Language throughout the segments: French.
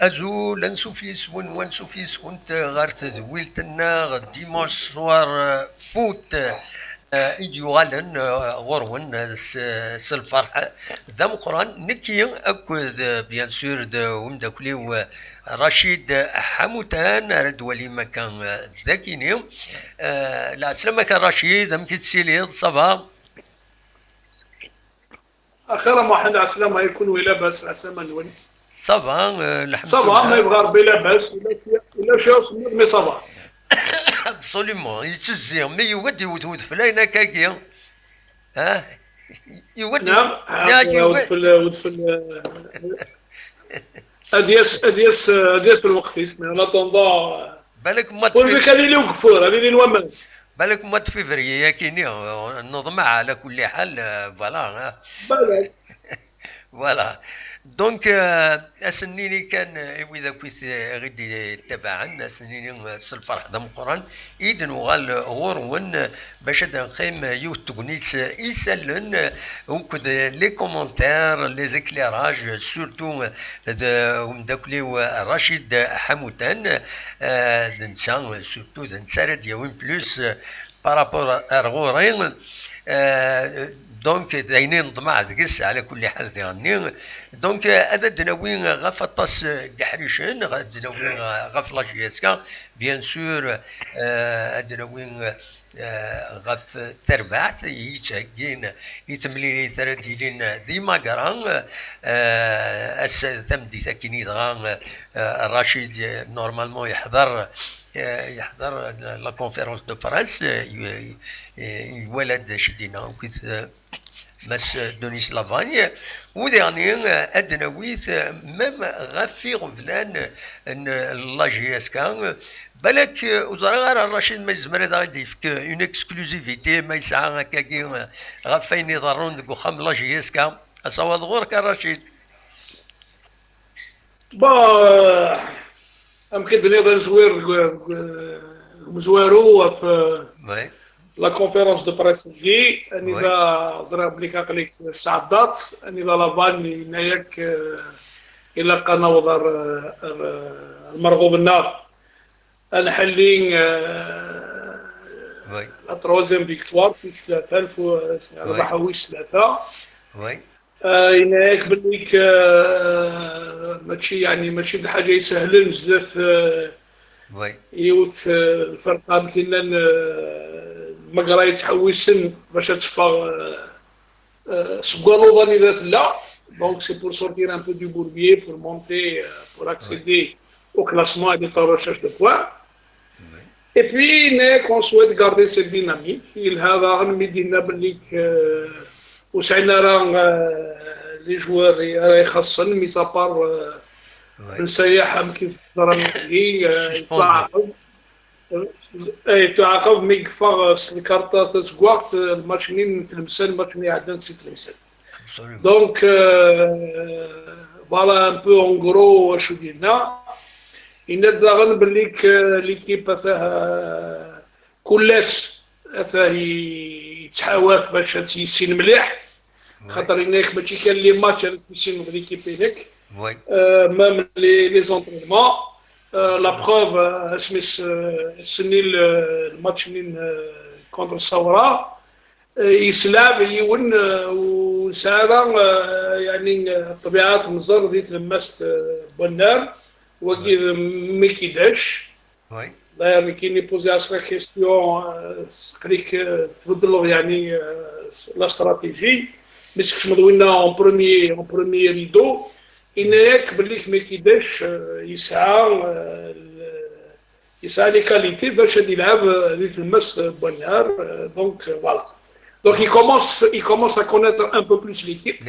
أزول نسوفيس ونسوفيس كنت غارت دويلتنا ديماش صوار فوت إيديوالن غورون سالفرح ذا مقران نكي أكد بيان سور ومداكلي رشيد حموتان رد ولي مكان ذاكيني لا سلامة كان رشيد أم كتسيلي صباح اخيرا ما حنا عسلامة يكون ولا باس عسلامة نولي صباح الحمد لله صباح ما يبغى ربي لا باس ولا شي صمر مي صباح ابسوليومون يتزير مي يودي ود فلاينا كاكيا ها يودي نعم ودفل ادياس الوقفيس مي انا طوندون بالك ما قول بك هذه اللي وقفور هذه اللي نومن بالك ما فيفري يا كيني نظمع على كل حال فوالا بالك فوالا دونك اسنيني كان اذا كنت غادي تبعا اسنيني الفرح ذا مقران اذن وغال غورون باش نخيم يوتغنيت يسالن ونكد لي كومونتير لي زيكليراج سورتو داكلي رشيد حموتان نسا سورتو نسا راديو بلوس بارابور ارغورين دونك داينين نطمع ذكس على كل حال ديالني دونك هذا دناوين غاف الطاس كحريشن دناوين غاف لاجيسكا بيان سور دناوين غاف تربعت يتاكين يتملي ثرديلين ديما كران اس ثمدي تاكيني دغان رشيد نورمالمون يحضر لا كونفيرونس دو بريس يولد شدينا كنت مس دونيس لافاني وديرني ادناويت ميم غافي غفلان لا جي اس كان بالك وزرا رشيد ما يزمر هذا غادي يفك اون اكسكلوزيفيتي ما يسعى هكاكي غافين يضرون ديك وخام لا جي اس كان اصوات غورك رشيد با يمكن نقدر مزوارو في لا كونفيرونس دو بريس دي اني ذا زرا بليك عقليك السعدات اني ذا لافاني ناياك الى قنوضر المرغوب النار انا حلين لا تروزيام فيكتوار في 3000 ربحوا ويش 3 هناك بليك ماشي بحاجه يسهلن بزاف يوث الفرقان كنا المقرا يتحوسن باش تفا سكوالو ظني ذات لا دونك سي بور سورتير ان بو دو بوربيي بور مونتي بور اكسيدي au classement et de recherche de points. Et puis, on souhaite garder cette dynamique. Il y a un médina bellic où les joueurs يخصن mis à part نسيحهم كيف ضربي يتعاقب مي كفار الكارطة تسقوات الماتشين تلمسان الماتشين عدن سي تلمسان دونك فوالا ان بو اون غرو واش ديرنا ينظرن بليك ليكيب فيها كلاس فيه يتحاوف باش تيسين مليح خاطر هناك ماشي كان لي ماتش تيسين ليكيب هناك ميم لي زونطرينمون لا بروف اسميس السني الماتش من كونتر الثوره يسلاب يون وسارة يعني الطبيعات مزر ذي تلمست بنار وكي ميكيداش داير كاين يبوزي 10 كيستيون قريك تفضلوا يعني لا استراتيجي مسكش مدوينا اون بروميي ريدو هناك بليك ميكيداش يسعى لي كاليتي باش يلعب ذي تلمس بنار دونك فوالا. Donc il commence à connaître un peu plus l'équipe.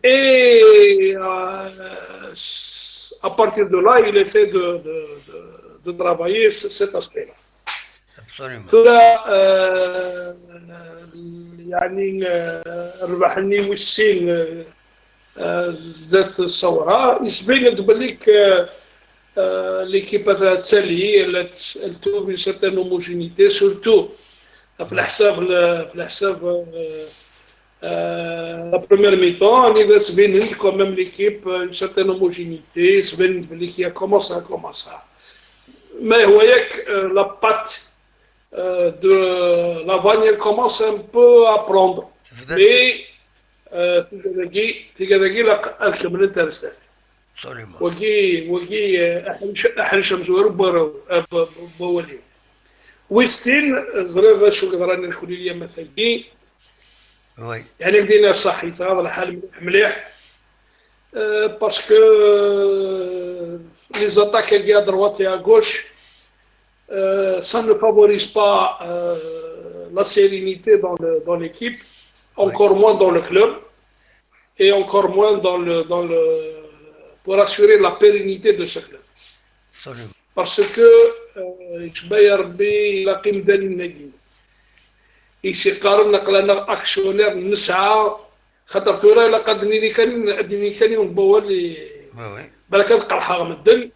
Et à partir de là, il essaie de travailler cet aspect-là. Absolument. Cela, يعني ربحني والسين ذات الثورة يسبين تبليك l'équipe تسالي elle trouve une certaine homogénéité surtout في الحساب La première mi-temps, il y a quand même l'équipe, une certaine homogénéité, l'équipe a commencé comme ça. Mais vous voyez que la patte de la vanille, elle commence un peu à prendre. Mais تيجي لك أكمل الترسف. وجي أحرشم زوار بولي. والسين زريبة شو قدرنا نقول لي مثلي. يعني بدينا صح يصير هذا الحال مليح. Parce que les attaques à droite et à gauche, ça ne favorise pas la sérénité dans l'équipe, encore moins dans le club, et encore moins pour assurer la pérennité de ce club. Absolument. Parce que il a قيم داني النادي. يسيقارن نقلنا اكشنير نسعى خاطر ثورة إلا قدني كان ينبولي بالك تلقى الحرام الدل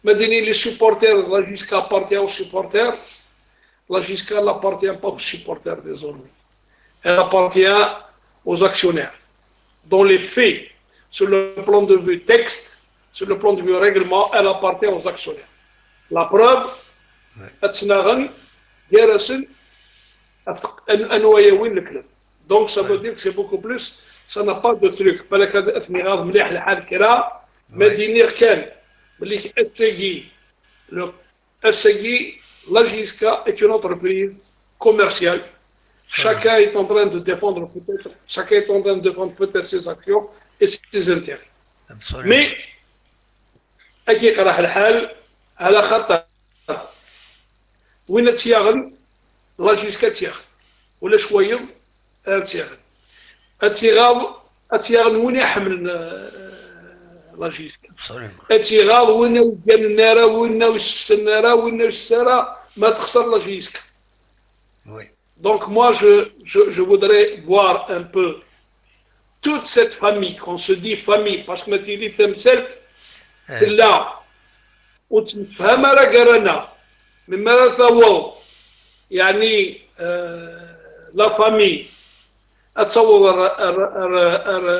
مديني لي سوبورتير لا جيسكا appartient aux supporters la JISCA n'appartient pas aux supporters désormais elle appartient aux actionnaires dans les faits sur le plan de vue texte sur le plan de vue règlement elle appartient aux actionnaires la preuve أتسناغن جارسن أنوايا وين الكلب donc ça veut dire que c'est beaucoup plus ça n'a pas de truc بالك هذا اثني غاض مليح الحال كرا مدينير كان اللي السجي la JISCA est une entreprise commerciale chacun est en train de défendre peut-être ses actions et ses intérêts mais أكيد راح الحال على خطر وين تياغن la JISCA تياغ ولا شويه أتيغاض وين يحمل لا جيسكا أتيغاض وين يجن النارا وين السنارا وين السارا ما تخسر لا جيسكا donc moi je voudrais voir un peu toute cette famille qu'on se dit famille parce que متيلي تمثلت تلا وتفهم راه قرانا مما ثوو يعني لا فامي اتصور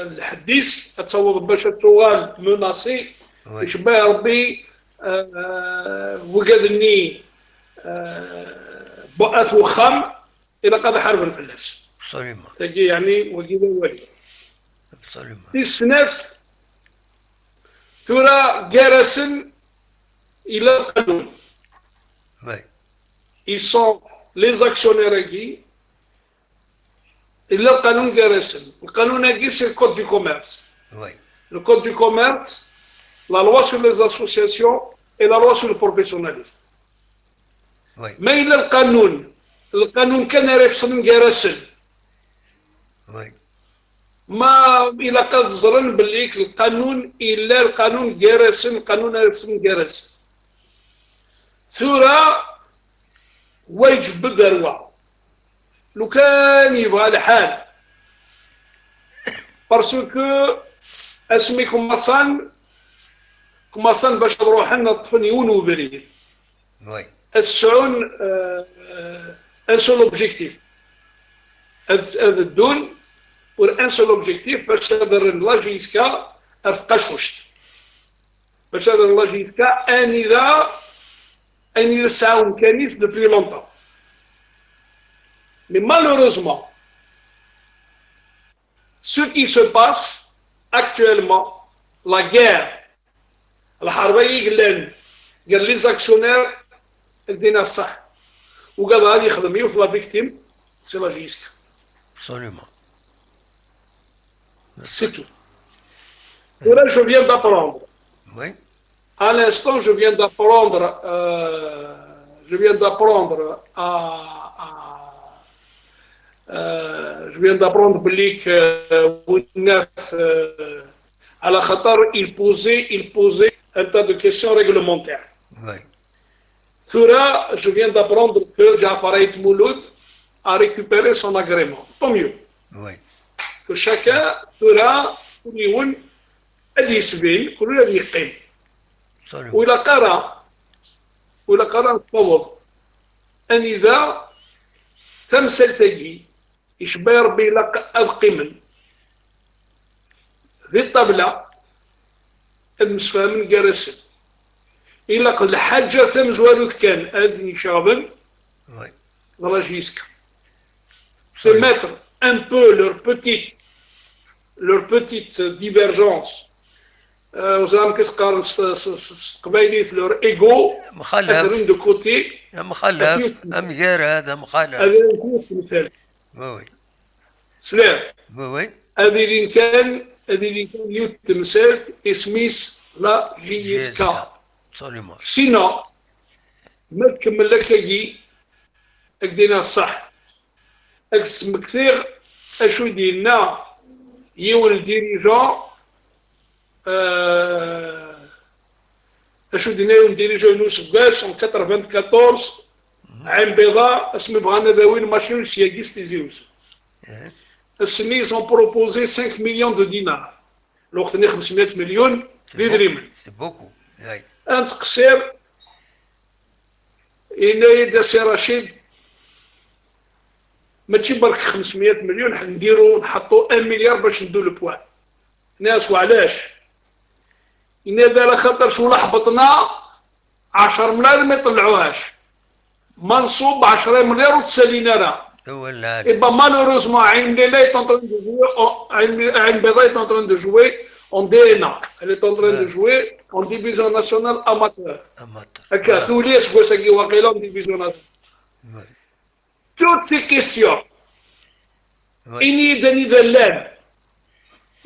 الحديث اتصور باش السؤال مناصي يشبه ربي وقدني بؤث وخم الى قد حرب الفلاس تجي يعني وقيل ولي في السنف ثرى جارسن الى القانون ils sont les actionnaires qui إلا القانون جارسن القانون هاكي سي الكود دو كوميرس le code du commerce la loi sur les associations et la loi sur le professionnalisme ما إلا القانون كان يفصل جارسن ما إلا قد زرن بالليك القانون جارسن القانون يفصل جارسن ثورة ويجب بالدروع لو كان يبغى الحال باسكو اسمي كوماسان باش تروح لنا الطفل يونو بريد السعون ان سول اوبجيكتيف هذا الدون بور ان سول اوبجيكتيف باش تهضر لا جيسكا ارتقشوشت باش تهضر لا جيسكا ان ساون كانيس دوبي لونطون Mais malheureusement, ce qui se passe actuellement, la guerre, les actionnaires, la victime, c'est la JISCA. Absolument. C'est tout. Là, je viens d'apprendre. Oui. À l'instant, je viens d'apprendre je viens d'apprendre à la Qatar, il posait un tas de questions réglementaires. Oui. Thura, je viens d'apprendre que Jafar Aït Mouloud a récupéré son agrément. Tant mieux. Oui. Que chacun, Thura, كل أدي يسبيل كل أدي يقيم. وإلى قرأ نتفوض أن إذا تمثل تجي يشبه ربي إلا القمن ذي الطبلة المسفامن جرسن إلا قد الحاجة ثم زوالوث كان أذني شغبن دراجيسكا c'est mettre un peu leur petite divergence وزعما كيسقارن قبايليت لور ايغو مخالف دو كوتي مخالف غير هذا مخالف هذا نقول مثال وي سلام وي هذه اللي كان اليوم تمثال اسميس لا جيسكا سينو ما تكمل لك يجي اكدينا الصح اكسم كثير اشو ديالنا يول الديريجون اشو دينا يوم ديريجون يوسف كاش en 94 عين بيضاء اسمه بغانا ذاوين ماشين سياجيست زيوس السني ils ont proposé 5 millions de dinars الوقت 500 مليون درهم سي بوكو انت قصير إلا يدا سي رشيد ماشي برك 500 مليون نديرو نحطو 1 مليار باش ندو لبوان ناس وعلاش إن هذا خاطر شو لحبطنا 10 مليار ما يطلعوهاش منصوب 10 مليار وتسالينا راه Et bien malheureusement, Ain Beda est en train de jouer en DNA. Elle est en train de jouer en division nationale amateur. Toutes ces questions,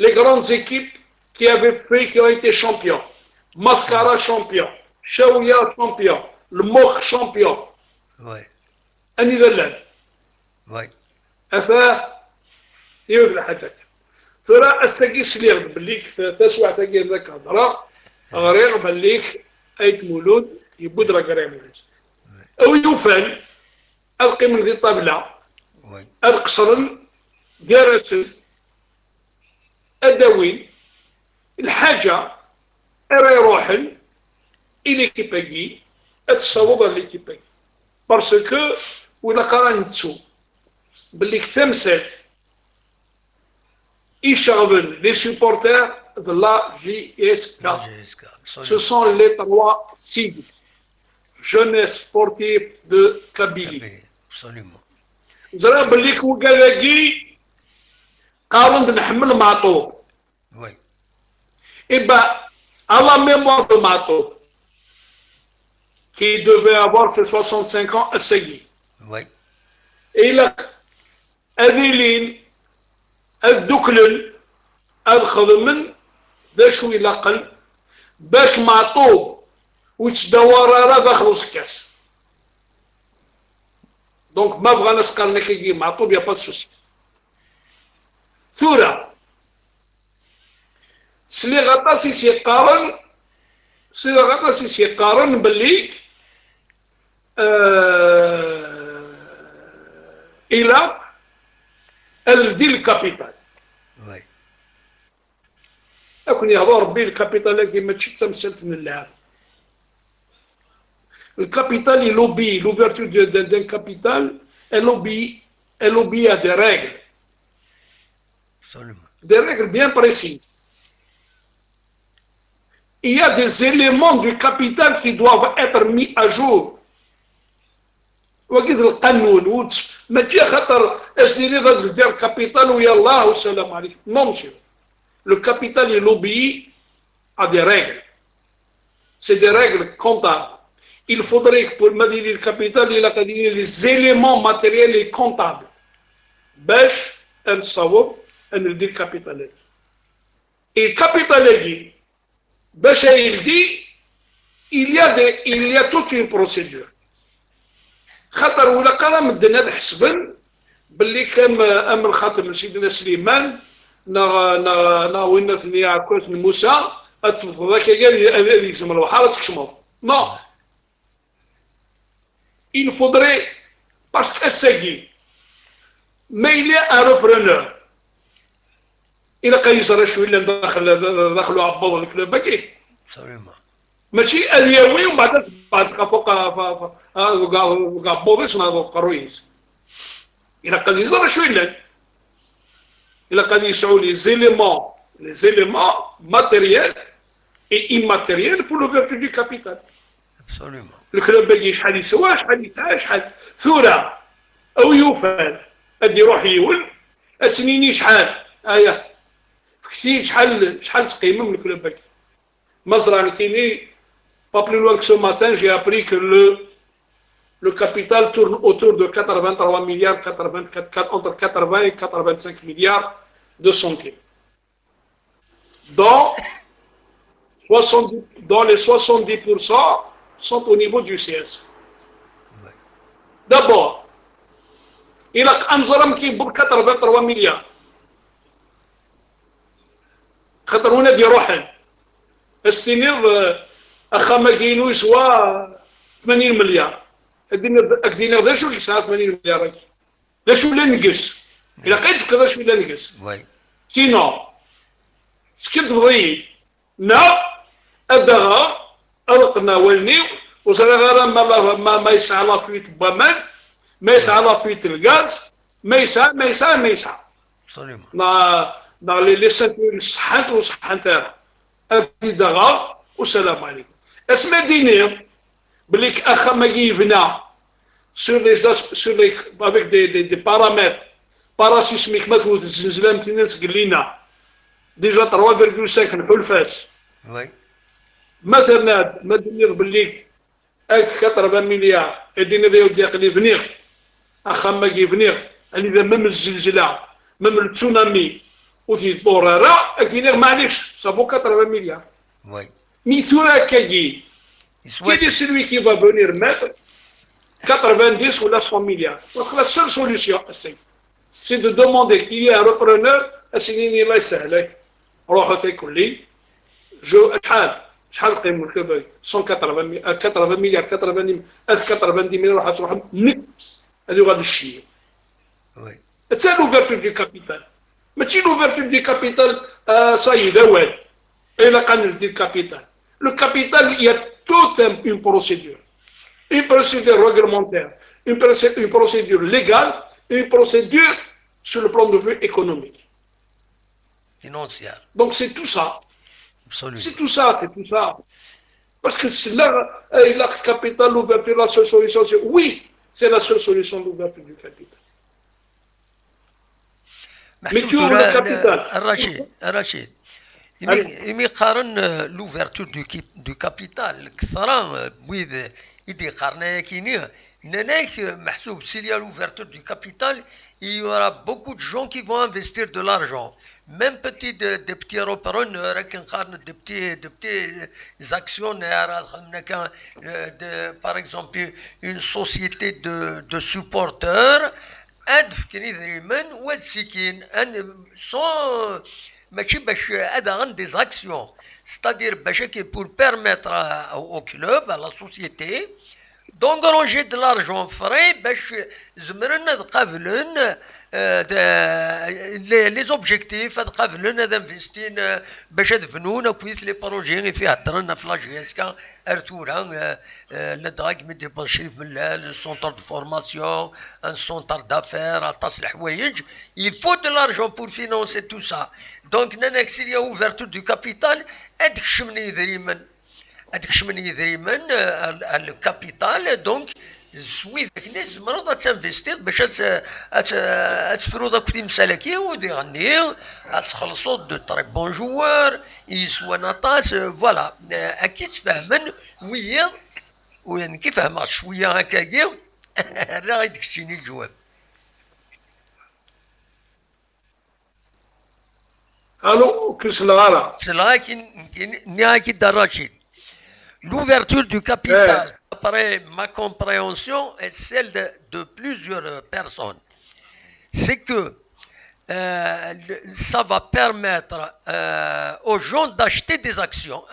les grandes équipes qui ont été champions, Mascara champion, Shaouya champion, le Mokh champion, وي افاه يوث الحاجات ترى الساكيس اللي غد بليك تسوع تاكي ذاك هضره غريغ بليك ايت مولود يبود راه قريب او يوفان القي من ذي الطابله القصرن جرسن الداوين الحاجه اري روحن الى كيباكي اتصوب اللي كيباكي باسكو ولا قران تسو باللي تمثل يشغل les supporters de la JSK. Ce sont les 3 sigles. Jeunesse sportive de Kabylie. Absolument. زرا باللي وكذاكي قارن نحمل معطوب. Oui. Et ben à la mémoire de Mato qui devait avoir ses 65 ans à Segui. Oui. Et là أذيلين الذكلن الخدمن باش ويلاقل باش معطوب وتدور راه داخل الكاس دونك ما بغا ناس قالنا كيجي معطوب يا با سوسي ثورة سلي غطاسي سيقارن باللي إلى الديل الكابيتال وي أكون يهضر ربي الكابيتال كيما تشي تمثلت من اللعب الكابيتال يلوبي l'ouverture d'un capital elle obéit à des règles des règles bien précises il y a des éléments du capital qui doivent être mis à jour وكيف القانون ماشي خاطر اسديري غادي دير كابيتال ويلاه والسلام عليكم نو مسيو لو كابيتال يلوبي à des règles c'est des règles comptables il faudrait que pour مدير الكابيتال إلا قادرين les éléments matériels et comptables باش نصوب ندير الكابيتال et الكابيتال يجي باش يلدي il y a toute une procédure خاطر ولا قال مدن هذا حسبا باللي كان امر خاطر من سيدنا سليمان وين ثني عكاس موسى اتفضل ذاك قال يلزم الوحاره تكشمو نو il faudrait parce que الساقي ما il est un repreneur الى قيصر شويه دخلوا عبطوا الكلوب باكي ماشي اليومي ومن بعد باسكا فوق كاع بوضيش نهضروا قرويس الى قزيزه راه شويه Il a les éléments matériels et immatériels pour l'ouverture du capital. Absolument. Le club بقي شحال يسوى شحال يتسعى شحال ثورة أو يوفل أدي يروح يول أسنيني شحال كثير شحال تقيمة من الكلوب بقي مزرعة كيني pas plus loin que ce matin j'ai appris que le capital tourne autour de 83 milliards entre 80 et 85 milliards de centimes dans les 70% sont au niveau du CS. D'abord, il a un qui pour 83 milliards. 80 ديال روحهم. السينير اخا ما كاينو يسوى 80 مليار. الدينار ذا شو اللي يساوي 80 مليار هكي. ذا شو اللي نقص. إلا لقيت كذا شو اللي نقص. سينو سكت فضي نا أدغى أرقنا والنيو وصار ما يسعى لا فيت بومان ما يسعى لا فيت الغاز ما يسعى نا لي سنتور صحنت وصحنت أفي دغى والسلام عليكم اسمع دينير بليك أخا ما يبنى sur les avec des paramètres parasismiques مثل الزلزال تنس قلينا ديجا 3.5 نحول فاس مثلا ما دير بليك 80 مليار يدينا ذا يودي قلي فنيغ اخا ما كي فنيغ اللي ذا مم الزلزله مم التسونامي وتي الضراره اكينيغ معليش صابو 80 مليار مي ثورا كاكي كي سلوي كي فا فونير ماتر 90 ولا 100 مليار دونك لا سول سوليسيون سي دو دوموندي كي ي ان ريبرونور اسيني الله يسهلك روحوا في كلي جو شحال قيموا الكلوب 180 مليار 90 مليار راح تروح نك هذو غادي الشيء تاع لوفرتور دي كابيتال ماشي لوفرتور دي كابيتال صاي دوال الا قانون دي كابيتال لو كابيتال يا توت اون بروسيدور réglementaire une procédure légale une procédure sur le plan de vue économique financière. Donc c'est tout ça. Absolument. C'est tout ça. Parce que c'est là, la capital, l'ouverture, la seule solution, oui, c'est la seule solution d'ouverture du capital. Mais tu as le capital. Rachid, il me قارن l'ouverture du capital كثرة بويد يدي قارنة كينيا نناك محسوب s'il y a l'ouverture du capital il y aura beaucoup de gens qui vont investir de l'argent. Même des petits repreneurs, des petits actionnaires, par exemple une société de supporters, des actions. C'est-à-dire pour permettre au club, à la société, d'engranger de l'argent frais les objectifs d'investir les projets le centre de formation un centre d'affaires il faut de l'argent pour financer tout ça donc s'il y a ouverture du capital le capital donc سوي ذاك الناس مرضى تنفيستير باش تفرو داك المسالكيه وديغني تخلصوا دو طري بون جوار يسوى نطاس فوالا اكيد تفهمن ويا ويعني كيفهم شويه هكاكي راه غيديك تجيني الجواب الو كسلغاره نهاية الرشيد l'ouverture du capital après ma compréhension est celle de plusieurs personnes. C'est que ça va permettre aux gens d'acheter des actions.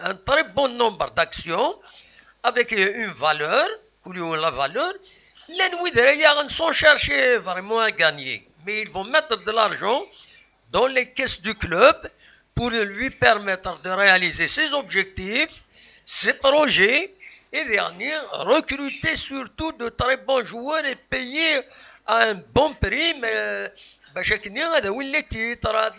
Un très bon nombre d'actions avec une valeur, la valeur. Les nouveaux sont cherchés vraiment à gagner. Mais ils vont mettre de l'argent dans les caisses du club pour lui permettre de réaliser ses objectifs, ses projets et dernier, recruter surtout de très bons joueurs et payer à un bon prix, mais باش كني هذا ولا تيتر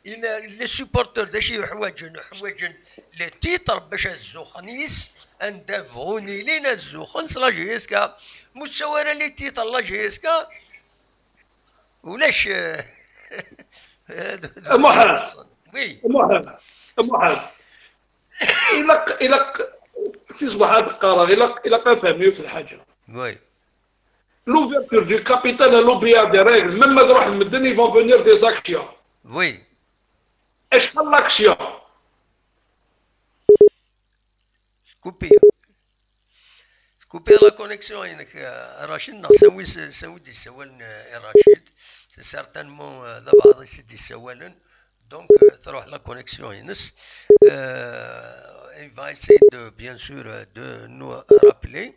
لي سوبورتور داشي حوايجن لي تيتر باش الزوخنيس اندافوني لينا الزوخنس لا جيسكا مستوى لي تيتر لا جيسكا ولاش محال وي محال إلا سي صباح هذا القرار إلا فهميو في الحاجة وي l'ouverture du capital à l'obéir des règles, même ils vont venir des actions. Oui. Est-ce que l'action Couper la connexion avec Rachid, non, Rachid, c'est certainement d'abord c'est donc la connexion il va essayer de bien sûr de nous rappeler.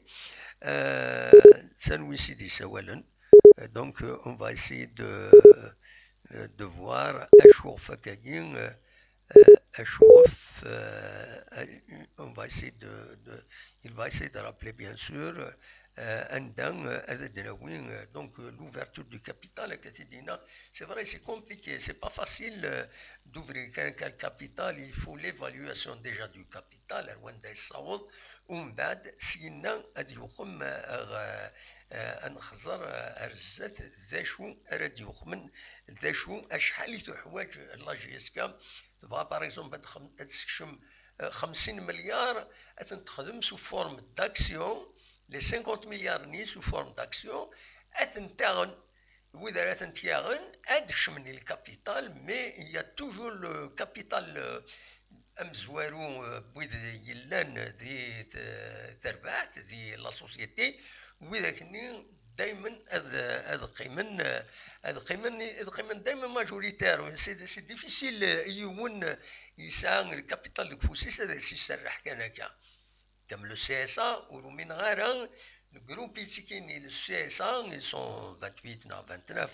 Donc on va essayer de voir on va essayer il va essayer de rappeler bien sûr donc l'ouverture du capital c'est vrai, c'est compliqué, c'est pas facile d'ouvrir un capital, il faut l'évaluation déjà du capital ومن بعد سينا غادي يخم نخزر رزات ذا شو راد يخمن ذا شو اشحال تحواج لا جيسكا فا باغ اكزومبل تسكشم 50 مليار تخدم سو فورم داكسيون لي 50 مليار ني سو فورم داكسيون تاغن واذا تنتياغن ادشمني الكابيتال مي يا توجور لو كابيتال امزوارو بويد يلان دي تربحت دي لا سوسيتي وذاكني دائما هذا قيمن دائما ماجوريتير سي ديفيسيل يوون يسعى الكابيتال دو فوسيس هذا يسرح كان هكا كم لو سي اس ا ومن غير الجروب بيتيكيني لو سي اس ا ils sont 28 نا 29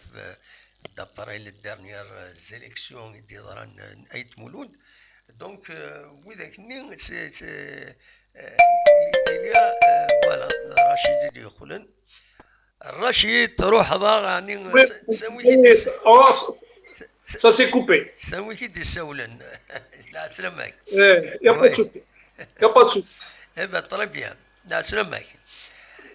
d'après les dernières élections اللي دارن ايت مولود Donc, oui, il y a, voilà, Rachid dit Khoulen. Rachid, روح ضاع يعني ça s'est coupé. سوي كي تسولن لا سلامك. Il y a pas de souci. Il y a pas de souci. Eh ben très bien. لا سلامك.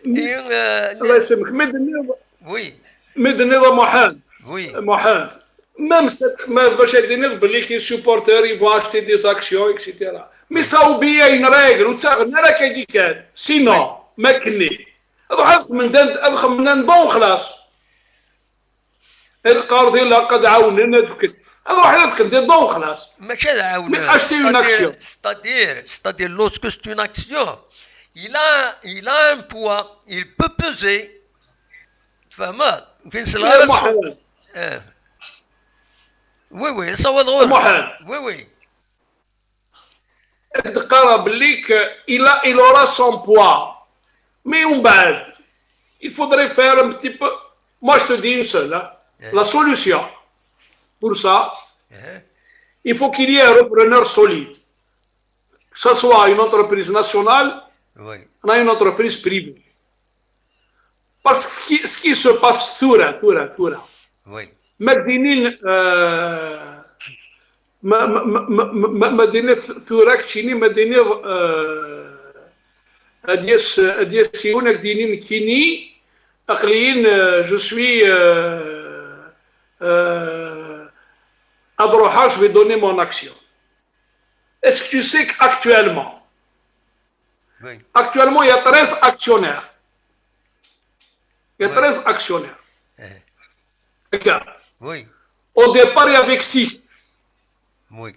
الله يسلمك. Oui. مدني محمد. Oui. محمد. Même باش يدير باللي كي سوبورتور يفون اشتي دي زاكسيون اكسيتيرا مي سا اوبيا اون ريغل وتاغنا راه كي كان سينو ما كني هذا من دون خلاص هاد القرض لا قد عاوننا هذا واحد هذاك ندير دون خلاص ماشي هذا عاوننا اشتي اون اكسيون c'est-à-dire lorsque c'est une action il a un poids il peut peser فهمت فين صلاح Oui, oui, ça va drôle. Oui, oui. Il aura son poids. Mais on bad. Il faudrait faire un petit peu. Moi, je te dis une seule. Hein. La solution pour ça, il faut qu'il y ait un repreneur solide. Que ce soit une entreprise nationale ou une entreprise privée. Parce que ce qui se passe, Thoura. Oui. مدينين مدينة ثوراك تشيني مدينة أديس سيون أكدينين كيني أقليين جو سوي أدروحاش في دوني مون أكسيون. Est-ce que tu sais qu'actuellement, il y a 13 actionnaires. Il y a 13 actionnaires. Regarde. Oui. Au départ, il y avait 6. Oui.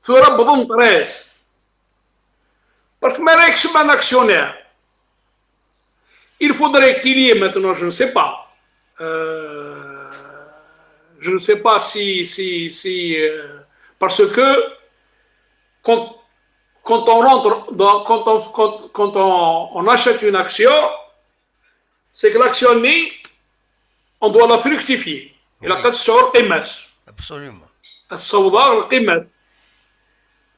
Tu auras besoin de 13. Parce que maintenant, je suis un actionnaire. Il faudrait qu'il y ait maintenant, je ne sais pas. Je ne sais pas si parce que quand on rentre dans, quand on achète une action, c'est que l'action, on doit la fructifier. Il a cassé sur قيمة. Absolument. السوداء القيمة.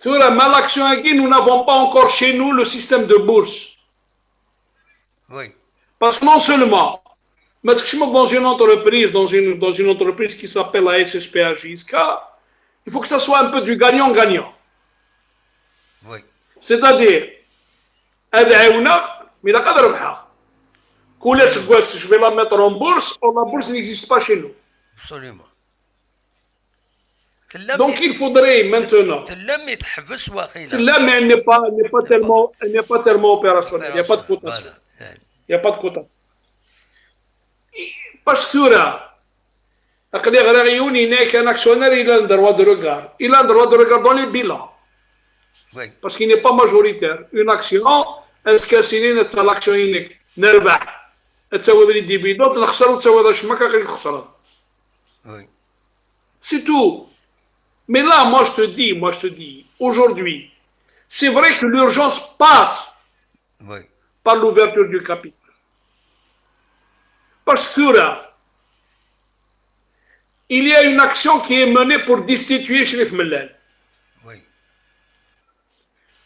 L'action aquí, nous n'avons pas encore chez nous le système de bourse. Oui. Parce que non seulement Mais ce que je me dans une entreprise, dans une entreprise qui s'appelle la SSPHJSK, il faut que ça soit un peu du gagnant-gagnant. Oui. C'est-à-dire, mais la cadre je vais la mettre en bourse, or la bourse n'existe pas chez nous. Absolument. Donc il faudrait maintenant. Mais elle n'est pas tellement opérationnelle. Il n'y a pas de quota. Il n'y a pas de quota. Parce que là, il n'est qu'un actionnaire, il a un droit de regard. Il a un droit de regard dans les bilans. Oui. Parce qu'il n'est pas majoritaire. Une action, est-ce que c'est l'action unique? تساوي لي ديفيدوند نخسر وتساوي هذا الشماكه غير يخسر. Oui. C'est tout. Mais là, moi je te dis, aujourd'hui, c'est vrai que l'urgence passe par l'ouverture du capital. Parce que là, il y a une action qui est menée pour destituer Cherif Mellal. Oui.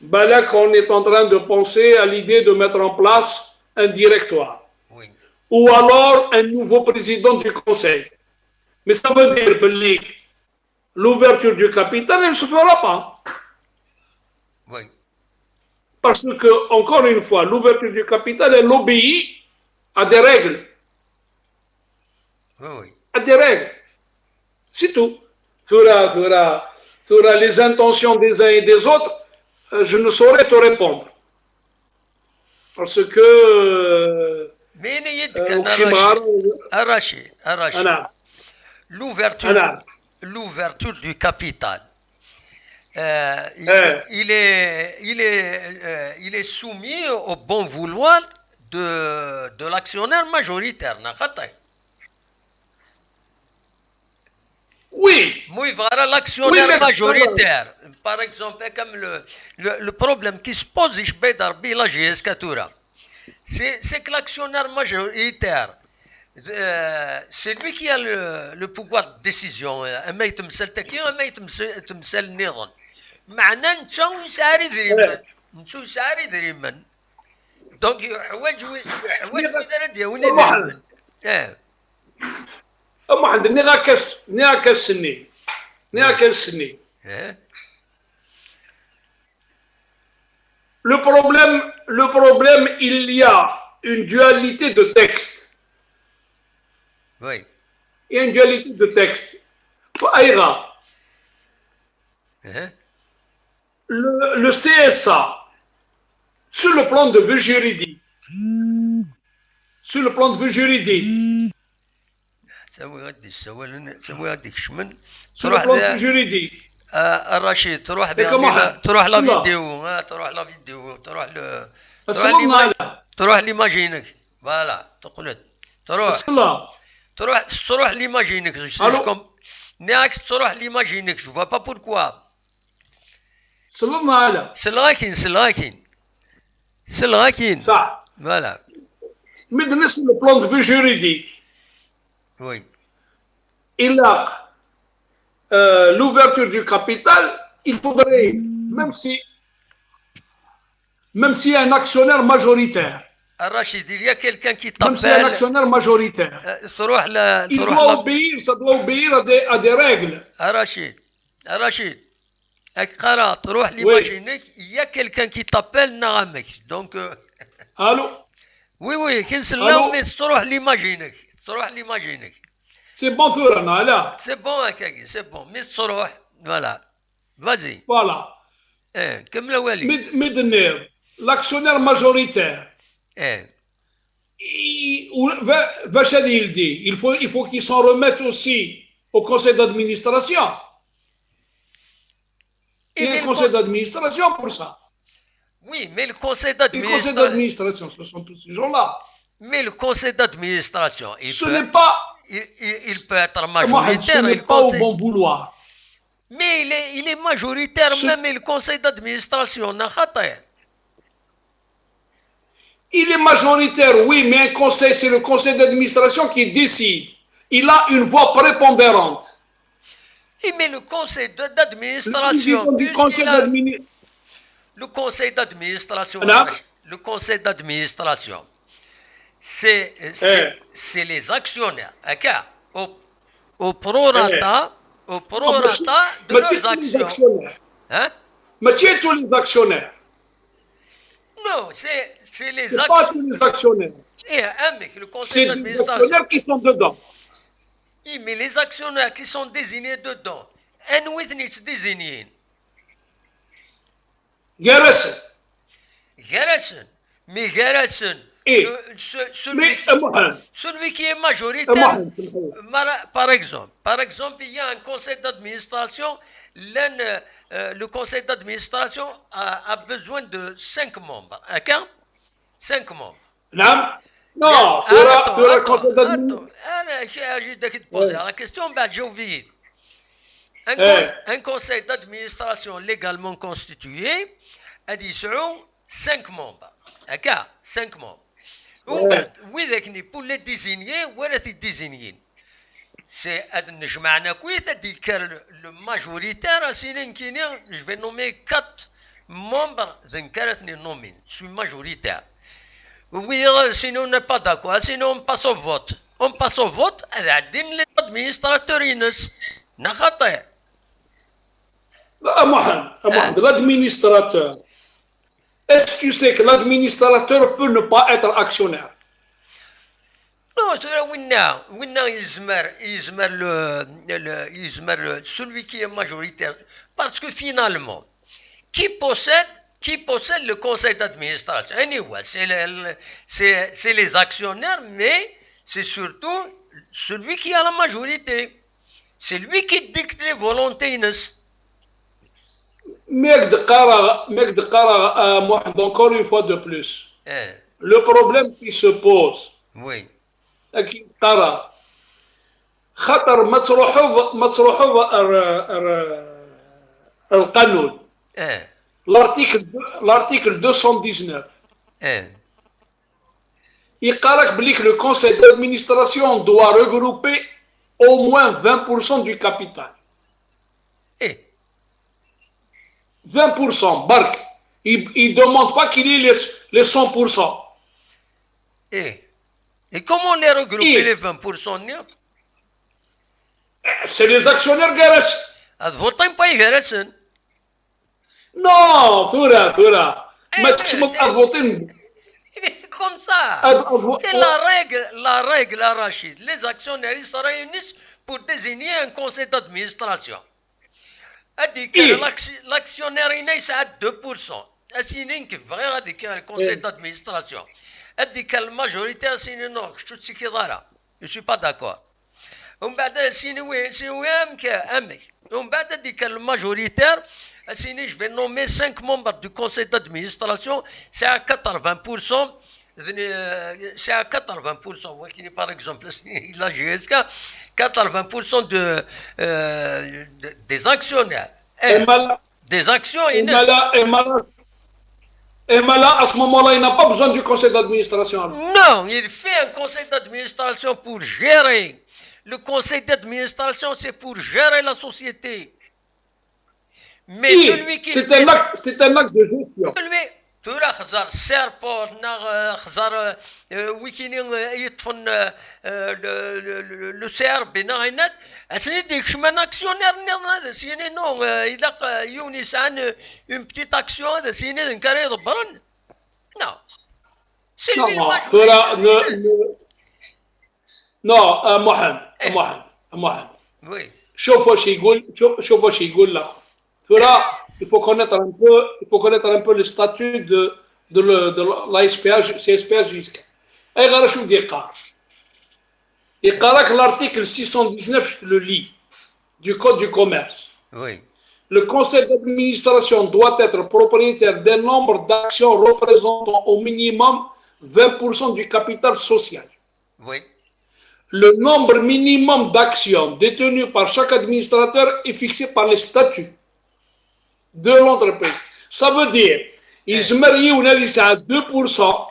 Ben là, on est en train de penser à l'idée de mettre en place un directoire. Oui. Ou alors un nouveau président du conseil. Mais ça veut dire que l'ouverture du capital, elle ne se fera pas. Oui. Parce que, encore une fois, l'ouverture du capital, elle obéit à des règles. Oui, oui. À des règles. C'est tout. Sur les intentions des uns et des autres, je ne saurais te répondre. Parce que... Arraché. L'ouverture du capital. Il est soumis au bon vouloir de l'actionnaire majoritaire. Oui. Voilà l'actionnaire majoritaire. Par exemple, comme le problème qui se pose, c'est que l'actionnaire majoritaire, c'est lui qui a le pouvoir de décision. اما يتمثل تكي اما يتمثل النظام معنا نتو يساري دريمن نتو يساري دريمن دونك حوايج بدنا ديالو دريمن اما عند نياكس سني le problème il y a une dualité de texte. Oui. Il y a une dualité de texte. Le CSA, sur le plan de vue juridique, sur le plan juridique, الرشيد تروح لا فيديو تروح ليماجينك فوالا تقلد تروح ليماجينك ناكس تروح ليماجينك جو فوا با بوركوا سلاكين صح فوالا mais sur le plan de vue juridique oui il a l'ouverture du capital, il faudrait, même s'il y a un actionnaire majoritaire, Rachid, il y a quelqu'un qui t'appelle. Même s'il y a un actionnaire majoritaire, ça doit obéir à des règles. Rachid, il y a quelqu'un qui t'appelle Naramex. Donc. Allô? Oui, l'imaginer. C'est bon, Furana, là. C'est bon, c'est bon. Mais voilà. Vas-y. Voilà. Comme le Wali. L'actionnaire majoritaire. Il faut qu'il s'en remette aussi au conseil d'administration. Il y a un conseil d'administration pour ça. Oui, mais le conseil d'administration, ce sont tous ces gens-là. Mais le conseil d'administration, il peut être majoritaire. Ce n'est pas au bon vouloir. Mais il est majoritaire, même le conseil d'administration. Il est majoritaire, oui, mais c'est le conseil d'administration qui décide. Il a une voix prépondérante. Oui, mais le conseil d'administration, le conseil d'administration, c'est les actionnaires, au prorata de leurs actions. Hein? Mais tu es tous les actionnaires. Non, c'est les actionnaires. Pas tous les actionnaires. Le conseil d'administration. C'est les actionnaires qui sont dedans. Oui, mais les actionnaires qui sont désignés dedans, un witness désigné. Garrison. Mais Garrison, celui qui est majoritaire, par exemple, il y a un conseil d'administration, le conseil d'administration a besoin de 5 membres. 5 membres. Non, sur le conseil d'administration. Juste de te poser la question, j'ai oublié. Un conseil d'administration légalement constitué a dit selon 5 membres. 5 membres. Pour les désigner, où est-ce désigné? C'est le majoritaire, je vais nommer 4 membres d'un caractère nommé. Je suis majoritaire. Oui, sinon on n'est pas d'accord, sinon on passe au vote. On passe au vote, l'administrateur l'administrateur. Est-ce que tu sais que l'administrateur peut ne pas être actionnaire? Non, celui qui est majoritaire. Parce que finalement, qui possède le conseil d'administration? Anyway, c'est les actionnaires, mais c'est surtout celui qui a la majorité. C'est lui qui dicte les volontés. Encore une fois de plus, le problème qui se pose, oui. خطر مطروحه القانون l'article 219 il dit que le conseil d'administration doit regrouper au moins 20% du capital. 20%, Bark. Il ne demande pas qu'il ait les 100%. Et comment les regrouper les 20%? C'est les actionnaires Garrison. Non, Fura. Mais tu m'as voté. C'est comme ça. C'est la règle, Rachid. Les actionnaires se réunissent pour désigner un conseil d'administration. A dit que l'actionnaire est à 2%. C'est qui va dire le conseil d'administration. A dit que le majoritaire c'est non, je suis pas d'accord. On va dire que le majoritaire, je vais nommer 5 membres du conseil d'administration, c'est à 80%. C'est à 80%, par exemple, la GSK, 80% des actionnaires. Des actions et Mala, à ce moment-là, il n'a pas besoin du conseil d'administration. Non, il fait un conseil d'administration pour gérer. Le conseil d'administration, c'est pour gérer la société. Mais celui qui... C'est un acte de gestion. Tu as serport, le serbe, c'est un actionnaire, non, il a une petite action, c'est une carrière de baron. Non. C'est lui non, Mohamed. Oui. شوف واش يقول الاخر. Il faut connaître un peu le statut de l'ASPH, CSPH jusqu'à. Et regarde ce qu'il dit. Il dit que l'article 619, je le lis, du Code du commerce. Oui. Le conseil d'administration doit être propriétaire d'un nombre d'actions représentant au minimum 20% du capital social. Oui. Le nombre minimum d'actions détenues par chaque administrateur est fixé par les statuts de l'entreprise. Ça veut dire, ils se marient ou ils à 2%,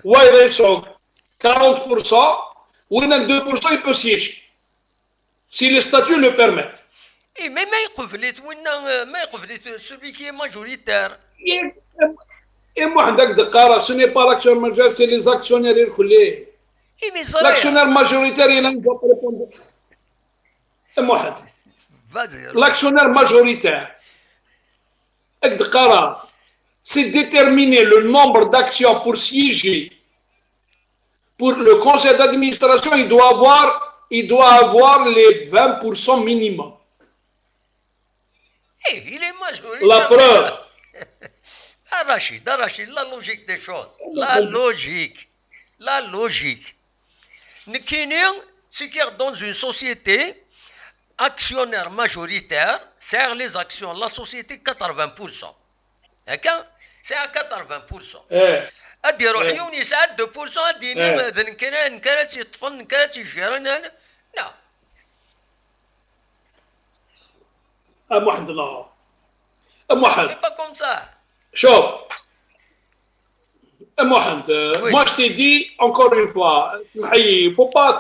ou ils sont 40%, ou ils ont 2%, ils peuvent siéger. Si les statuts le permettent. Mais celui qui est majoritaire. Et moi, ce n'est pas l'actionnaire majoritaire, c'est les actionnaires. L'actionnaire majoritaire, il ne doit pas répondre. Et moi, l'actionnaire majoritaire, c'est déterminer le nombre d'actions pour siéger. Pour le conseil d'administration, il doit avoir les 20% minimum. Il est majoritaire. La preuve. Rachid, la logique des choses. La logique. C'est qu'il y a dans une société, actionnaire majoritaire, c'est les actions, la société 80%. D'accord? C'est à 80%. أدي روحي يساعد 2% أديني مثلا كانت يطفن كانت يجيران لا محمد الله محمد c'est pas comme ça. شوف محمد moi je t'ai dit encore une fois محيي faut pas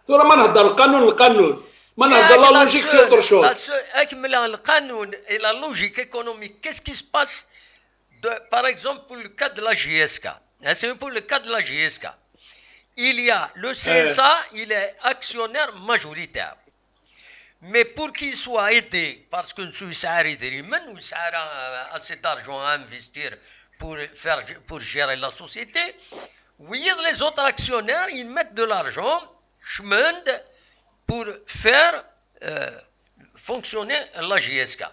ثورة ما نهضر القانون ما نهضر la logique c'est autre chose. أكمل القانون et la logique économique. Qu'est-ce qui se passe par exemple, pour le cas de la JSK, c'est pour le cas de la JSK, il y a le CSA, il est actionnaire majoritaire. Mais pour qu'il soit aidé, parce que nous avons assez d'argent à investir pour gérer la société, oui, les autres actionnaires, ils mettent de l'argent, pour faire fonctionner la JSK.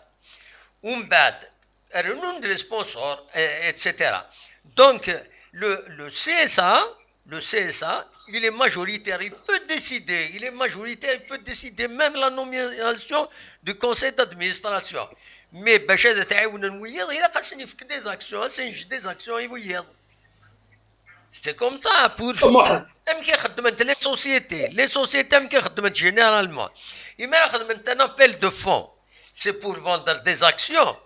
Les sponsors, etc. Donc, le CSA, il est majoritaire, il peut décider, même la nomination du conseil d'administration. Mais, il a des actions, c'est comme ça, pour les sociétés, généralement, il y a un appel de fonds, c'est pour vendre des actions.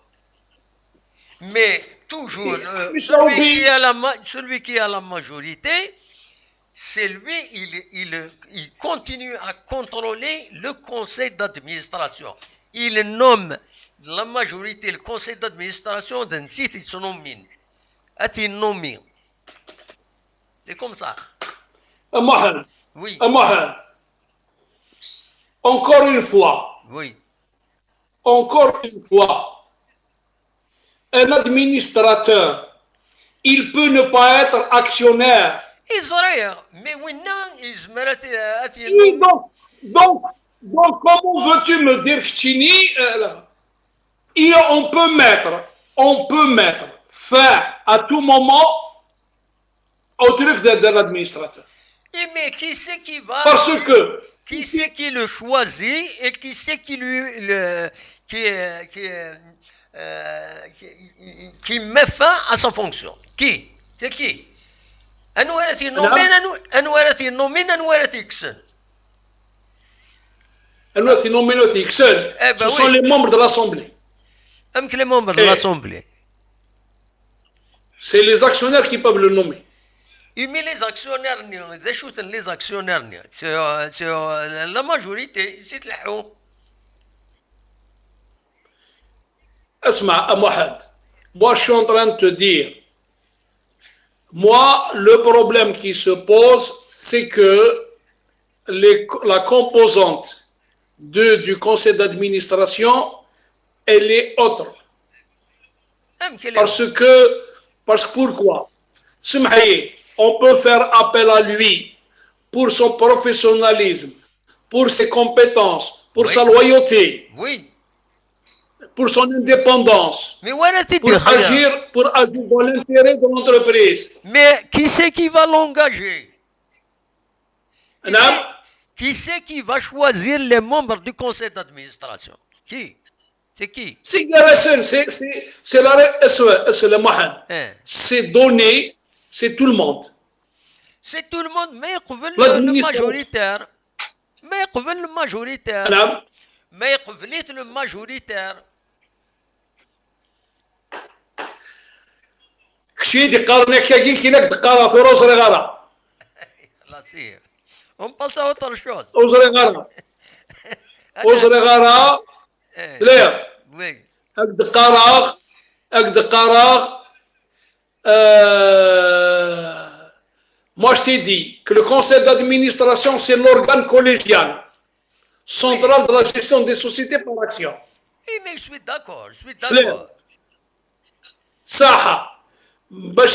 Mais toujours, celui qui a la majorité, c'est lui, il continue à contrôler le conseil d'administration. Il nomme la majorité, le conseil d'administration d'un site, il se nomme. C'est comme ça. Oui. Encore une fois. Oui. Un administrateur, il peut ne pas être actionnaire. Mais oui, non, donc, comment veux-tu me dire, Chini, on peut mettre fin à tout moment au truc de l'administrateur. Mais qui c'est qui va... Parce que... Qui c'est qui le choisit et qui c'est qui qui met fin à sa fonction? Qui? C'est qui? Ce sont les membres de l'Assemblée. Les membres de l'Assemblée. C'est les actionnaires qui peuvent le nommer. Mais les actionnaires, c'est la majorité. Moi je suis en train de te dire, moi le problème qui se pose, c'est que la composante du conseil d'administration, elle est autre. Parce que pourquoi? On peut faire appel à lui pour son professionnalisme, pour ses compétences, pour sa loyauté. Oui. Pour son indépendance, pour agir dans l'intérêt de l'entreprise. Mais qui c'est qui va l'engager? Qui c'est qui va choisir les membres du conseil d'administration? Qui? C'est qui? C'est le Mahad. C'est donné, c'est tout le monde. C'est tout le monde, mais le majoritaire. Mais le majoritaire. Mais le majoritaire. On passe à autre chose. moi je t'ai dit que le conseil d'administration, c'est l'organe collégial, central de la gestion des sociétés par action. Oui, mais je suis d'accord, je suis d'accord. Ça, moi je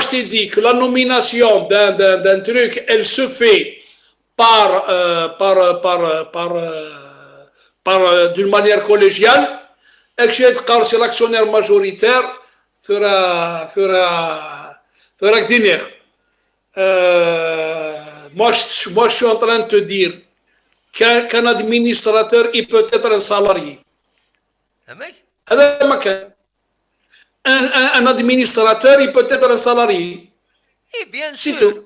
t'ai dit que la nomination d'un truc, elle se fait d'une manière collégiale, et que c'est l'actionnaire majoritaire fera dîner. Moi, je suis en train de te dire qu'un administrateur, il peut être un salarié. Un administrateur, il peut être un salarié. Et bien sûr. C'est tout.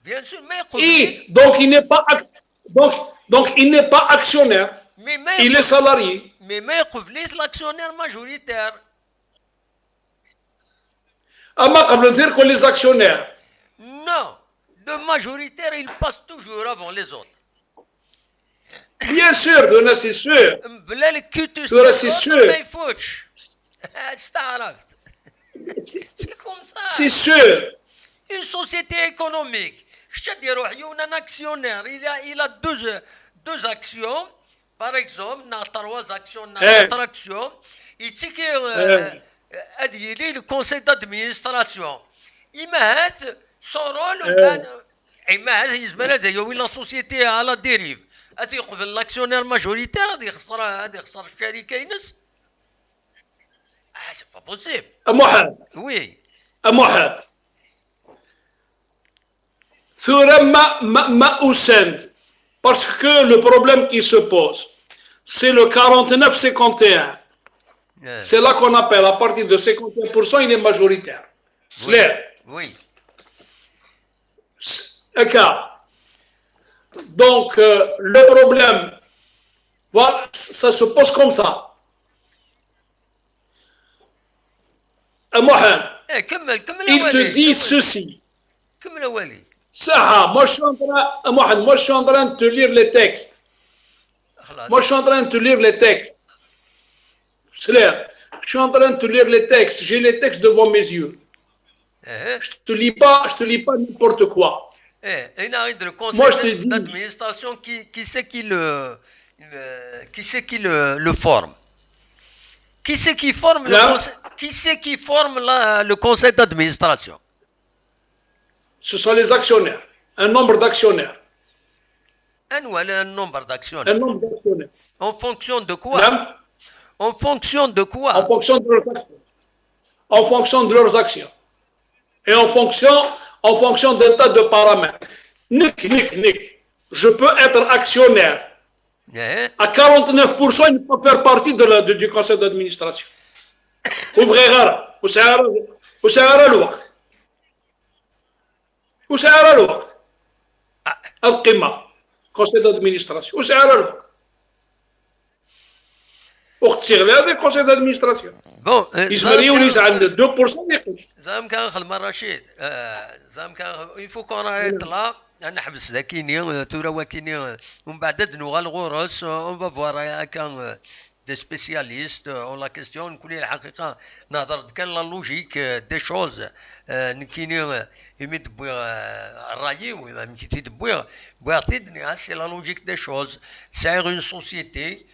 Bien sûr, mais et donc il n'est pas actionnaire. Il est salarié. Mais l'actionnaire majoritaire. قبل نذكر que les actionnaires. Non, le majoritaire, il passe toujours avant les autres. Bien sûr, c'est sûr. C'est sûr. C'est comme ça. C'est sûr. Une société économique. Un actionnaire, il a deux actions. Par exemple, dans 3 actions, dans 4 actions. Il dit que le conseil d'administration. Il met son rôle. Il met la société à la dérive. L'actionnaire majoritaire, c'est pas possible. Oui. Parce que le problème qui se pose, c'est le 49-51. C'est là qu'on appelle, à partir de 51%, il est majoritaire. C'est clair. Oui. Donc, le problème, voilà, ça se pose comme ça. Il te dit ceci. Ça, moi je suis en train de te lire les textes. C'est clair. Je suis en train de te lire les textes. J'ai les textes devant mes yeux. Je te lis pas n'importe quoi. Le conseil d'administration, qui c'est qui le forme? Qui c'est qui forme le conseil d'administration? Ce sont les actionnaires. Un nombre d'actionnaires. Un nombre d'actionnaires. En fonction de quoi? En fonction de quoi? En fonction de leurs actions. En fonction de leurs actions. Et en fonction d'un tas de paramètres. Nick. Je peux être actionnaire. À 49%, il peut faire partie du conseil d'administration. Ouvrez وسعر الوقت القمة conseil d'administration وسعر الوقت وقت استغلال الكونسيل d'administration يسمى وليس عند 2% يقل زعما كنخدم رشيد زعما il faut qu'on arrête là نحبس كيني تورا كيني ومن بعد نوغا الغرس on va voir كان des spécialistes en la question نقول الحقيقه نهضر كان لا لوجيك دي شوز نكيني يمد الرايي ويمشي تدبوير بوغتيدني سي لا لوجيك دي شوز سير اون سوسيتي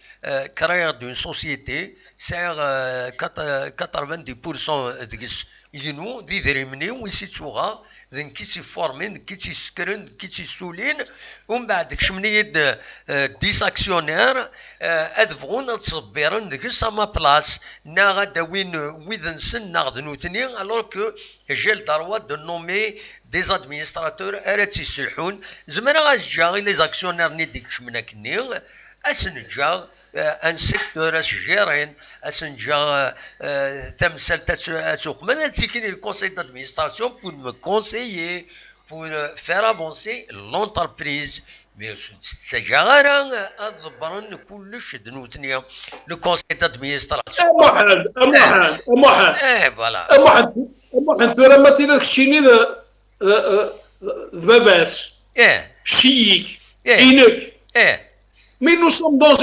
créer d'une société c'est 90% ديس ينو دي دريمني ويسيتوغا ذن كيتي فورمين كيتي سكرن كيتي سولين ومن بعد كشمنيد ديس اكسيونير ادفغون تصبرن ديك سما بلاص نا داوين ويذن سن نغدنوتني الوغ كو جي الدروا دو نومي دي ادمينستراتور اراتي يسلحون زعما غاجا لي زاكسيونير ني ديك شمنا كني اسنجا ان سيكتور اسجيرين اسنجا تمثل تسوق من تيكين الكونسيل d'administration pour me conseiller pour faire avancer l'entreprise mais سجارة أضبرن كلش دنوتنيا le conseil d'administration أموحد voilà أموحد ترى مثلا كشيني ذباس شيك إنك Mais nous sommes dans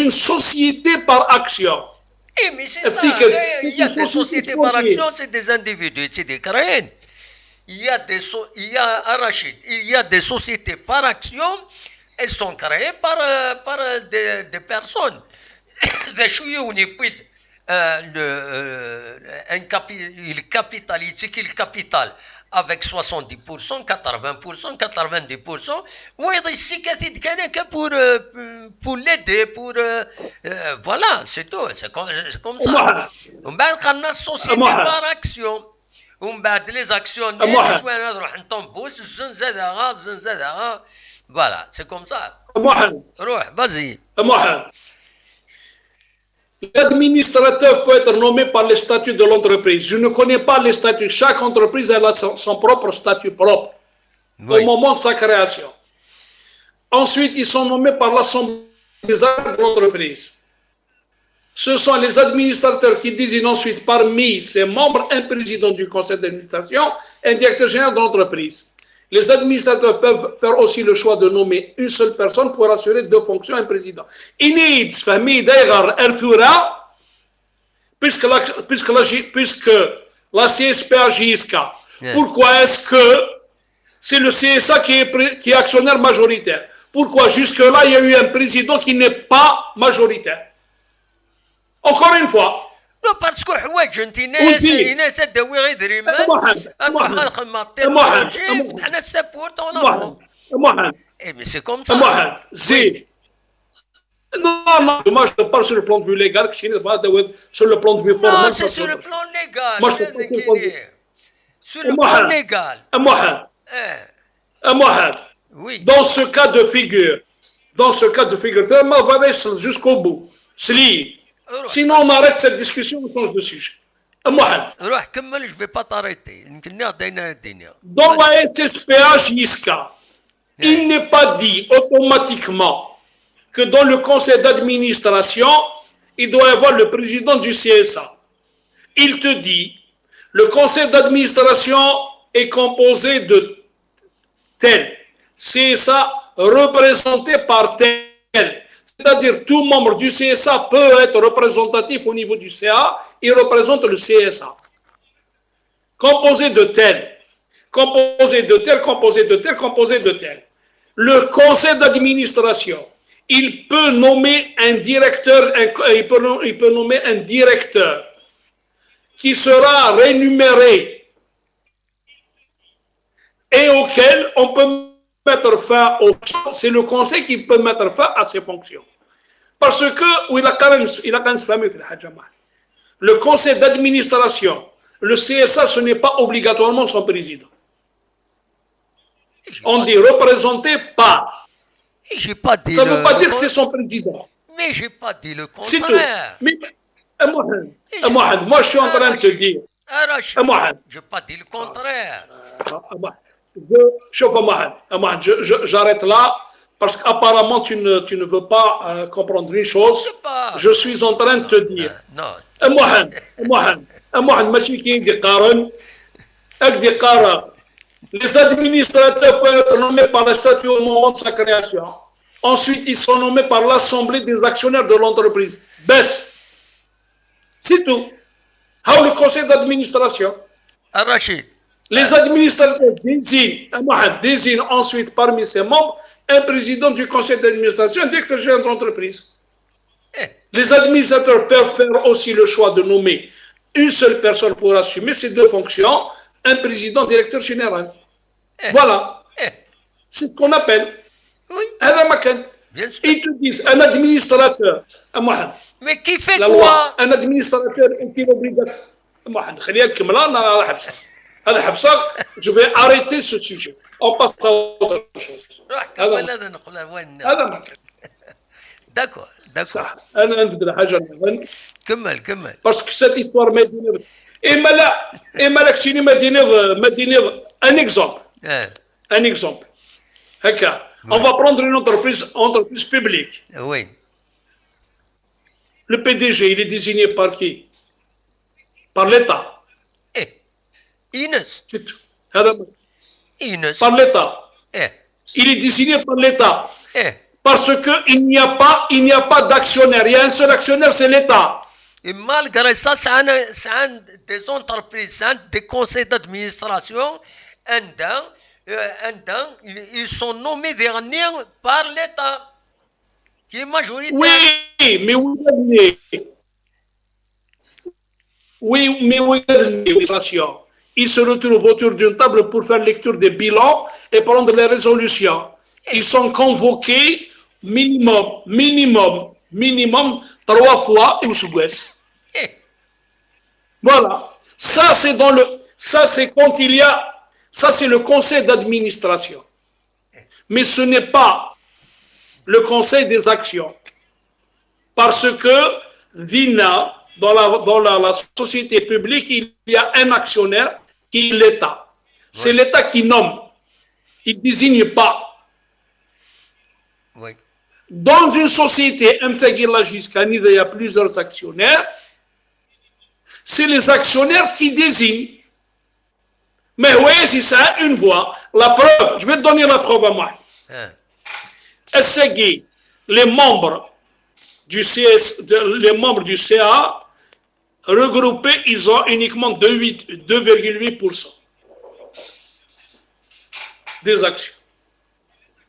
une société par action. Eh, mais c'est ça. Il y a des sociétés par action, c'est des individus, c'est des créés. Il y a Rachid, il y a des sociétés par action, elles sont créées par des personnes. Il capitalise qu'il capital avec 70%, 80%, 90%. Oui, c'est pour l'aider, voilà, c'est tout, c'est comme ça. On va faire une société par action. On va les actions, voilà, c'est comme ça. Vas-y. L'administrateur peut être nommé par les statuts de l'entreprise. Je ne connais pas les statuts. Chaque entreprise a son propre statut propre au moment de sa création. Ensuite, ils sont nommés par l'assemblée des actes de l'entreprise. Ce sont les administrateurs qui désignent ensuite parmi ses membres un président du conseil d'administration et un directeur général de l'entreprise. Les administrateurs peuvent faire aussi le choix de nommer une seule personne pour assurer deux fonctions un président. Puisque la CSPA JSK, pourquoi est-ce que c'est le CSA qui est actionnaire majoritaire? Pourquoi jusque-là, il y a eu un président qui n'est pas majoritaire? Encore une fois. Non, parce que حوايج انت ناس تداوي غير دريمان نروح ندخل مع التكنولوجي فتحنا السابورت اي مي سي كوم سا زيد Non, moi je te parle sur le plan de vue légal, sur le plan de vue formel. Non, c'est sur le plan légal. Moi je te parle sur le plan légal. Oui. Dans ce cas de figure, va jusqu'au bout. Sinon, on arrête cette discussion, on change de sujet. Je vais pas t'arrêter. Dans la SSPA JSK, il n'est pas dit automatiquement que dans le conseil d'administration, il doit y avoir le président du CSA. Il te dit, le conseil d'administration est composé de tel, CSA représenté par tel. C'est-à-dire, tout membre du CSA peut être représentatif au niveau du CA, il représente le CSA. Composé de tel, composé de tel, composé de tel, composé de tel. Le conseil d'administration, il peut nommer un directeur, il peut nommer un directeur qui sera rémunéré et auquel on peut mettre fin aux fonctions. C'est le conseil qui peut mettre fin à ses fonctions. Parce que le conseil d'administration, le CSA, ce n'est pas obligatoirement son président. On dit représenté par. Ça ne veut pas dire que c'est son président. Mais je n'ai pas dit le contraire. C'est tout. Mais, moi, je suis en train de te dire. Je n'ai pas dit le contraire. J'arrête là parce qu'apparemment tu ne veux pas comprendre une chose. Je suis en train de te dire. Les administrateurs peuvent être nommés par le statut au moment de sa création. Ensuite, ils sont nommés par l'assemblée des actionnaires de l'entreprise. Baisse. C'est tout. Le conseil d'administration. Rachid. Les administrateurs désignent ensuite parmi ses membres un président du conseil d'administration, un directeur général de l'entreprise. Les administrateurs peuvent faire aussi le choix de nommer une seule personne pour assumer ces deux fonctions, un président, directeur général. Voilà. C'est ce qu'on appelle. Oui. Ils te disent un administrateur. Mais qui fait la quoi loi, un administrateur est-il obligatoire? Je vais arrêter ce sujet. On passe à autre chose. D'accord. كمل. Parce que cette histoire m'a donné. Un exemple. Un exemple. On va prendre une entreprise publique. Oui. Le PDG, il est désigné par qui? Par l'État. Inès. C'est tout. Inès. Par l'État. Il est désigné par l'État. Parce qu'il n'y a pas d'actionnaire. Il y a un seul actionnaire, c'est l'État. Et malgré ça, c'est des entreprises, des conseils d'administration, ils sont nommés derniers par l'État, qui est majoritaire. Oui, mais l'administration. Ils se retrouvent autour d'une table pour faire lecture des bilans et prendre les résolutions. Ils sont convoqués minimum 3 fois au sud-ouest. Voilà. Ça, c'est quand il y a, ça, c'est le conseil d'administration. Mais ce n'est pas le conseil des actions. Parce que VINA, dans la société publique, il y a un actionnaire qui est l'État. C'est l'État qui nomme. Il ne désigne pas. Oui. Dans une société il y a plusieurs actionnaires. C'est les actionnaires qui désignent. Mais oui, c'est ça, une voix. La preuve, je vais te donner la preuve à moi. SGI, les membres du CA regroupés, ils ont uniquement 2,8% des actions.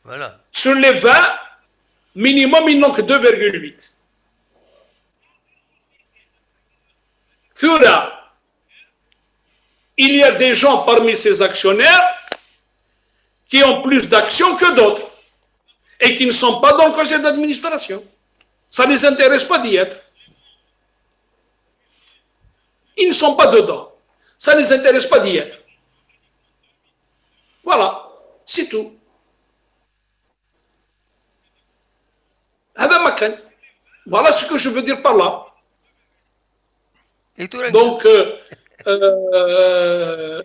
Voilà. Sur les 20, minimum, ils n'ont que 2,8. Il y a des gens parmi ces actionnaires qui ont plus d'actions que d'autres et qui ne sont pas dans le conseil d'administration. Ça ne les intéresse pas d'y être. Ils ne sont pas dedans. Ça ne les intéresse pas d'y être. Voilà, c'est tout. Voilà ce que je veux dire par là. Donc,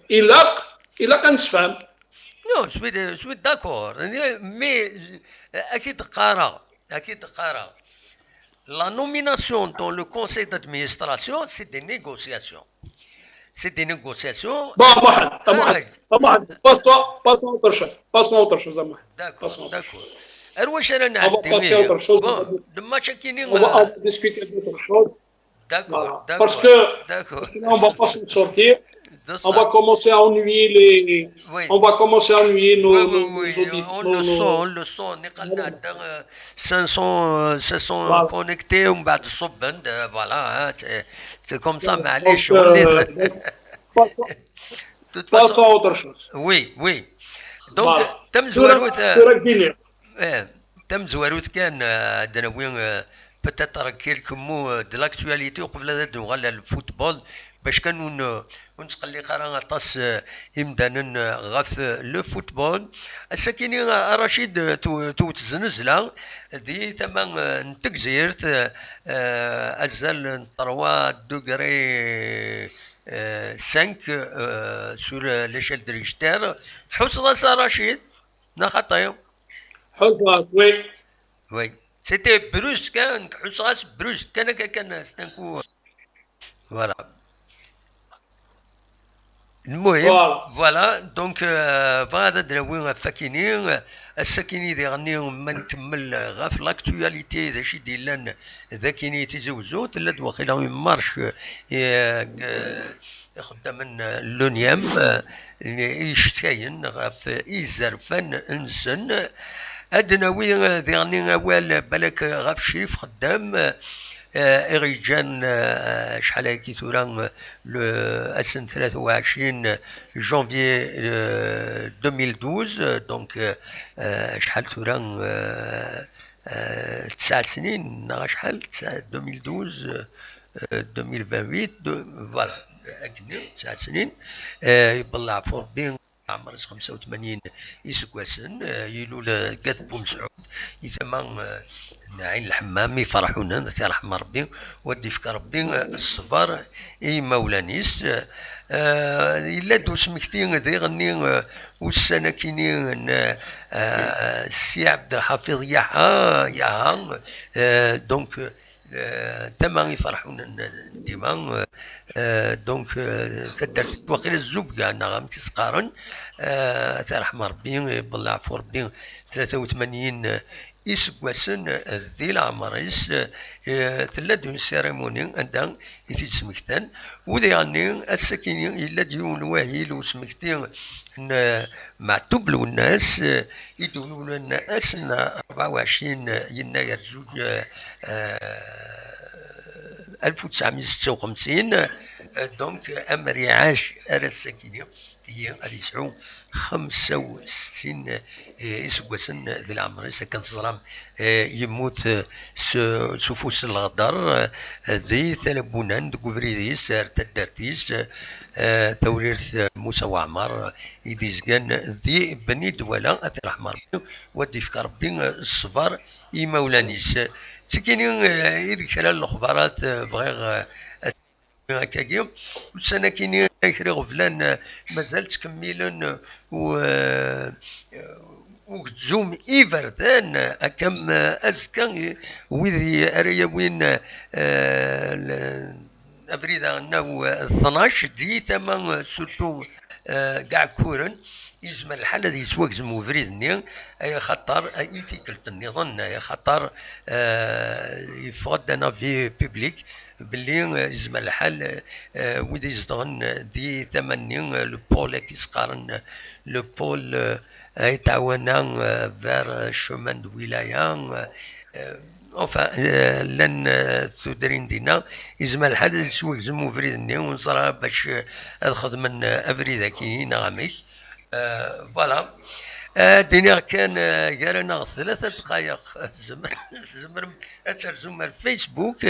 il a qu'un femme. Non, je suis d'accord. Mais, la nomination dans le conseil d'administration, c'est des négociations. C'est des négociations. Bon, passe-toi autre chose. Passons à autre chose. D'accord. On va passer à autre chose. On va discuter d'autre chose. D'accord. Voilà. Parce que sinon, on ne va pas s'en sortir. On va commencer à ennuyer on va commencer à ennuyer nos auditeurs. On le sent. Se sont connectés, voilà. C'est comme ça, mais allez, passons à autre chose. Oui. Donc, تم زواروت كان عندنا وين peut-être quelques mots de l'actualité وقبل نغلى الفوتبول باش كانوا ونتقلي قرا طاس يمدانا غاف لو فوتبول الساكنين رشيد توتزنزلا دي تما نتكزيرت ازال 3 دوغري 5 sur l'échelle de Richter حوصلة رشيد نخطيو Oui. C'était brusque, hein, brusque. C'est un coup. Voilà. Voilà. Donc, voilà, دراوين فاكينين الساكيني ديغني ما نكمل غاف لاكتواليتي داشي ديال ذاكيني تيزوزو تلاد واخيلا مارش خدام لونيام يشتكاين غاف إيزرفان انسن أدناوي ديغني أوال بالك غاف شريف خدام إغيجان شحال هاكي ثورا السنة 23 جانفي 2012 دونك شحال ثورا 9 سنين شحال 2012 2028 فوالا أكني 9 سنين يبلع فور بين عمر 85 يسكواسن يلول قد بومسعود يثمن عين الحمام يفرحونا رحم ربي ودي فك ربي الصفار اي مولانيس الا دوس مكتين ذي غني والسنه كينين السي عبد الحفيظ ياها دونك تمام يفرحونا ديما دونك تدرت وقيل الزوب كاع نغم تسقارن ترحم ربي بالله عفو ربي 83 يسقسن ذي العمريس تلدون سيريموني عندها يتسمكتن وذي يعني السكين إلا ديون واهيل وسمكتين معتوب له الناس يدولون الناس 24 يناير زوج 1956 دونك أمري عاش على السكينة هي اللي يسعو 65 يسوسن ذي العمر كان الظلام يموت سفوس الغدر ذي ثلبونان دكوفريديس تدرتيس توريث موسى وعمر يديزكان ذي بني دولا أثر أحمر ودي في ربي الصفار يمولانيس تكيني يدخل الأخبارات بغير هكاكي وسنة كيني يخري غفلان مازال تكملن وزوم إيفردان كم أزكى وذي أريا وين أفريدا أنه 12 دي تمام سورتو كاع كورن يزمر الحال هذه يسواق زمو فريدني أي خطر أي تيكلت النظام أي خطر يفقد أنا في بيبليك باللي يزمر الحال ويدي يزدغن دي ثمانين لو بول كيسقارن لو بول يتعاونا فير شومان دو ولاية لن تدرين دينا يزمر الحال يسواق زمو فريدني ونصرا باش الخدمة أفريدا كاينين غاميش فوالا دينير كان قالنا 3 دقائق زمر اترجم الفيسبوك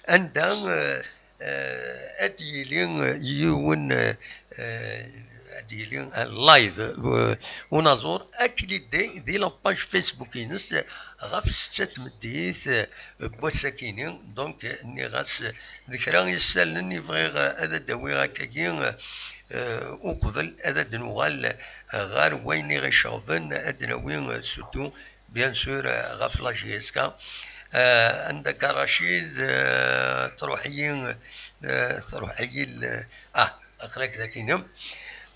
عندها اديلين يون اديلين لايف ونزور اكلي دي لاباج فيسبوك ينس غاف 6 مديث بوساكينين دونك ني غاس ذكرى يسالني فغير هذا داوي هكاكين وقبل هذا دنوغال غار وين غيشوفن ادناوين سوتو بيان سور غاف لا جي اس كا عندك رشيد تروحيين اخرك ذاكينهم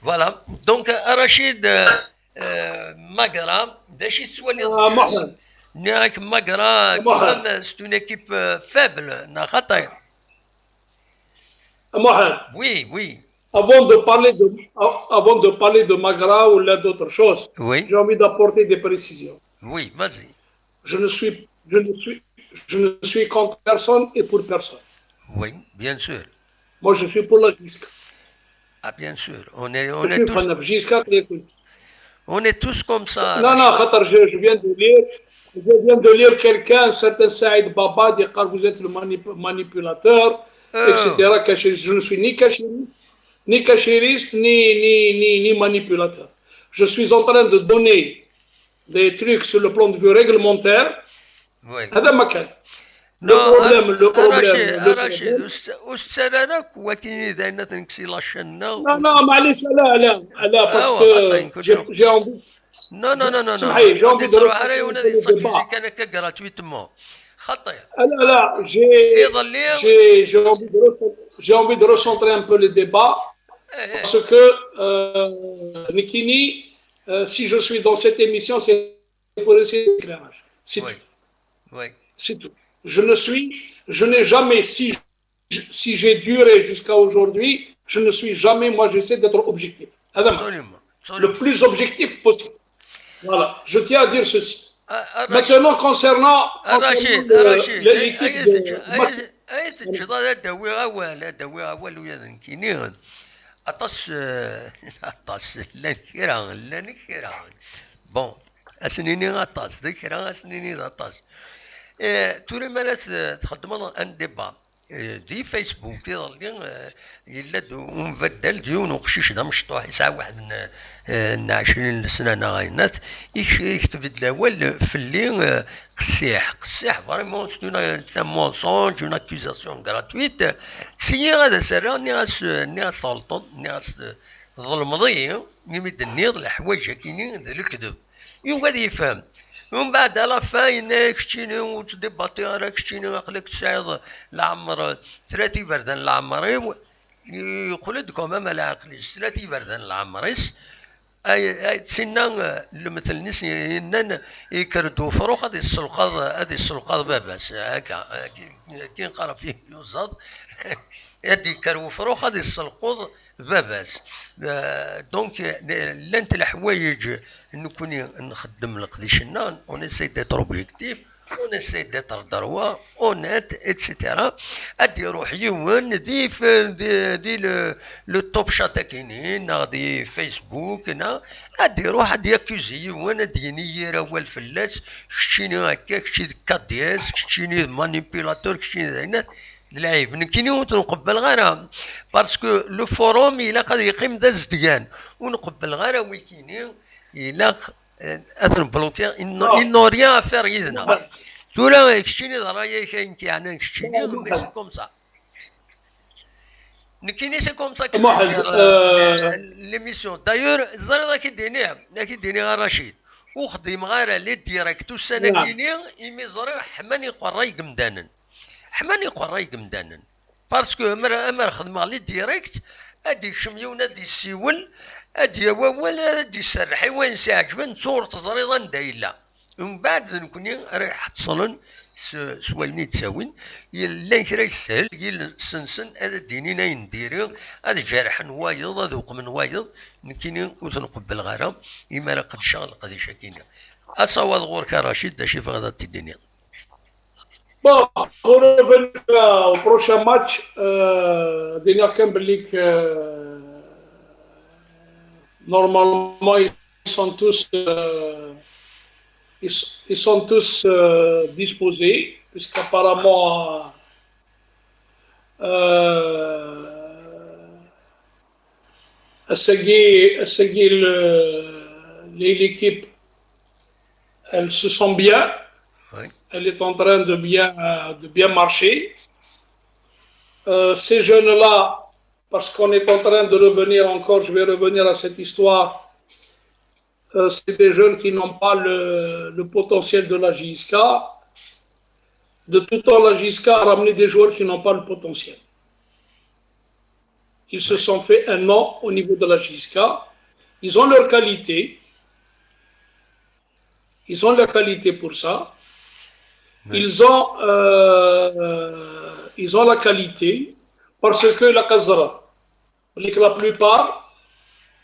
فوالا دونك رشيد ماغرا داش يتسوالي محمد ناك ماغرا كمان ستون ايكيب فابل نا خطير محمد oui Avant de parler de Magra ou d'autres choses, oui. J'ai envie d'apporter des précisions. Oui, vas-y. Je ne suis contre personne et pour personne. Oui, bien sûr. Moi, je suis pour la JISCA. Ah, bien sûr. On est tous comme ça. Non, je viens de lire quelqu'un, un certain Saïd Baba, dit que vous êtes le manipulateur, etc. Je ne suis ni cachériste, ni manipulateur. Je suis en train de donner des trucs sur le plan de vue réglementaire. Oui. Le problème. Non, معليش لا parce que j'ai envie. Non. J'ai envie de j'ai envie de recentrer un peu le débat parce que Nikini, si je suis dans cette émission, c'est pour essayer d'éclairage. C'est tout. Oui. C'est tout. Je n'ai jamais, si j'ai duré jusqu'à aujourd'hui, je ne suis jamais, moi j'essaie d'être objectif. Absolument. Le plus objectif possible. Voilà, je tiens à dire ceci. Maintenant, concernant l'équipe bon, أسنيني غطاس ذكرى أسنيني غطاس توري مالات تخدمون ان ديبا دي فيسبوك تيظل يلد ومبدل ديون وقشيش دا مشطوح يسعى واحد 20 سنه ناغينات يكتب الاول في اللي قسيح فريمون سي ان مونسونج اون اكوزاسيون غراتويت سي هذا سر ني غاس طلطن ني غاس ظلمضي يمد النير الحوايج كاينين الكذب يوغادي يفهم ومن بعد على فاين كشتيني وتديباتي على كشتيني عقلك تسعيد العمر 30 بردان العمر يقول لكم ما العقليس 30 بردان العمريس اي تسنى مثل ناس ينن يكردو فروخ هذه السلقاض باباس هكا كي نقرا فيه يوزاد هذه كرو فروخ هذه السلقوض باباس دونك لانت الحوايج نكوني نخدم القديشنا اون اساي ديتر اوبجيكتيف اون اساي ديتر دروا اونيت اتسيتيرا ادي يروح يوان دي لو توب شات كاينين غادي فيسبوك هنا ادي يروح ادي ياكوزي يوان ادي ينير اول فلاس كشتيني هكاك كشتي كادياس كشتيني مانيبيلاتور كشتيني هنا العيب نكيني ونقبل غير باسكو لو فوروم الا قد يقيم داز ديان ونقبل غير ويكيني الا اثن بلوكير انو ريان افير يدنا تولا كشتيني درايا كاين كيعني كشتيني مي سي كوم سا نكيني سي كوم سا ليميسيون دايور الزريضه كيديني غير رشيد وخدم غير لي ديريكتو السنه كيني يمي زريح حماني قراي قمدانن حماني قراي قمدانن باسكو امر خدمه لي ديريكت ادي شميون ادي السيول ادي ولا ادي السرحي وين ساعجبن صورة زريضه ندايلا ومن بعد نكوني رايح تصلن سوالني تساوين يلا كرا يسهل يلسنسن هذا ديني ناين ديري هذا جارح نوايض هذا وقم نوايض نكيني وتنقبل غيرها إما قد شغل قد شاكينا أصوات غورك رشيد دا شوف غدا تديني. Bon, pour revenir au prochain match, Daniel Kimberley, normalement, ils sont tous disposés, puisqu'apparemment, l'équipe, elle se sent bien. Oui. Elle est en train de bien marcher. Ces jeunes-là, parce qu'on est en train de revenir encore, je vais revenir à cette histoire, c'est des jeunes qui n'ont pas le potentiel de la JSK. De tout temps, la JSK a ramené des joueurs qui n'ont pas le potentiel. Ils se sont fait un nom au niveau de la JSK. Ils ont leur qualité. Ils ont la qualité pour ça. Oui. Ils ont la qualité parce que la Kazara, la plupart,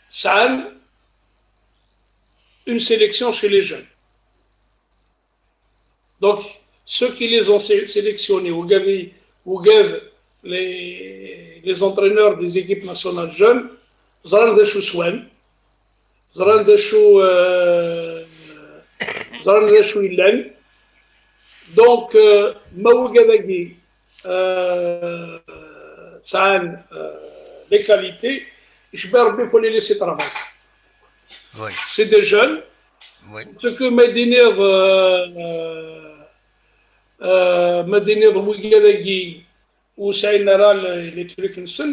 ça a une sélection chez les jeunes. Donc, ceux qui les ont sélectionnés, ou les entraîneurs des équipes nationales jeunes, Zaran de Chouswen, Zaran de Chouilen. Donc, Maougadagui, ça a les qualités, il faut les laisser travailler. Oui. C'est des jeunes. Oui. Ce que Mediner Maougadagui ou Saïd Naral, les trucs comme ça,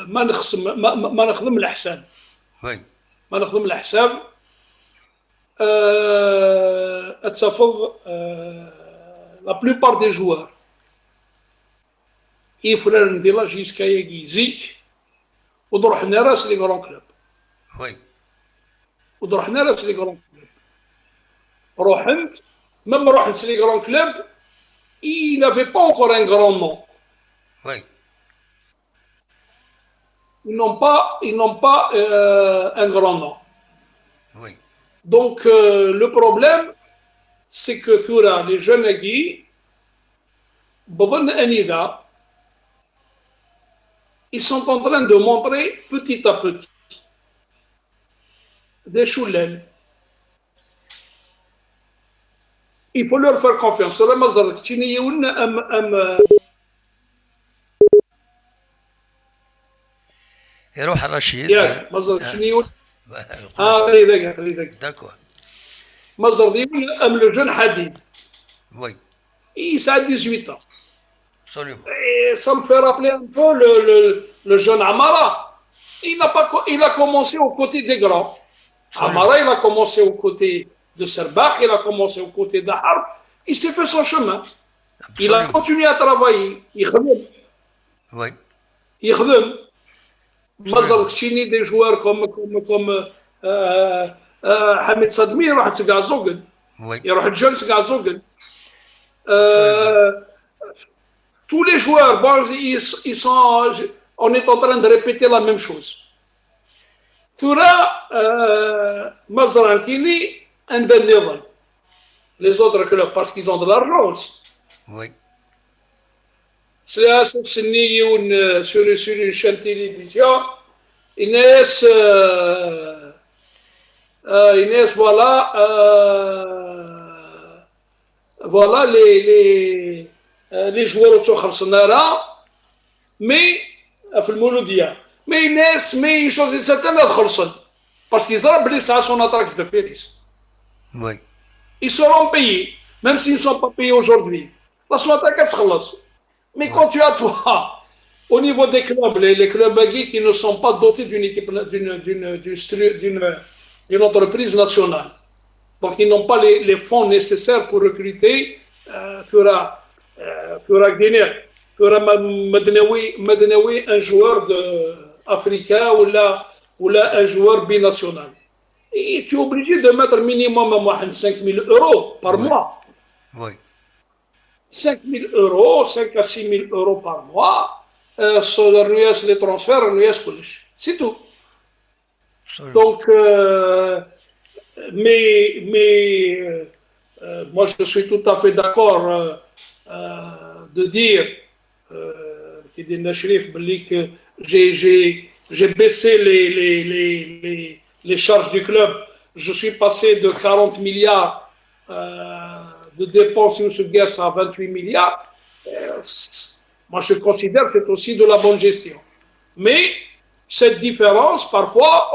ما نخدم الحساب. Oui. ما نخدم الحساب. La plupart des joueurs, il faut ندير jusqu'à يجيزي ونروح نراس لي غران كلوب. Oui. ونروح نراس لي غران كلوب. روحت même روحت لي غران كلوب il n'avait pas encore un grand nom. Oui. Ils n'ont pas un grand nom. Oui. Donc, le problème, c'est que Thura, les jeunes aguis, ils sont en train de montrer petit à petit des choulelles. Il faut leur faire confiance. يروح الرشيد D'accord. Mazardioun, le jeune Hadid. Oui. Il a 18 ans. Absolument. Et ça me fait rappeler un peu le jeune Amara. Il a commencé aux côtés des grands. Absolument. Amara, il a commencé aux côtés de Serbach, il a commencé aux côtés d'Harb. Il s'est fait son chemin. Absolument. Il a continué à travailler. Oui. Il مازال كتشيني دي جوار كوم حميد صدمي يروح تسقع زوقن يروح الجون تسقع زوقن tous les joueurs, bon, ils sont, on est en train de répéter la même chose. Thura, Mazrankini, and the Nival. Les autres clubs, parce qu'ils ont de l'argent aussi. Oui. C'est sur une chaîne télévision. Inès, voilà les joueurs autour de mais Inès, mais une chose est certaine, parce qu'ils ont blessé à son attaque de Féris. Oui. Ils seront payés, même s'ils ne sont pas payés aujourd'hui. La son attaque est mais quand tu as toi, au niveau des clubs, les clubs qui ne sont pas dotés d'une équipe, d'une entreprise nationale, donc ils n'ont pas les fonds nécessaires pour recruter, fera un joueur africain ou là un joueur binational. Et tu es obligé de mettre minimum 5 000 euros par mois. Oui. 5 000 euros, 5 à 6 000 euros par mois, sur les transferts, c'est tout. Donc, moi je suis tout à fait d'accord de dire que j'ai baissé les charges du club. Je suis passé de 40 milliards de dépenses à 28 milliards. Moi je considère que c'est aussi de la bonne gestion. Mais cette différence, parfois,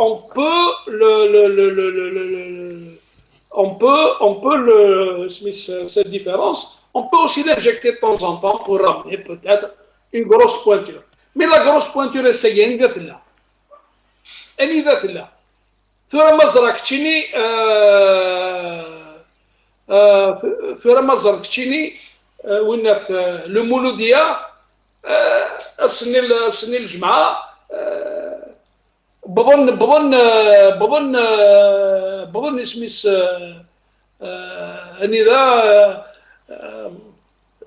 cette différence, on peut aussi l'injecter de temps en temps pour ramener peut-être une grosse pointure. Mais la grosse pointure, c'est une idée là. Une idée là. ثم مزرعتني وين في المولوديه السنين الجمعه بظن اسميس اني ذا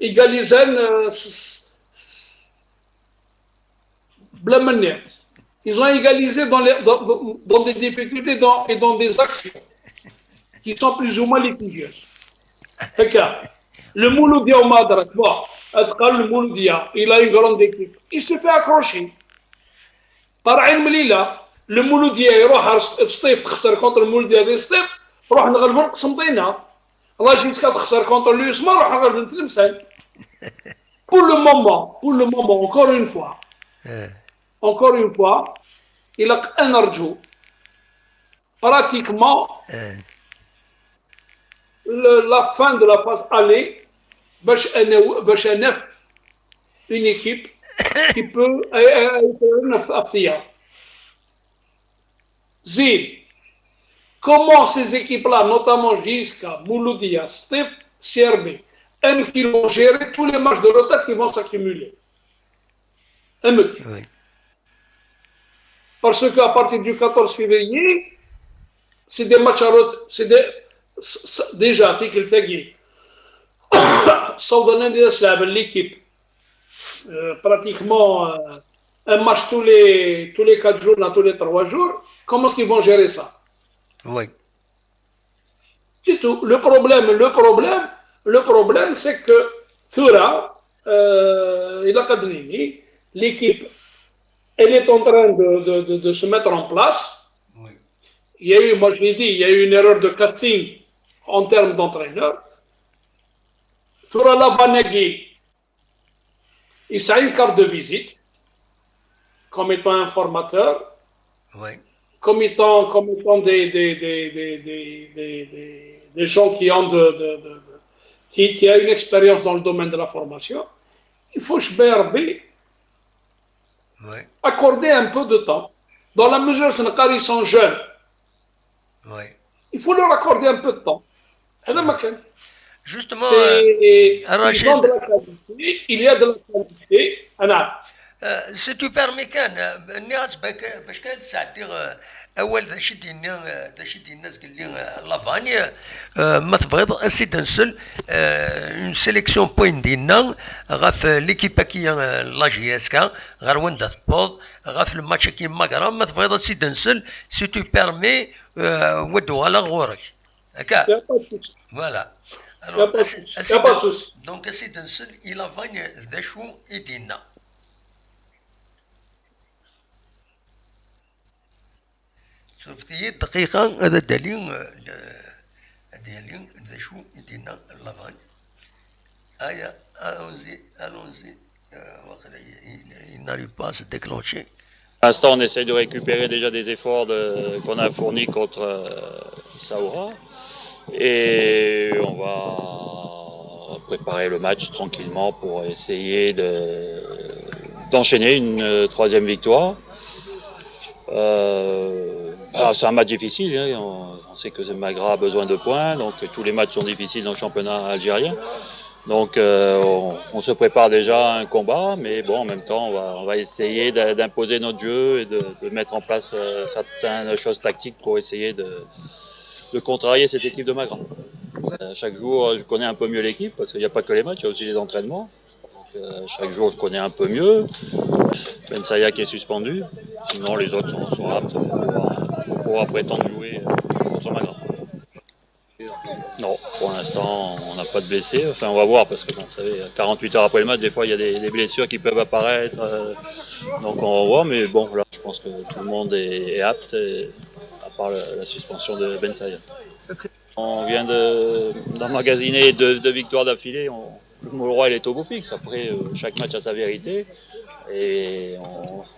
ايغاليزان بلا منيت. Ils ont égalisé dans des difficultés et dans des actions qui sont plus ou moins litigieuses. Le Mouloudia au Madrak, le Mouloudia, il a une grande équipe. Il se fait accrocher. Par Ain Melilla, le Mouloudia, il va se contre le Mouloudia de Stef, il va se faire Qsmtina. Allah jusqu'à se contre l'USMA, il va se faire Tlemcen. Pour le moment, encore une fois, il a un argent. Pratiquement, la fin de la phase aller, une équipe qui peut être fière. Zil, comment ces équipes-là, notamment Giska, Mouloudia, Stef, CRB, qui vont gérer tous les matchs de retard qui vont s'accumuler. Oui. Parce qu'à partir du 14 février, c'est des matchs à retard. Déjà, article Fagui. Sauf l'équipe. Pratiquement un match tous les 4 jours, tous les 3 jours. Comment est-ce qu'ils vont gérer ça? Oui. C'est tout. Le problème, c'est que Thura, il a Kadrini, l'équipe, elle est en train de se mettre en place. Oui. Il y a eu, moi je l'ai dit, il y a eu une erreur de casting en termes d'entraîneur. Thura Lavanagui, il a une carte de visite comme étant un formateur, oui. comme étant des gens qui ont qui a une expérience dans le domaine de la formation. Il faut accorder un peu de temps. Dans la mesure où ils sont jeunes, il faut leur accorder un peu de temps. Justement, ils ont de la qualité, il y a de la qualité. سي تو بيرمي كان الناس باش كانت تعدي اول ذا شي ديالنا الناس قال لي لافاني ما تبغيض اسيد نسل اون سيليكسيون بوين ديالنا غاف ليكيبا كي لا جي اس كا غير وين تبوض غاف الماتش كي ماكرا ما تبغيض اسيد نسل سي تو بيرمي ودو على غورك هكا فوالا دونك اسيد نسل الى فاني ذا شو يدينا شفتي دقيقة هذا دليل ذا شو يدينا لافاني هيا allons-y il n'arrive pas à se déclencher. Pour l'instant, on essaie de récupérer déjà des efforts qu'on a fournis contre Saoura et on va préparer le match tranquillement pour essayer d'enchaîner une troisième victoire. C'est un match difficile, hein. On sait que Magra a besoin de points, donc tous les matchs sont difficiles dans le championnat algérien. Donc on se prépare déjà à un combat, mais bon, en même temps on va essayer d'imposer notre jeu et de mettre en place certaines choses tactiques pour essayer de contrarier cette équipe de Magra. Chaque jour je connais un peu mieux l'équipe, parce qu'il n'y a pas que les matchs, il y a aussi les entraînements. Donc chaque jour je connais un peu mieux. Ben Saya qui est suspendu, sinon les autres sont aptes pour pouvoir prétendre jouer contre Magra. Non, pour l'instant on n'a pas de blessés, enfin on va voir parce que bon, vous savez, 48 heures après le match, des fois il y a des blessures qui peuvent apparaître, donc on va voir, mais bon là je pense que tout le monde est apte, à part la suspension de Ben Saya. On vient d'emmagasiner deux victoires d'affilée, le roi il est au beau fixe, après chaque match a sa vérité. Et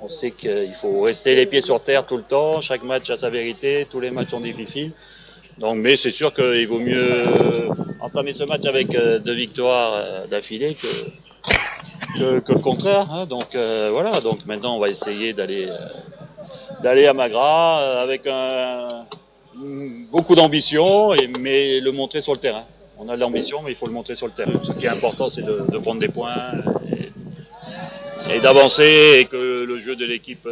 on sait qu'il faut rester les pieds sur terre tout le temps, chaque match a sa vérité, tous les matchs sont difficiles. Donc, mais c'est sûr qu'il vaut mieux entamer ce match avec deux victoires d'affilée que le contraire. Hein. Donc voilà, donc maintenant on va essayer d'aller à Magra avec beaucoup d'ambition, mais le montrer sur le terrain. On a de l'ambition, mais il faut le montrer sur le terrain. Ce qui est important, c'est de prendre des points et d'avancer et que le jeu de l'équipe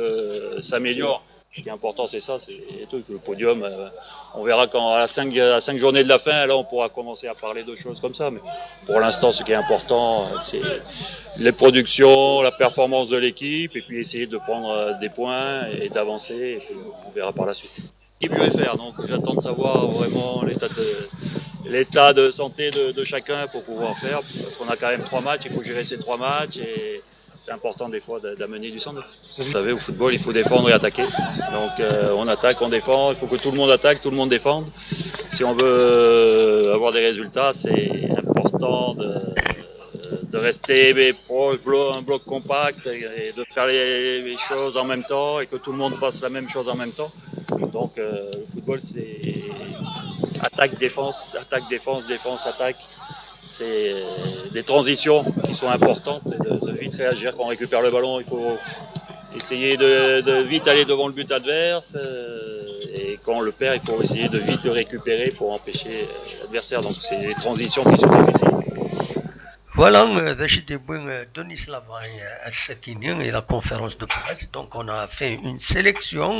s'améliore. Ce qui est important, c'est ça, c'est le podium. On verra quand à 5 journées de la fin, là on pourra commencer à parler de choses comme ça. Mais pour l'instant, ce qui est important, c'est les productions, la performance de l'équipe, et puis essayer de prendre des points et d'avancer, et puis on verra par la suite. L'équipe UFR, donc j'attends de savoir vraiment l'état de santé de chacun pour pouvoir faire, parce qu'on a quand même 3 matchs, il faut gérer ces 3 matchs, et c'est important des fois d'amener du sang. Vous savez, au football, il faut défendre et attaquer. Donc on attaque, on défend, il faut que tout le monde attaque, tout le monde défende. Si on veut avoir des résultats, c'est important de rester proche, un bloc compact, et de faire les choses en même temps, et que tout le monde fasse la même chose en même temps. Donc le football, c'est attaque, défense, attaque. C'est des transitions qui sont importantes, et de vite réagir. Quand on récupère le ballon, il faut essayer de vite aller devant le but adverse, et quand on le perd, il faut essayer de vite le récupérer pour empêcher l'adversaire. Donc c'est des transitions qui sont difficiles. Voilà, Denis Lavagnes à Sakini et la conférence de presse. Donc on a fait une sélection,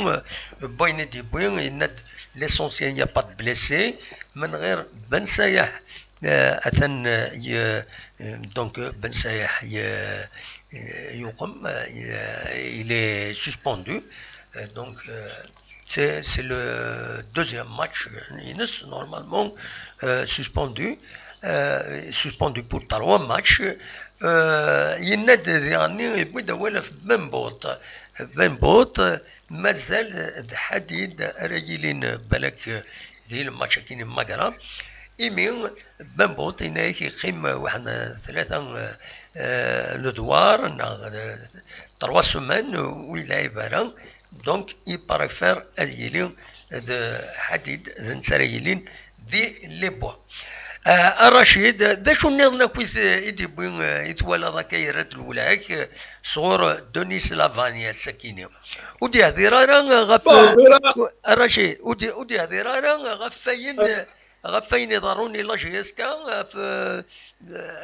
l'essentiel, il n'y a pas de blessés. Ben Sayah. Donc Ben Sayah il est suspendu, donc c'est le deuxième match normalement suspendu pour 3 matchs. ينادي يعني يبدا ولا في بنبوط مازال حديد راجلين بالك ديال الماتش كاين ماكرا إيمين بنبوط هناك يقيم واحد 3 لدوار 3 سمان ويلعب هنا. دونك يبريفير أديلين حديد نسريلين دي لي بوا. الرشيد دا شو نيرنا كويس يدي بوين يتولى ذاك يرد الولاك صور دونيس لافانيا السكينة ودي هذه رانا غف الرشيد ودي هذه رانا غفاين غفاين ضروني لا جي اس كا في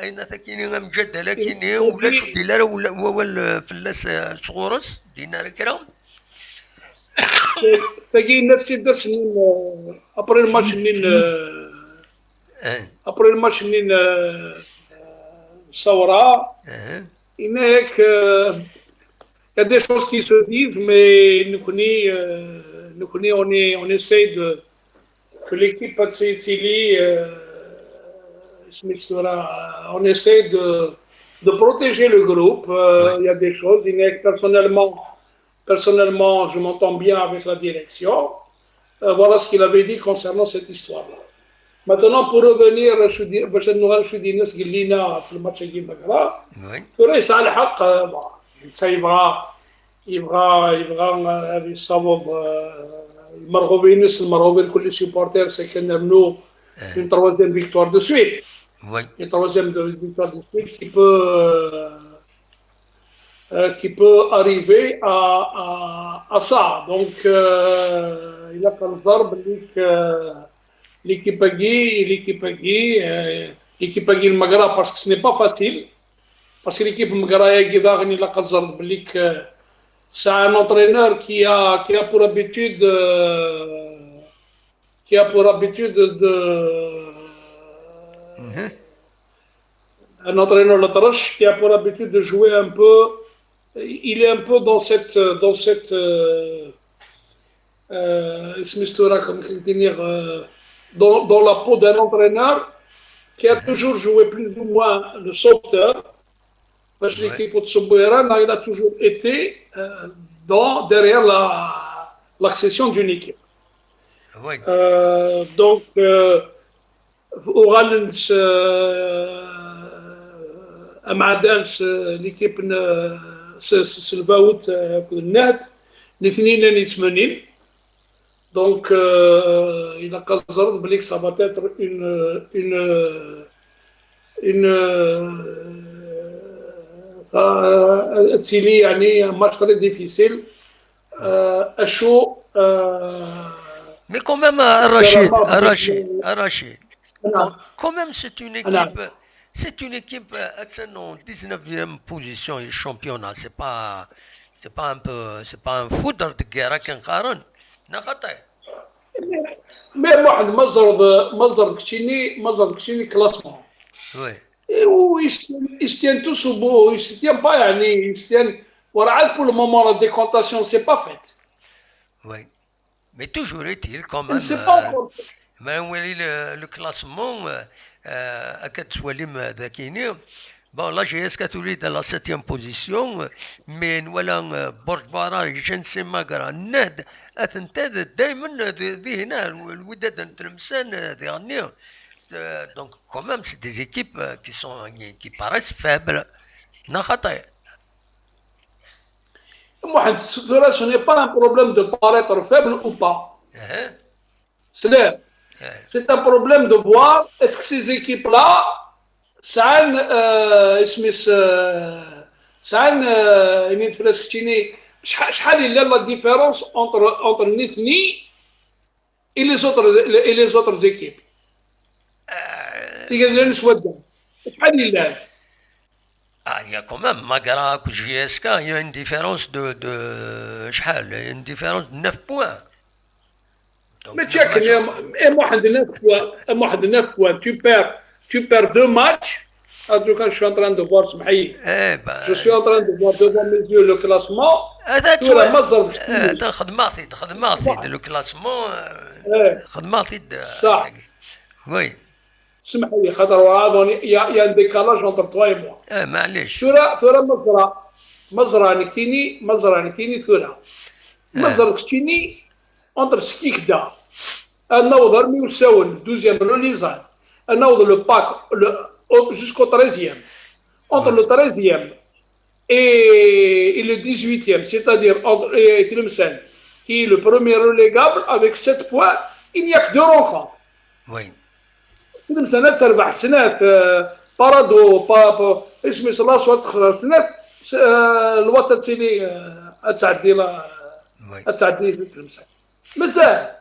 اين ثكيني مجدله كيني ولا شو ديلار ولا فلاس صغورس دينا كرا ثقي نفسي درس من ابري الماتش منين ابري الماتش منين صورا هناك il y a des choses qui se disent, mais on essaie que l'équipe de Tsili, on essaie de protéger le groupe. Il y a des choses. Personnellement, je m'entends bien avec la direction. Voilà ce qu'il avait dit concernant cette histoire-là. Maintenant, pour revenir, je dis, le match de Bagara, ça يبغى يصوب المرغوبين كل supporters c'est qu'on a une troisième victoire de suite. Oui. Une troisième victoire de suite qui peut arriver à ça. Donc il a comme ça l'équipe le Magra parce que ce n'est pas facile. Parce que l'équipe Magra il a c'est un entraîneur qui a pour habitude un entraîneur Latrache qui a pour habitude de jouer un peu, il est un peu dans la peau d'un entraîneur qui a toujours joué plus ou moins le sauveteur. Parce que l'équipe de Soubouéran, il a toujours été derrière l'accession d'une équipe. Oui. Donc, Oralens, Amadens, l'équipe se leva out net, Nithinin et Nismenin. Donc, il a Kazard, que ça va être Tsili يعني un match très difficile à chaud. Mais quand même Rachid, quand même c'est une équipe en 19e position du championnat, c'est pas un foot de guerre كان قارن نخطئ. Mais واحد مزر كتشيني كلاسمون. Oui. Ils se tiennent tous au bout, ils se tiennent pas, ils se tiennent. Voilà, pour le moment, la décantation, c'est pas faite. Oui. Mais toujours est-il quand même. C'est pas encore. Le classement, à Katswalim Dakini, bon, là, j'ai escatolé dans la 7e position, mais nous allons Borjbara, Jensen Magara, Ned, Attented, Damon, Dihina, Widet and Tlemsen, dernier. Donc, quand même, c'est des équipes qui paraissent faibles. Ce n'est pas un problème de paraître faible ou pas. C'est un problème de voir est-ce que ces équipes-là, ça la différence entre Nithni et les autres équipes. Il y a quand même Magara ou JSK, il y a une différence de 9 points. Donc, mais check, de 9 points, tu perds 2 matchs. En tout cas, je suis en train de voir je suis en train de voir devant mes yeux le classement. Le classement. Oui. Il y a un décalage entre toi et moi. معليش. ثورة مزرعة نكتيني ثورة. مزرعة كتيني entre Skikda, النوض رمي وساون 12e Relizan, النوض le pack jusqu'au 13e. Entre le 13e et le 18e, c'est-à-dire entre Tlemcen, qui est le premier relégable avec 7 points, il n'y a que 2 rencontres. Oui. سنة تربح سنة بارادو اسمي صلاة صوت خسر سنة الوقت تسيلي أتعدي في التلمسان مازال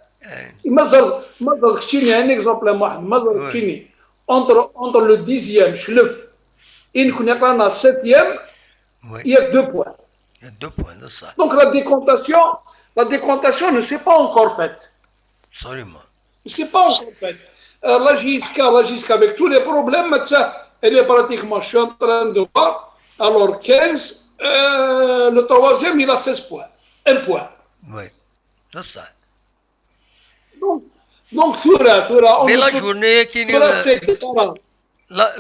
مازال كتشيني un exemple واحد مازال كتشيني entre le 10e شلف et كون يقرانا 7e il y a 2 points. Il y a 2 points, c'est ça. Donc la décontation ne s'est pas encore faite. Absolument. Ne s'est pas encore faite. La JSK avec tous les problèmes, elle est pratiquement, je suis en train de voir, alors 15, le 3e il a 16 points. 1 point. Oui, c'est ça. Donc, Fura, mais la journée qui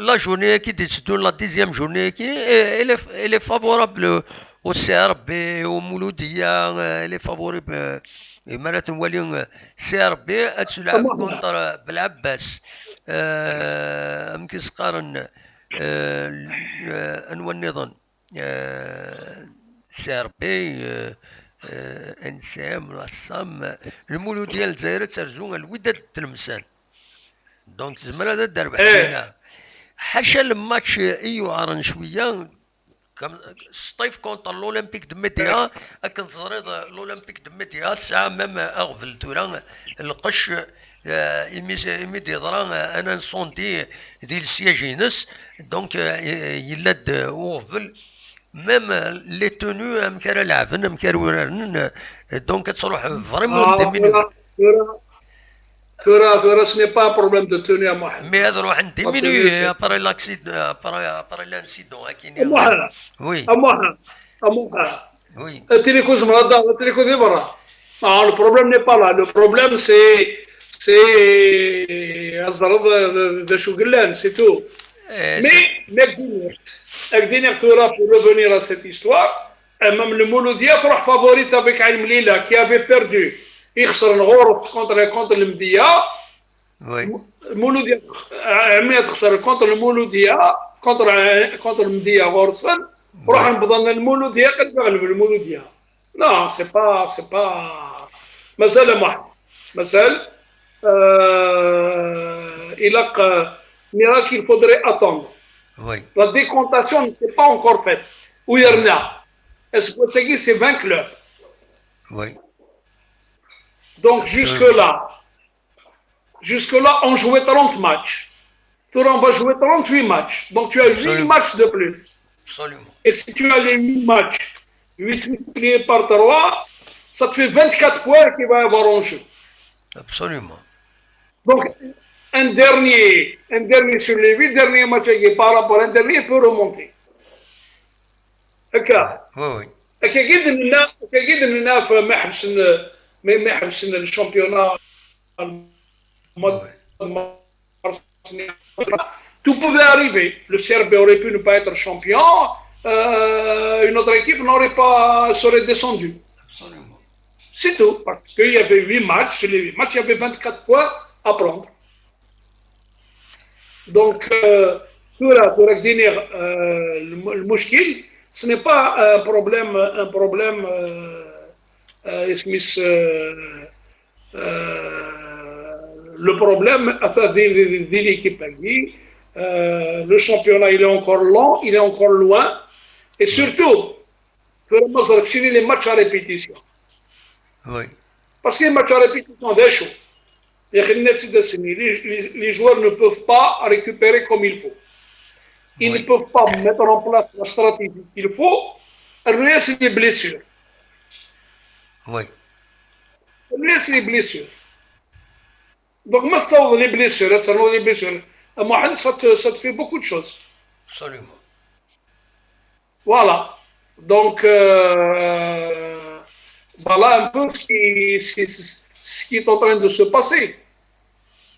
la journée qui décide, la 10e journée, elle est favorable au Serbes, au Mouloudia, elle est favorable. مرات نولي سيربي تلعب كونتر بالعباس يمكن قارن انوان نظن سيربي انسام الصام المولود ديال الجزائر ترجو الوداد تلمسان دونك زعما هذا دار بحالنا حاشا الماتش ايو عارن شويه سطيف كونتر لولمبيك دو ميديا كنتزريض لولمبيك دو ميديا ساعه ميم اغفل تورا القش يميدي ضرا انا نصوندي ديال السياجينس دونك يلاد اوغفل ميم لي تونو مكار لعبن مكار ورارن دونك تروح فريمون ديمينو Fura, ce n'est pas un problème de tenue à Mohamed. Mais elle doit diminuer après l'accident, après l'incident. Oui. À Mohamed. Oui. Non, le problème n'est pas là. Le problème, c'est c'est tout. Mais, pour revenir à cette histoire, même le Mouloudia favori avec Aïm Lila qui avait perdu. يخسر الغرف كونتر المدية المولودية عمية تخسر كونتر المولودية كونتر المدية غرسا وراح نبضلنا المولودية قد تغلب المولودية لا سي با مازال واحد مازال إلا ميرا qu'il faudrait attendre la décomptation ne s'est pas encore faite où il y en a est-ce que c'est 20 clubs oui. Donc jusque-là, on jouait 30 matchs. Toi, on va jouer 38 matchs. Donc tu as 8 matchs de plus. Absolument. Et si tu as les 8 matchs, 8 multipliés par 3, ça te fait 24 points qu'il va y avoir en jeu. Absolument. Donc un dernier sur les 8 derniers matchs par rapport à un dernier peut remonter. هكا. Oui. أكيد إننا ما حبسنا ما يحبسنا الشامبيونات tout pouvait arriver. Le Serbe aurait pu ne pas être champion, une autre équipe serait descendue. C'est tout, parce qu'il y avait 8 matchs, sur les 8 matchs, il y avait 24 points à prendre. Donc, le mouchkil, ce n'est pas un problème le problème de l'équipe le championnat il est encore long, il est encore loin et surtout les matchs à répétition parce que les matchs à répétition les joueurs ne peuvent pas récupérer comme il faut ils ne peuvent pas mettre en place la stratégie qu'il faut rien c'est des blessures. Oui. C'est les blessures. Donc, les blessures, ça te fait beaucoup de choses. Absolument. Voilà. Donc, voilà un peu ce qui est en train de se passer.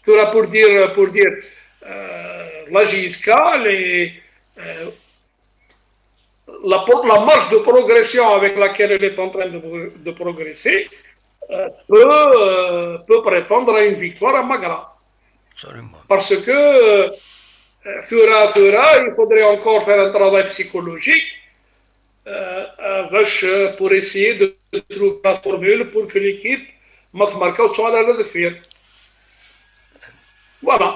Pour dire la JSK, la marge de progression avec laquelle elle est en train de progresser peut prétendre à une victoire à Magra. Absolument. Parce que il faudrait encore faire un travail psychologique pour essayer de trouver la formule pour que l'équipe marque au soit à la faire. Voilà.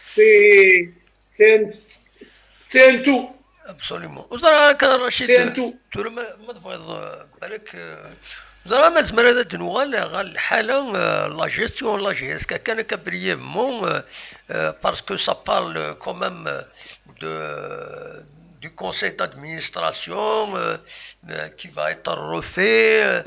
C'est un tout. Absolument. وزرا كان رشيد C'est un tout. ما تفضل بالك زعما زعما هذا تنوغال الحالة لا جيستيون لا جي اس كان brièvement parce que ça parle quand même du conseil d'administration qui va être refait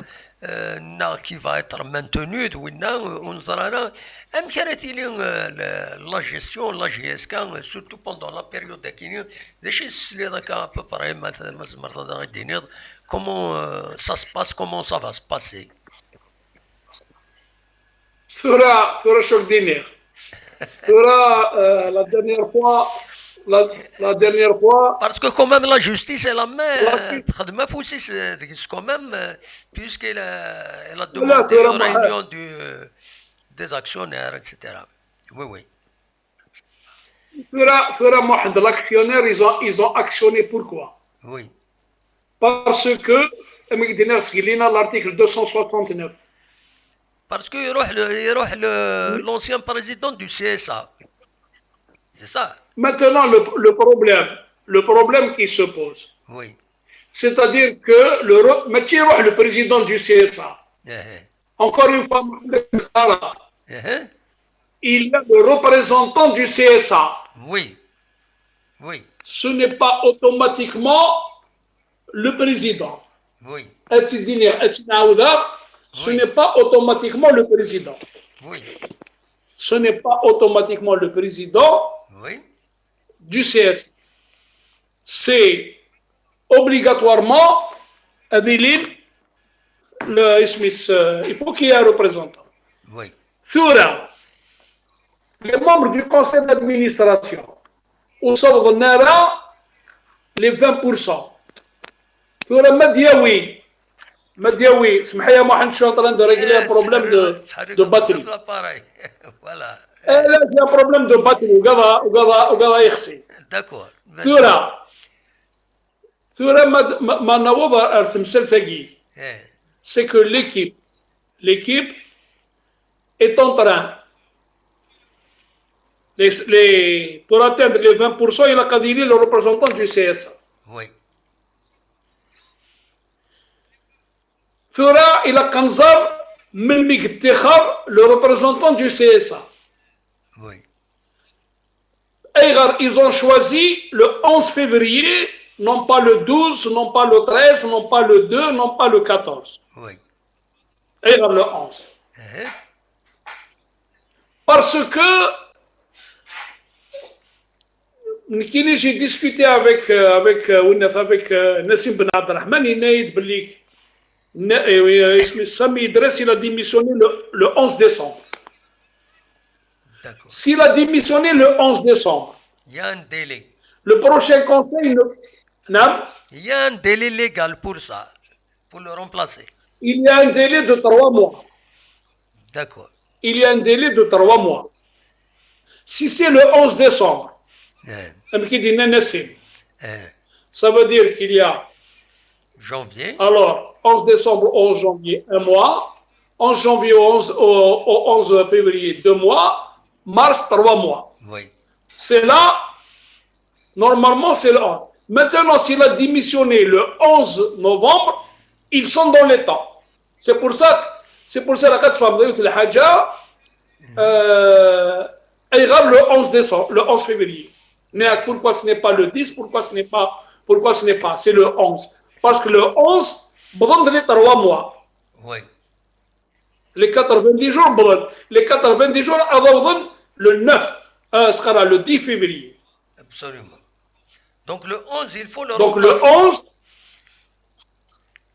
qui va être maintenu ونزرانا ام كانت لا جيستيون لا جي اس كان surtout pendant la période داكيني داكشي اللي ذاك ابوبري ما زمرت هذا غادي comment ça se passe, comment ça va se passer. Fera choc dîner. Fera la dernière fois. Parce que quand même la justice est la même. Quand même, puisqu'elle a demandé une réunion des actionnaires, etc. Oui, oui. Fera Mohamed, l'actionnaire, ils ont actionné pourquoi? Oui. Parce que l'article 269. Parce que l'ancien président du CSA. C'est ça. Maintenant, le problème qui se pose. Oui. C'est-à-dire que le président du CSA, encore une fois, il y a le représentant du CSA. Oui. Oui. Ce n'est pas automatiquement le président. Oui. Ce n'est pas automatiquement le président. Oui. Ce n'est pas automatiquement le président du CS. C'est obligatoirement il faut qu'il y ait un représentant. Oui. Les membres du conseil d'administration, au centre les 20%. Sur le Madiaoui, je suis en train de régler un problème de batterie. Voilà. Là, j'ai un problème de batterie. D'accord. C'est que l'équipe est en train, pour atteindre les 20%, il a cadré le représentant du CSA. Oui. Il a Kanzar, le représentant du CSA. Oui. Ils ont choisi le 11 février, non pas le 12, non pas le 13, non pas le 2, non pas le 14. Oui. Le 11. Parce que j'ai discuté avec Nassim Ben Abdelrahman, Sami Idriss, il a démissionné le 11 décembre. S'il a démissionné le 11 décembre, il y a un délai. Le prochain conseil... Il y a un délai légal pour ça, pour le remplacer. Il y a un délai de 3 mois. D'accord. Il y a un délai de 3 mois. Si c'est le 11 décembre, ça veut dire qu'il y a... Janvier. Alors, 11 décembre, 11 janvier, 1 mois. 11 janvier au 11 février, 2 mois. Mars, 3 mois. Oui. C'est là, normalement, c'est le 11. Maintenant, s'il a démissionné le 11 novembre, ils sont dans les temps. C'est pour ça que le 11 décembre, le 11 février. Pourquoi ce n'est pas le 10, pourquoi ce n'est pas, c'est le 11. Parce que le 11, besoin les 3 mois. Oui. Les 90 jours, avant le 9, le 10 février. Absolument. Donc le 11, il faut le Donc remplacer.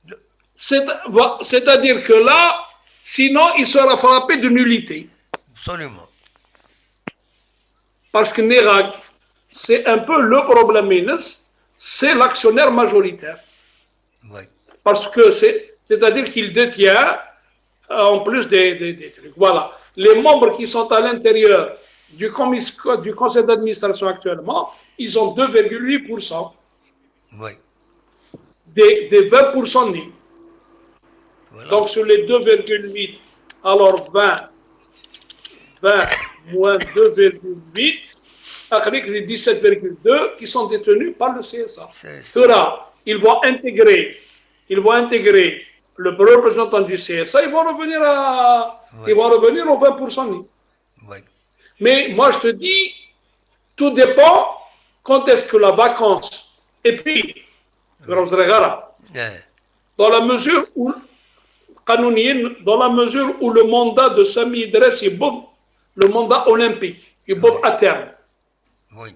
Le 11, c'est-à-dire que là, sinon, il sera frappé de nullité. Absolument. Parce que Nérac, c'est un peu le problème, c'est l'actionnaire majoritaire. Oui. Parce que c'est-à-dire qu'il détient, en plus des trucs. Voilà. Les membres qui sont à l'intérieur du conseil d'administration actuellement, ils ont 2,8%. Oui. Des 20% nés. Voilà. Donc sur les 2,8, alors 20 moins 2,8, avec les 17,2 qui sont détenus par le CSA. Ils vont intégrer le représentant du CSA, ils vont revenir au 20%. Oui. Mais moi, je te dis, tout dépend quand est-ce que la vacance. Et puis, dans la mesure où le mandat de Sami Idriss est le mandat olympique, il est à terme. Oui.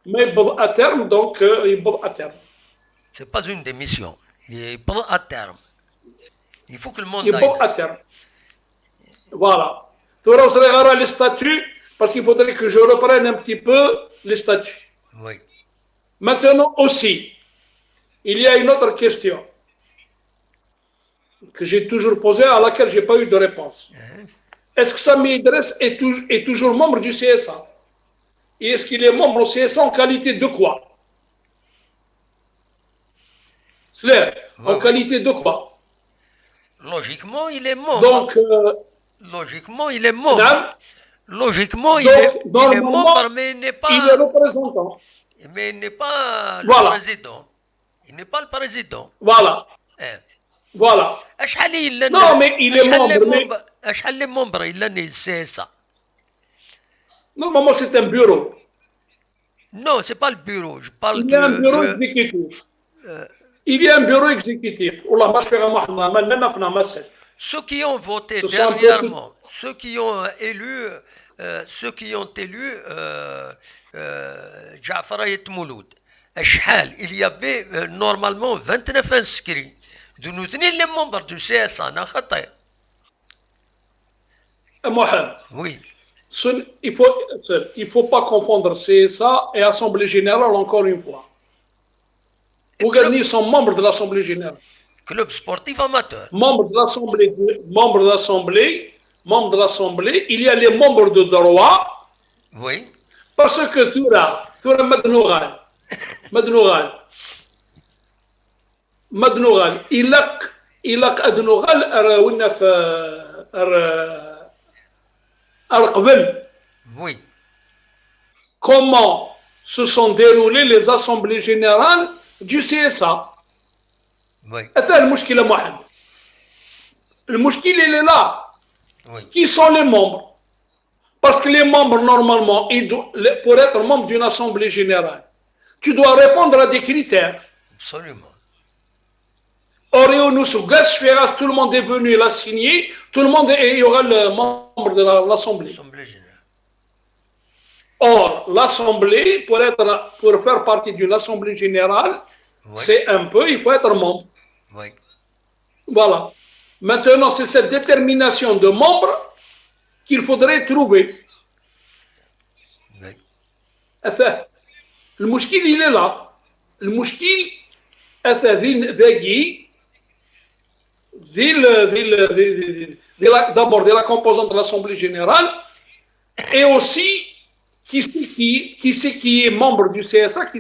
Mais à terme, donc, il est à terme. Ce n'est pas une démission. Il est pas à terme. Il faut que le mandat... Il est à terme. Voilà. Tu verras les statuts, parce qu'il faudrait que je reprenne un petit peu les statuts. Oui. Maintenant aussi, il y a une autre question que j'ai toujours posée, à laquelle je n'ai pas eu de réponse. Est-ce que Sami Idriss est toujours membre du CSA? Et est-ce qu'il est membre du CSA en qualité de quoi? C'est clair. En qualité de quoi? Logiquement, il est membre. Donc, logiquement, il est membre. Logiquement, il est membre, mais il n'est pas... Il est représentant. Mais il n'est pas le président. Il n'est pas le président. Voilà. Voilà. Non, mais il est membre. شحال membre il est CSA? Normalement, c'est un bureau. Non, c'est pas le bureau. Je parle il y a un bureau exécutif. Il y a un bureau exécutif. Ceux qui ont voté dernièrement, ceux qui ont élu Jafar Ayet Mouloud, il y avait normalement 29 inscrits. De nous tenir les membres du CSA, Mohamed. Oui. Il faut pas confondre CSA et Assemblée Générale encore une fois. Ouagani sont membres de l'Assemblée Générale. Club sportif amateur. Membres de l'Assemblée, il y a les membres de droit. Oui. Parce que Thura Madnoural, il a Adnoural Oui. Comment se sont déroulées les assemblées générales du CSA? Oui. Le mouchkil, il est là. Oui. Qui sont les membres? Parce que les membres, normalement, pour être membre d'une assemblée générale, tu dois répondre à des critères. Absolument. Or, tout le monde est venu, il a signé, tout le monde il y aura le membre de l'Assemblée. Or, l'Assemblée, pour faire partie d'une Assemblée générale, c'est il faut être membre. Oui. Voilà. Maintenant, c'est cette détermination de membres qu'il faudrait trouver. Oui. Le mouchkil, il est là. Le mouchkil, d'abord de la composante de l'Assemblée générale, et aussi qui c'est qui est membre du CSA,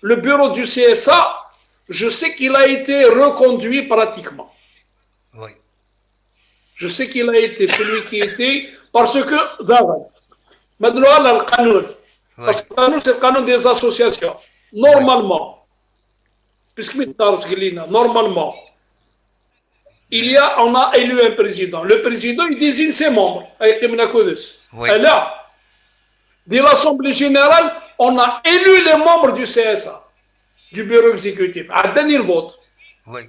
le bureau du CSA, je sais qu'il a été reconduit pratiquement. Oui. Je sais qu'il a été celui qui était, parce que maintenant, parce que c'est le canon des associations. Normalement, normalement, on a élu un président. Le président, il désigne ses membres. Oui. Et là, de l'Assemblée générale, on a élu les membres du CSA, du bureau exécutif, à donner le vote. Oui.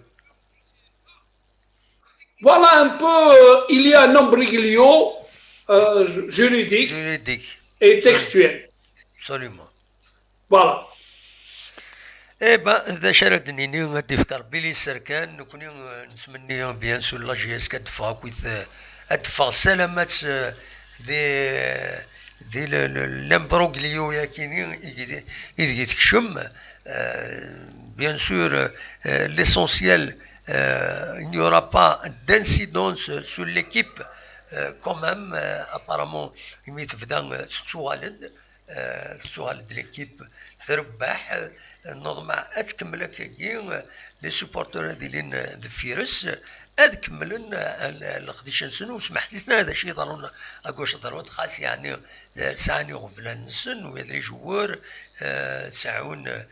Voilà un peu, il y a un imbroglio juridique et textuel. Absolument. Voilà. Eh ben, إذا شردني نيو تفكر بلي السركان نكون نسمني بيان سور لا جي اس كدفع كويث ادفع سلامات دي لامبروغليو ياكيني يدي تكشم bien sûr l'essentiel il n'y aura pas d'incidence sur l'équipe quand même apparemment il يتفدا تسوالد l'équipe تربح نظمع اتكمل كاين لي سوبورتور ديالين ذا فيروس هذا كملن الخديش نسن وسمح لنا هذا الشيء ضروري اكوش ضروري خاص يعني ساني غفلان نسن ويدري جوار ساعون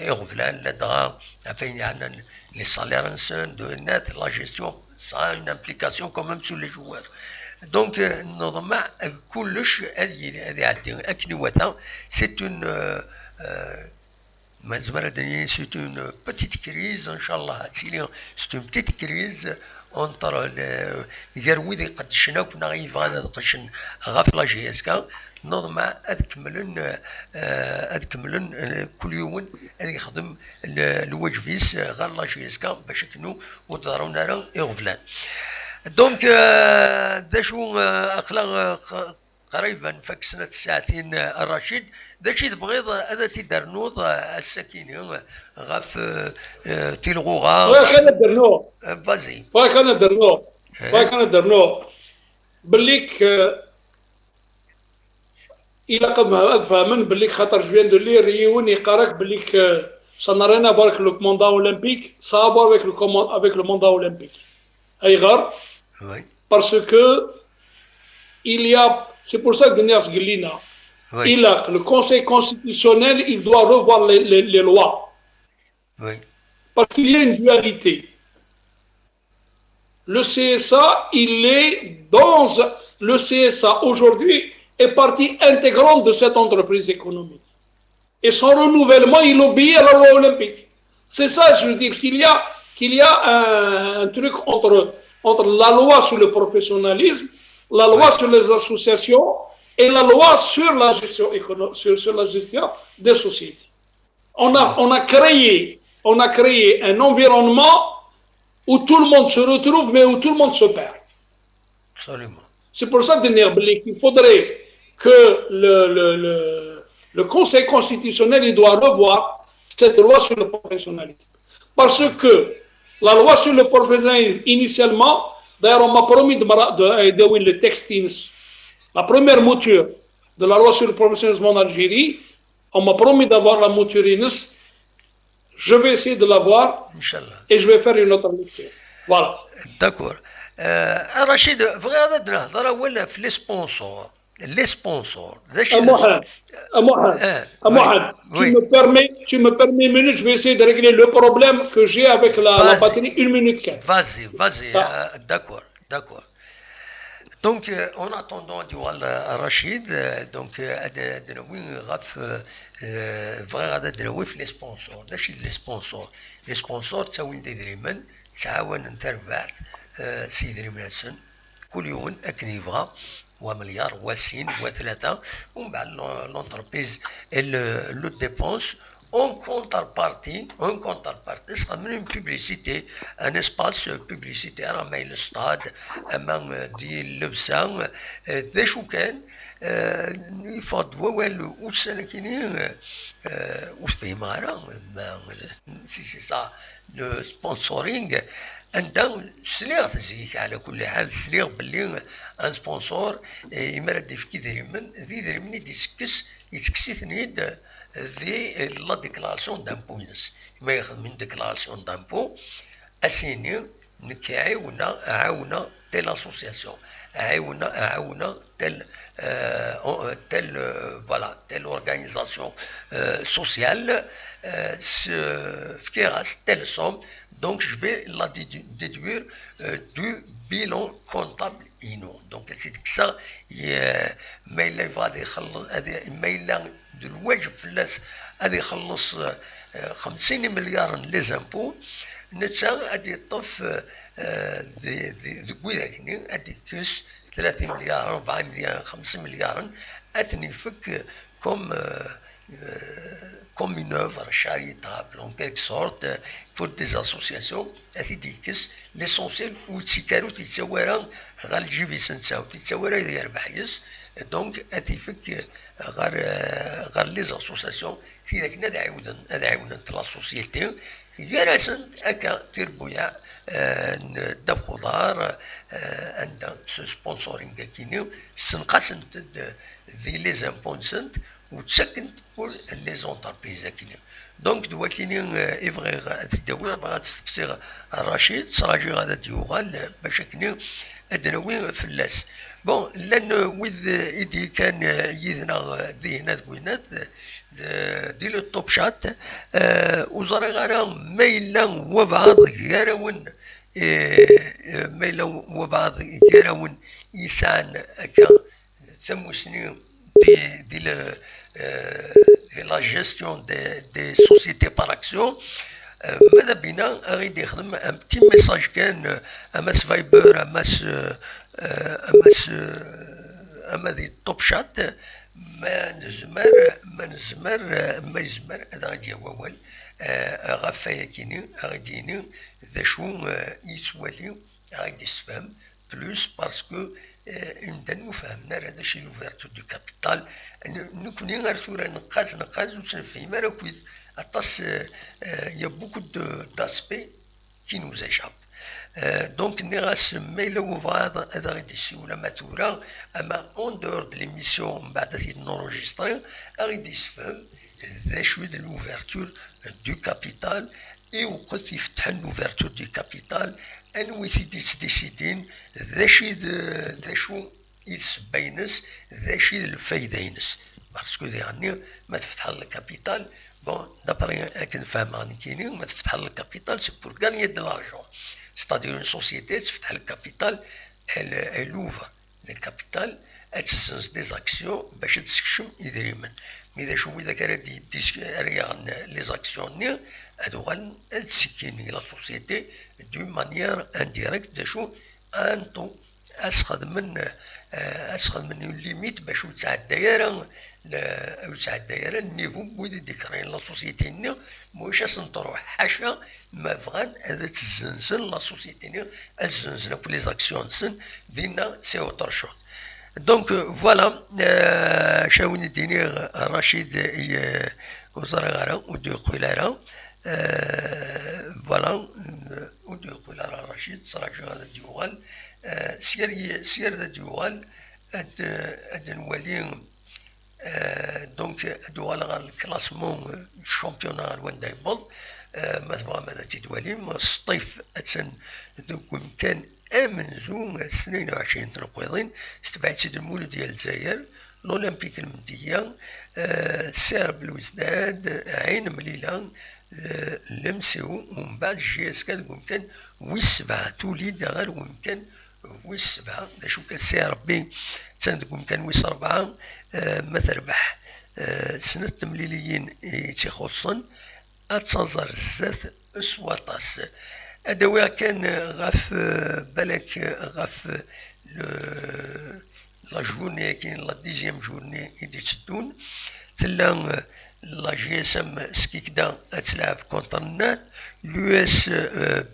غفلان لدغا فين يعني لي سالير نسن دو نت لا جيستيون سا اون امبليكاسيون كوميم سو لي جوار دونك نظم كلش هذه عندي اكني وثا سي اون c'est une petite crise, Inch'Allah, c'est une petite crise entre غير ويدي قد شنا كنا غيفان قشن غاف لا جي اس كا نظم كملن كل يوم يخدم الوجفيس غير لا جي اس كا باش كنو ودارونا راه يغفلان دونك داشو اخلاق قريبا فك سنه ساعتين الرشيد داشي تبغيض هذا تيدرنوض السكينه غاف تيلغوغا واش انا درنو فازي واش انا درنو بليك الى قد فهمن بليك خاطر جبان دو لي ريون يقارك بليك ça n'a rien à voir avec le mandat olympique, ça a à voir avec le mandat olympique. Aïgar, oui. Parce que il y a, c'est pour ça que Denis Guilina, oui. Le Conseil constitutionnel, il doit revoir les lois. Oui. Parce qu'il y a une dualité. Le CSA, le CSA aujourd'hui est partie intégrante de cette entreprise économique. Et son renouvellement, il obéit à la loi olympique. C'est ça, je veux dire, qu'il y a un truc entre la loi sur le professionnalisme, la loi sur les associations et la loi sur la gestion sur la gestion des sociétés. On a créé un environnement où tout le monde se retrouve, mais où tout le monde se perd. Absolument. C'est pour ça qu'il faudrait que le Conseil constitutionnel il doit revoir cette loi sur le professionnalisme. Parce que la loi sur le professionnalisme, initialement, d'ailleurs, on m'a promis de le textins, la première mouture de la loi sur le professionnalisme en Algérie, on m'a promis d'avoir la mouture INS. Je vais essayer de l'avoir et je vais faire une autre lecture. Voilà. D'accord. Rachid, vraiment, les sponsors. Les sponsors. Mohamed, tu me permets une minute, je vais essayer de régler le problème que j'ai avec la batterie 1 minute 4. Vas-y, d'accord. Donc, en attendant, Rachid, donc, les sponsors. Les sponsors, تساوي دايما تعاون نتربع سيدي مناسن كل يوم أكن يبغى ومليار وسين وثلاثة ومن بعد l'entreprise le dépense en contrepartie سera من une publicité un espace publicitaire أما الستاد أما ديال اللبسة ذا شو كان يفضوا والو وسنة كينين وفي مارا سي سا لو سبونسورينغ عندها سليغ تزيك على كل حال سليغ باللي ان سبونسور يمرا ديفكي دريمن يتكسي ثنيد ذي لا ديكلاراسيون دامبوينس ما ياخذ من ديكلاراسيون دامبو اسيني عاونا تيل اسوسياسيون عاونا تيل telle organisation sociale telle somme, donc je vais la déduire du bilan comptable inno. Donc c'est que ça ما إلا يبغى يخلص ما إلا الواجب فلاس هذا يخلص 50 مليار لي زامبو نتا غادي يطف ذوي غادي يكس 30 مليار 4 مليار 5 مليار أتني فك comme une œuvre charitable en quelque sorte pour des associations أتديكس l'essentiel où تسكرو تتسوارا غير الجيبي سنساو تتسوارا يربح يس دونك أتيفك غير لي زاسوسياسيون في ذاك هذا عاونا لا سوسيتي يراسن أكا تربويا داب خضار عندها سبونسورينغ كينيو سنقاسن ذي لي زامبونسنت وتسكن كل لي زونتربريز كاينين. دونك دواتيني افغي تداوي بغات تستفسر الرشيد صراجي غادا ديوغال باش كني ادناوي فلاس. بون لان ويز ايدي كان يدنا ذهنات كوينات دي لو توب شات وزرا غارا ميلا وبعض غيراون ميلا وبعض غيراون يسان هكا ثموسني دي لا جيستيون دي سوسيتي بار اكسيون. ماذا بينا غادي يخدم ان بتي ميساج كان اماس فايبر اماس دي توب شات ما يزمر هذا غادي يوال غفايا كيني غادي يني ذا شو يتوالي غادي يسفهم بلوس باسكو ندنو فهمنا هذا الشيء لوفيرتور دو كابيتال نكوني غير ثورة نقاز وتنفهم راه كويس اطاس يا بوكو داسبي كي نوز échappe. دونك ني غاسمي وفاد هذا غادي يسولها ما ثورة اما اون دور د ليميسيون من بعد غادي نونجستري غادي يسفهم ذا شو د لوفيرتور دو كابيتال اي وقت يفتح لوفيرتور دو كابيتال انوي ديسيدين ذا شو يسبينس ذا شي الفايدة ينس باسكو يعني ما تفتح الكابيتال بون دابري كنفهم راني كاينين ما تفتح الكابيتال سي بور غانيي دو لارجون ستادير اون سوسيتي تفتح الكابيتال elle ouvre الكابيتال تسنس دي زاكسيون باش تسكشم يدريمن مي اذا شو اذا كان ريان لي زاكسيون ني هادو غنسكيني لا سوسيتي دو مانيير انديريكت دا شو انتو اسخد من ليميت باش تعدى تعدى النيفو بويد ديكرين لا سوسيتي ني موش نروح حاشا ما بغان هذا تزنزن لا سوسيتي ني تزنزن كل لي زاكسيون سن دينا سي اوتر شوز. دونك فوالا شاوني ديني رشيد وزرا غارا ودي قيلارا فوالا ودي قيلارا رشيد صراحه هذا ديوال سير ذا ديوال اد نولي دونك دوال غا الكلاسمون الشامبيونا الوان يبل مثلا ماذا تدوالي الصيف اتسن دوك كان امنزو 22 تنقيضين استبعد سيد المولد ديال الجزائر الاولمبيك المديه سير بالوزداد عين مليله لمسيو ومن بعد جي اس كان كان ويسبعه توليد غير ممكن ويسبعه شو كان سي ربي تندقوم كان ويس 4 ما تربح سنة تمليليين تيخلصن اتزر الزات اسواطاس ادويا كان غاف بالك غاف لا جورني كاين لا ديزيام جورني يدي تسدون تلا لا جي اس ام سكيكدا تلعب كونتر النات اليو اس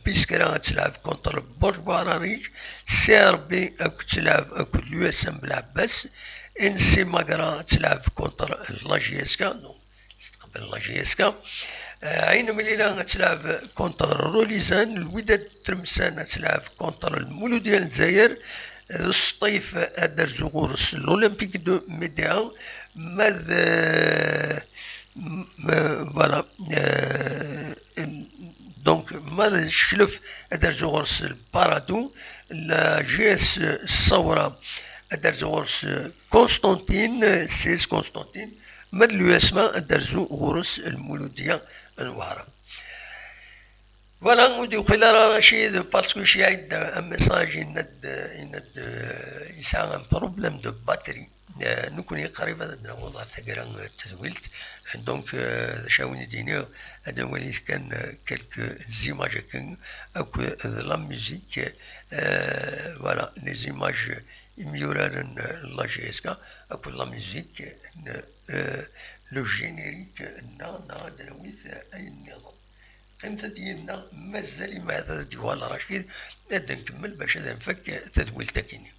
بيسكرا تلعب كونتر برج باراريج سي ار بي تلعب اليو اس ام بالعباس ان سي ماغرا تلعب كونتر لا جي اس كا تستقبل لا جي اس كا عين مليلة تلعب كونتر روليزان الوداد ترمسان تلعب كونتر المولود ديال الجزائر الصيف دار زغورس الاولمبيك دو ميديان فوالا دونك ماذا الشلف دار زغورس البارادو لا جي اس الثورة دار زغورس قسطنطين سيس قسطنطين من اليو اس ما دار زغورس المولودية الوهرة. فوالا ودي خلال رشيد باسكو شي عيد ان ميساج يند يسعى ان بروبليم دو باتري نكون قريبا والله تقرا تزويلت دونك شاوني ديني هذا وليت كان كلك زيماج كان اكو لا ميوزيك فوالا لي زيماج يميوران لا جي اس كا اكو لا ميوزيك لو جينيريك نا درويث اي النظام قيمة ديالنا مازال مع هذا ديوال رشيد غادا نكمل باش هذا نفك تدويل تاكيني.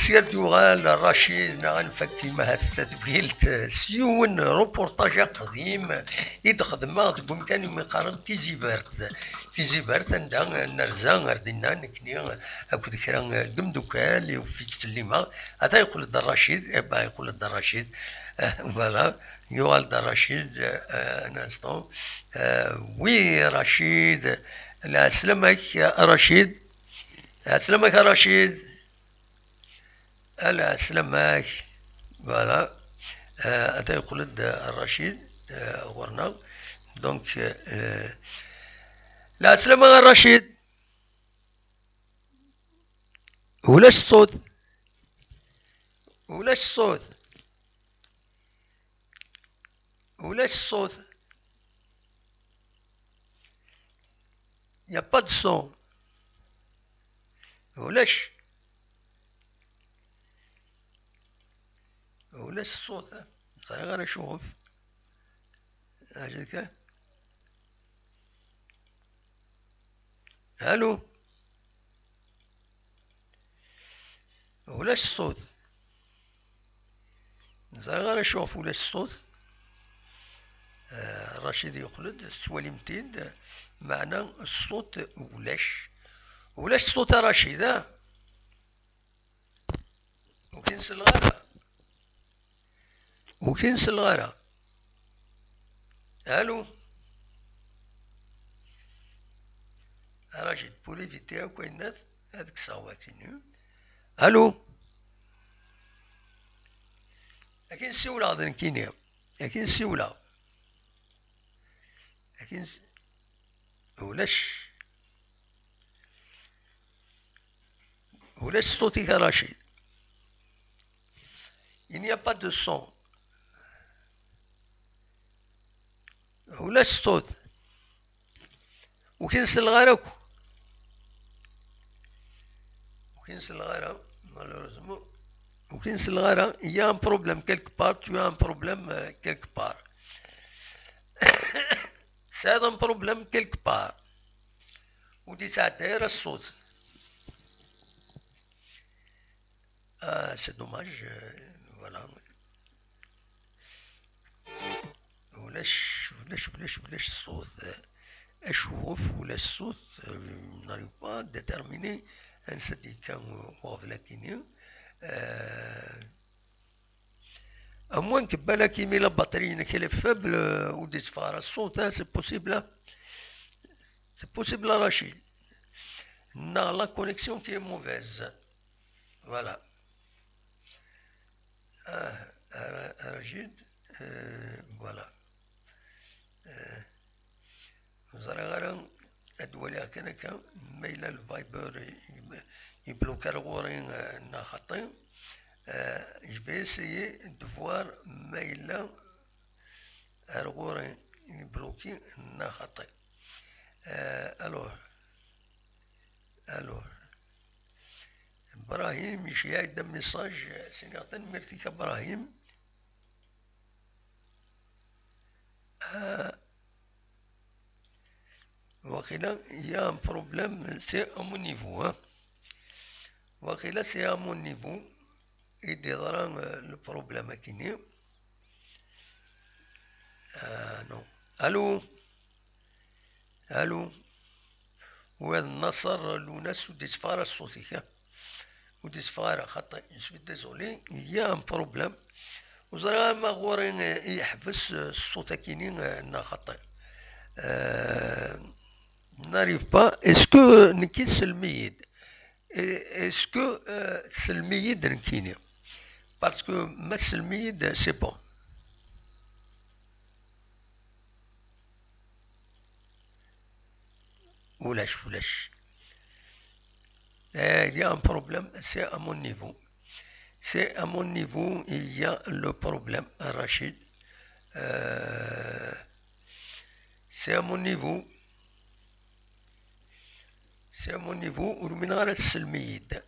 سير يغال رشيد نغنفكي مع التدبيلت سيون روبورتاج قديم يدخدم بمكان يقارن تيزي بارت عندها نرزان غردنا نكني اكو ذكرى قمدوكال وفي تسليمه هذا يقول الرشيد يقول الرشيد فوالا يغال الرشيد ان انستون وي رشيد لا سلامك رشيد سلامك رشيد ألا سلامك فوالا هذا يقول الرشيد غورنا دونك لا سلامك الرشيد ولاش الصوت ولاش الصوت ولاش الصوت يا با دو صون ولاش الصوت صحيح غير اشوف هكذا الو ولاش الصوت صحيح غير اشوف ولاش الصوت رشيد يقلد سوالي متين معنى الصوت ولاش الصوت رشيد وكنس الغلا وكنس الغلا الو رشيد بولي فيتيا كوينات هذيك صواتيني الو لكن سيولا غادي نكينيا لكن سيولا لكن ولاش صوتي كرشيد il n'y a pas de son ولاش الصوت وكنس الغرق malheureusement وكنس الغرق il y a un problème quelque part tu as un problème quelque part c'est un problème quelque part ودي تعدير الصوت c'est dommage voilà ولاش الصوت اشوف ولاش الصوت n'arrive pas à déterminer un syndicat وغفلاتيني à moins que بالك يمي لا بطارية كي فابل ودي تفار الصوت c'est possible Rachid non la connexion qui est mauvaise voilà Rachid voilà زرغرا الدولة كان ميلا الفايبر يبلوك الغورين ناخطين je vais essayer de voir ميلا الغورين يبلوكي ناخطين alors إبراهيم يشيع دم ميساج سنغتن مرتك إبراهيم وقيلا il y a un problème c'est à mon niveau وقيلا c'est à mon niveau يدي ضران البروبليم كيني نو الو وهذا النصر لوناس ودي تفارا الصوتية ودي تفارا خاطر سوي ديزولي il y a un problème وزرا ما غورين يحبس الصوت كيني نا خاطر n'arrive pas. Est-ce que Niki Selmiyid? Est-ce que Selmiyid Nkini? Parce que ma Selmiyid, c'est bon. Oulash, oulash. Il y a un problème, c'est à mon niveau. C'est à mon niveau, il y a le problème, Rachid. C'est à mon niveau. C'est à mon niveau. Uruminara Selmiyid.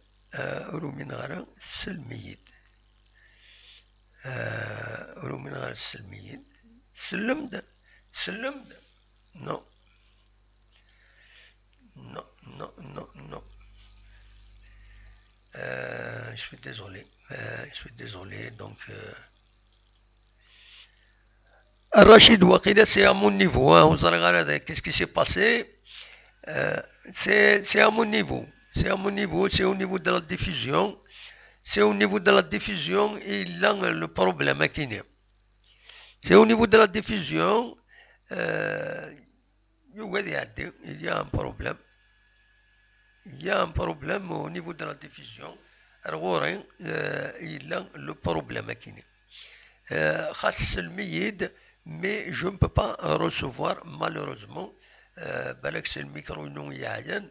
Uruminara Selmiyid. Uruminara Selmiyid. Sellemd. Sellemd. Non. Non, non, non, non. Je suis désolé. Je suis désolé. Donc, Rachid Wakila, c'est à mon niveau. Hein. Vous regardez qu'est-ce qui s'est passé. C'est à mon niveau. C'est à mon niveau. C'est au niveau de la diffusion. C'est au niveau de la diffusion. Il a le problème qui n'est. C'est au niveau de la diffusion. Il y a un problème. Il y a un problème au niveau de la diffusion. Alors, il a le problème qui n'est. Mais je ne peux pas recevoir malheureusement. Balak c'est le micro non yayan.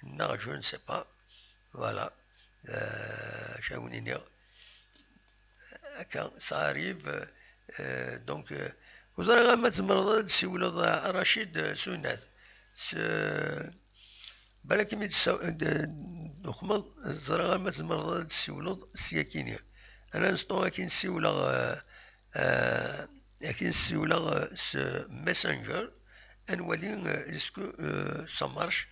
Non, je ne sais pas. Voilà. Quand ça arrive, donc vous allez remettre si vous l'avez Rachid Sunat. بالك ميت نخمض الزرقاء ما تمرض تسولض سياكينيا انا نسطو اكين سيولا اكين سيولا س ماسنجر انولي اسكو سا مارش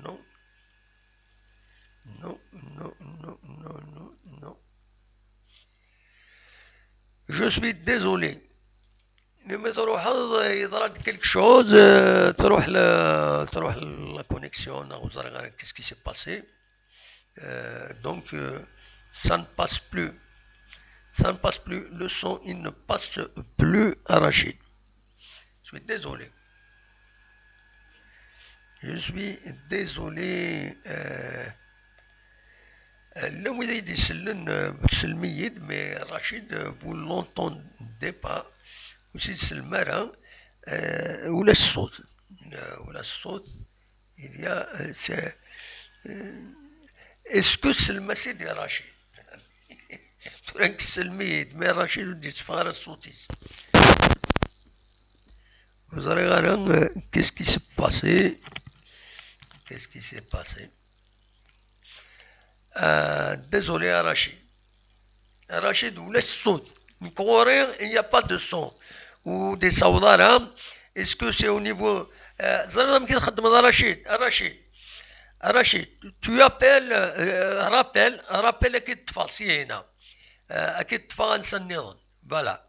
نو نو نو نو نو نو نو je suis désolé. لما تروح يضرب quelque chose تروح la connexion ou qu'est-ce qui s'est passé donc ça ne passe plus le son il ne passe plus à Rachid. Je suis désolé là où il dit Selmiyid mais Rachid vous l'entendez pas aussi c'est le marin ou la saute il y a c'est est-ce que c'est le massé de Rachid c'est le mid mais Rachid dit faire la sautis vous allez regarder qu'est-ce qui s'est passé désolé à Rachid ou la saute en coréen il n'y a pas de son ou des saudara est-ce que c'est au niveau زرنا يمكن نخدم رشيد tu appelles rappelle اكيد تفاصيل هنا اكيد تفا نسنيضن فوالا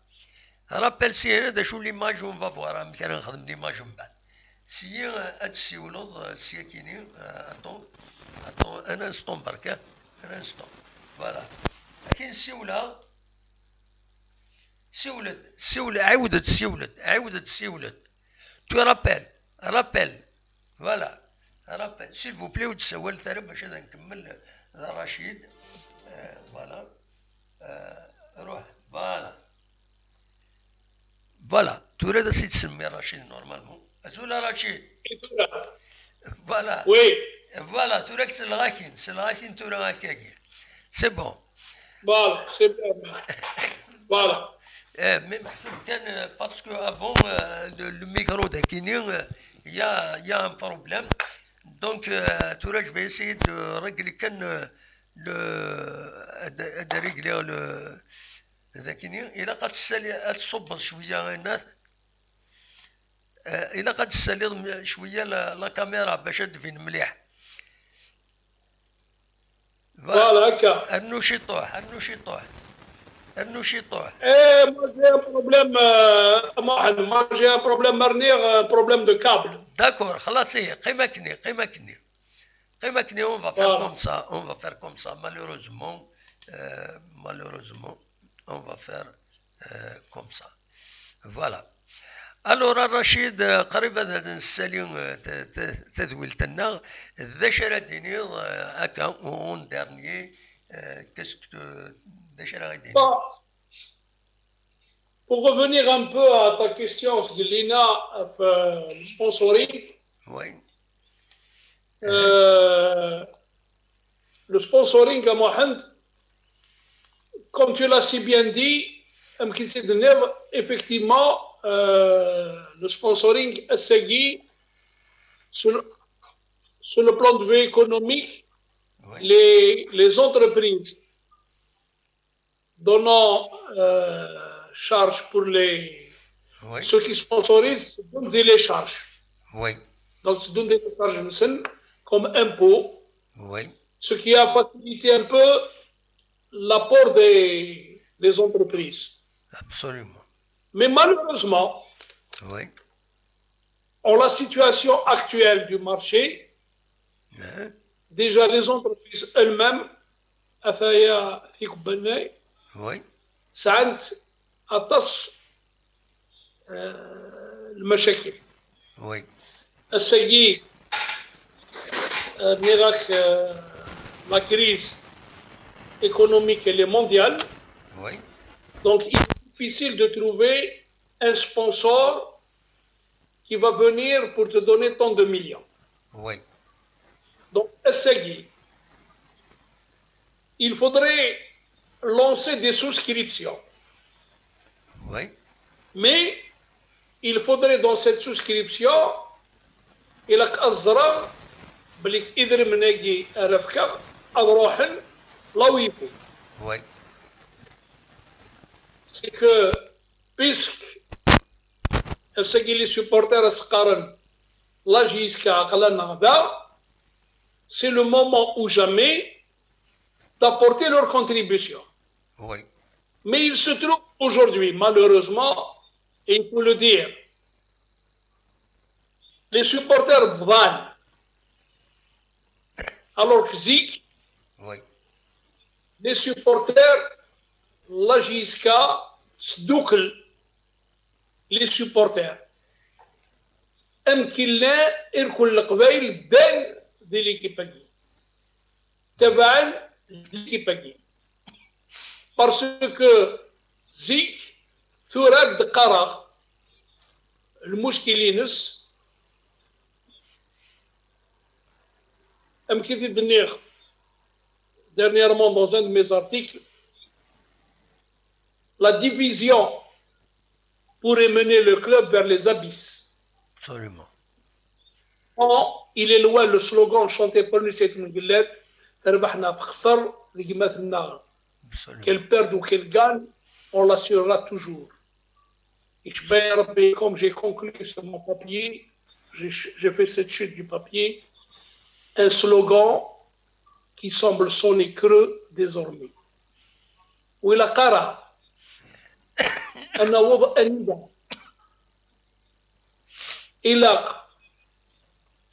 rappelle سي هنا دا شو ليماج اون فا فوار يمكن نخدم ليماج من بعد سي هاد السيولوض سي كيني اتون ان انستون بركا ان انستون فوالا لكن سيولد عاودت سيولد tu rappelle voilà rappelle s'il vous plaît وتسول ثاني باش نكمل رشيد voilà روح voilà تريد تسمي رشيد نورمالمون أزول رشيد voilà voilà تريد سلغاكين تريد هكاكي c'est bon voilà c'est bon voilà mais parce qu'avant le micro de Kinir, il y a un problème. Donc, tout là, je vais essayer de régler le Kinir. Il a قد تصب شوية الناس. il a قد تسلي شوية la caméra باش تدفين مليح. voilà هكا. النشيطوح. moi j'ai un problème marnir un problème de câble. D'accord, خلاص قيمكني on va faire comme ça malheureusement on va faire comme ça voilà الور الرشيد قريبا هذا السالي تدويلتنا ذا شرا ديني هكا اون ديرنيي كاسك ذا شرا غيديني. Pour revenir un peu à ta question, Lina, le sponsoring. Oui. Le sponsoring à Mohamed, comme tu l'as si bien dit, effectivement, le sponsoring est segui sur le plan de vue économique, oui. les entreprises donnant charge pour oui. Ceux qui sponsorisent donnent les charges. Oui. Donc, se donnent des charges comme impôt, oui. Ce qui a facilité un peu l'apport des entreprises. Absolument. Mais malheureusement, oui. En la situation actuelle du marché, déjà les entreprises elles-mêmes, oui. ساعات أتص المشاكل. Oui. السيد la crise économique elle est mondiale. Oui. Donc il est difficile de trouver un sponsor qui va venir pour te donner tant de millions. Oui. Donc il faudrait lancer des souscriptions. Oui. Mais il faudrait dans cette souscription il أزرع بلي إذا مناجي أرفكا أروحن لويكو. Oui. C'est que puisque les supporters أسقارن لا جيسكا عقلنا هذا, c'est le moment ou jamais d'apporter leur contribution. Oui. Mais il se trouve aujourd'hui, malheureusement, et il faut le dire, les supporters valent. Alors que Zik, oui. les supporters, la JSK, s'douklent les supporters. أمكن يركل القبائل دان دي ليكيباكي تبعا ليكيباكي parce que Zik ثورات دقارة المشكلينس أمكن تدنيغ dernièrement dans un de mes articles la division pourrait mener le club vers les abysses. Absolument. Il est loin le slogan chanté par Lucette Mouguillet, qu'elle perde ou qu'elle gagne, on l'assurera toujours. Et comme j'ai conclu sur mon papier, j'ai fait cette chute du papier, un slogan qui semble sonner creux désormais. Où il a cara,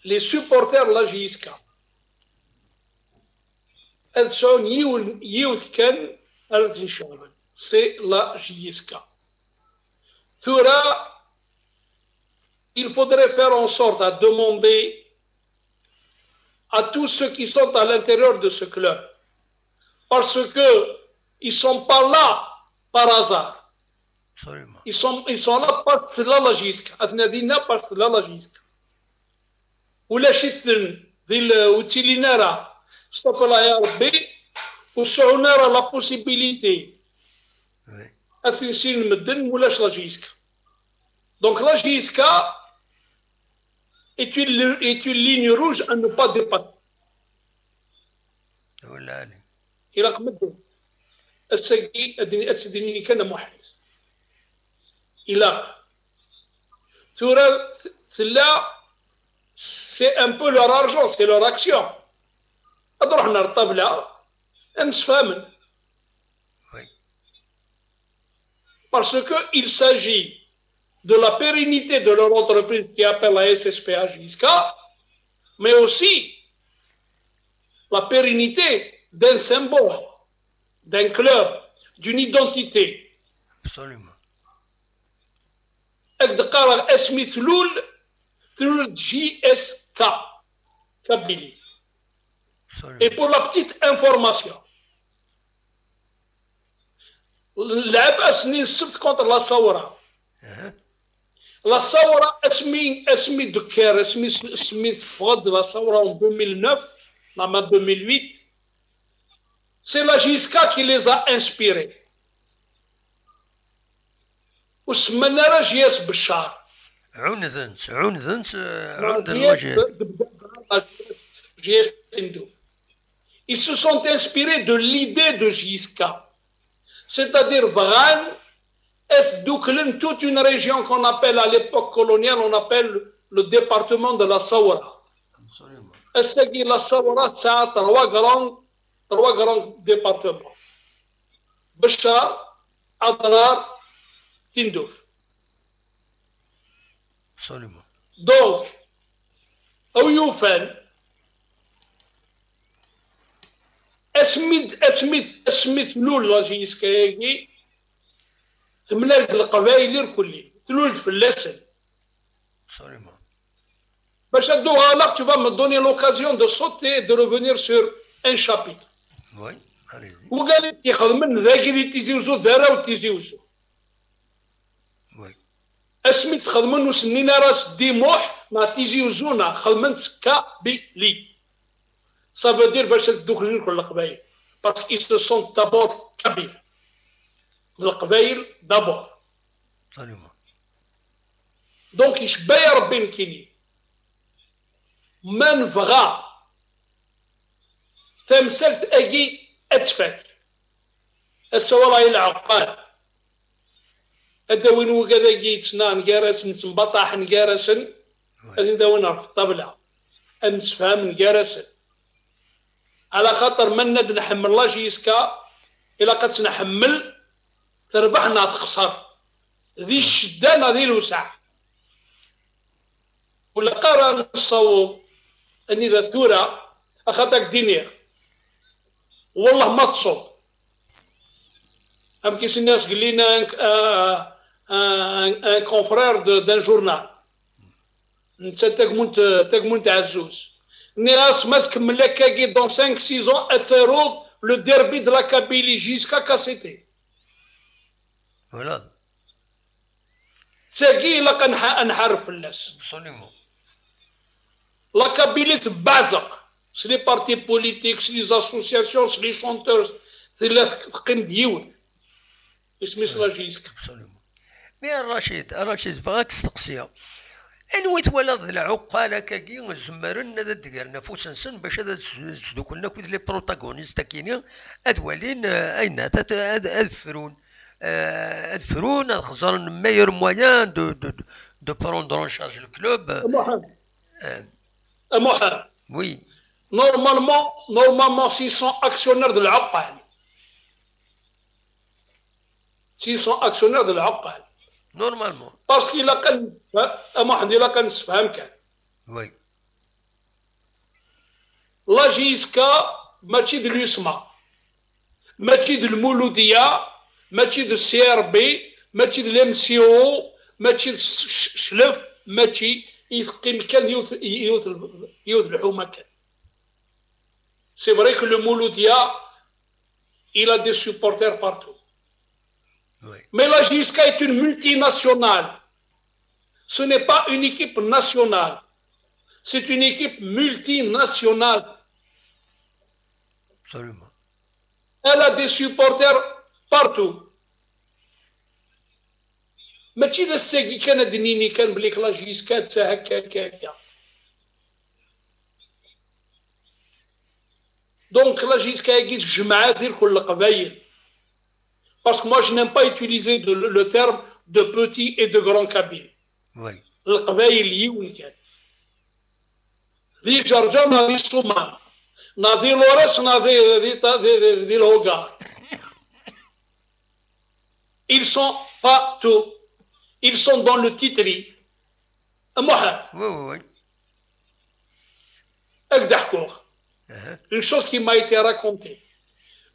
les supporters de la JSK c'est la JSK. Il faudrait faire en sorte à demander à tous ceux qui sont à l'intérieur de ce club, parce qu'ils ne sont pas là par hasard. Absolument. Ils sont là parce que là la JSK. Parce que là la JSK. ولا شتن ذي وتيلينارا stop الله يا ربي وسعونارا لا بوسيبيليتي أثنسين المدن ولاش لا جيسكا. Donc la JSK est une ligne rouge à ne pas dépasser. إلى قمدن السيدي كان واحد إلى ثورة ثلا. C'est un peu leur argent, c'est leur action. Parce qu'il s'agit de la pérennité de leur entreprise qui appelle la SSPA jusqu'à, mais aussi la pérennité d'un symbole, d'un club, d'une identité. Absolument. أكد قارغ اسمي ثلول جي اس كا Kabylie. Et pour la petite information, لعب سنين السبت contre la Saoura. La Saoura اسمي دكار اسمي فغد la Saoura en 2009, en 2008. C'est la JSK qui les a inspirés. وسمنا راه جياس بشار. عون ذنس Ils se sont inspirés de l'idée de JSK. C'est-à-dire Vran, Esdouklen, toute une région qu'on appelle à l'époque coloniale, on appelle le département de la Saoura. La Saoura, ça a trois grands départements. Bachar, Adrar, Tindouf. Absolument. Donc, Aouyoufen, اسميت لول لاجيسكايي تملال القبائل الكلي تلولد في اللسن. Absolument. باش ندوها لك tu vas me donner l'occasion de sauter de revenir sur un chapitre. Oui, allez-y. وقال لي تيخدم ذاك اللي تيزيوزو دارا وتيزيوزو. Oui. اسميت خدمن وسنينا راس ديموح مع تيزيوزونا خدمن كابيلي. Ça veut dire باش تدوكلين كل القبائل parce qu'ils se sont d'abord kabyles. القبائل d'abord. Absolument. Donc يشبه يا ربي نكيني من بغى تمثلت اجي اتفك السوالي العقال هذا وين وكذا جيتنا نجارس نسمبطاح نجارسن هذا وين في الطبله نسفهم نجارسن على خاطر من ند نحمل لا جيسكا الا قد نحمل تربحنا تخسر ذي الشدانه ذي الوسع ولا قرا نصوب اني ذا ثوره اخذك دينير والله ما تصوب ام كيس الناس قال لنا ان كونفرير دان جورنال انت تاكمونت عزوز ناس ما تكمل لك كي دون 5 6 اتروض لو ديربي دو لا كابيلي جيسكا كاسيتي فوالا تاكي لا نحارب الناس. Absolument. La Kabylie تبعزق سي لي بارتي بوليتيك سي لي اسوسياسيون سي لي شونتور سي لا تقيم ديون اسمي لا جيسكا. Absolument. مي الرشيد بغاك تستقسيها انوي تولد العقال كاكي زمرنا ذا دقر نفوس نسن باش هذا تدوكلنا كويت لي بروتاغونيست كاينين ادوالين اين ادفرون خزرن ميور مويان دو بروندر ان شارج الكلوب. محمد وي normalement s'ils sont actionnaires de العقال de العقال نورمالمون باسكو الا كان محمد الا كان نفهم كان وي لا جيسكا ماشي د اليسمى ماشي د المولوديه ماشي د السي ار بي ماشي د الام سي او ماشي د الشلف ماشي يثقين كان يوث الحومه كان. C'est vrai que le Mouloudia, il a des supporters partout. Oui. Mais la JSK est une multinationale. Ce n'est pas une équipe nationale. C'est une équipe multinationale. Absolument. Elle a des supporters partout. ماشي ذا الساقي كان دنيني كان بليك لا جيسكا تا هكا. Donc la JSK est جمعة ديال كل القبائل. Parce que moi je n'aime pas utiliser le terme de petit et de grand kabyle. Oui. القبائل يوين كان. ذي جرجان ذي الصومال ذي لوريس ذي الهوغار. Ils sont partout. Ils sont dans le titri. محمد. Oui. أكدحكوخ. Une chose qui m'a été racontée.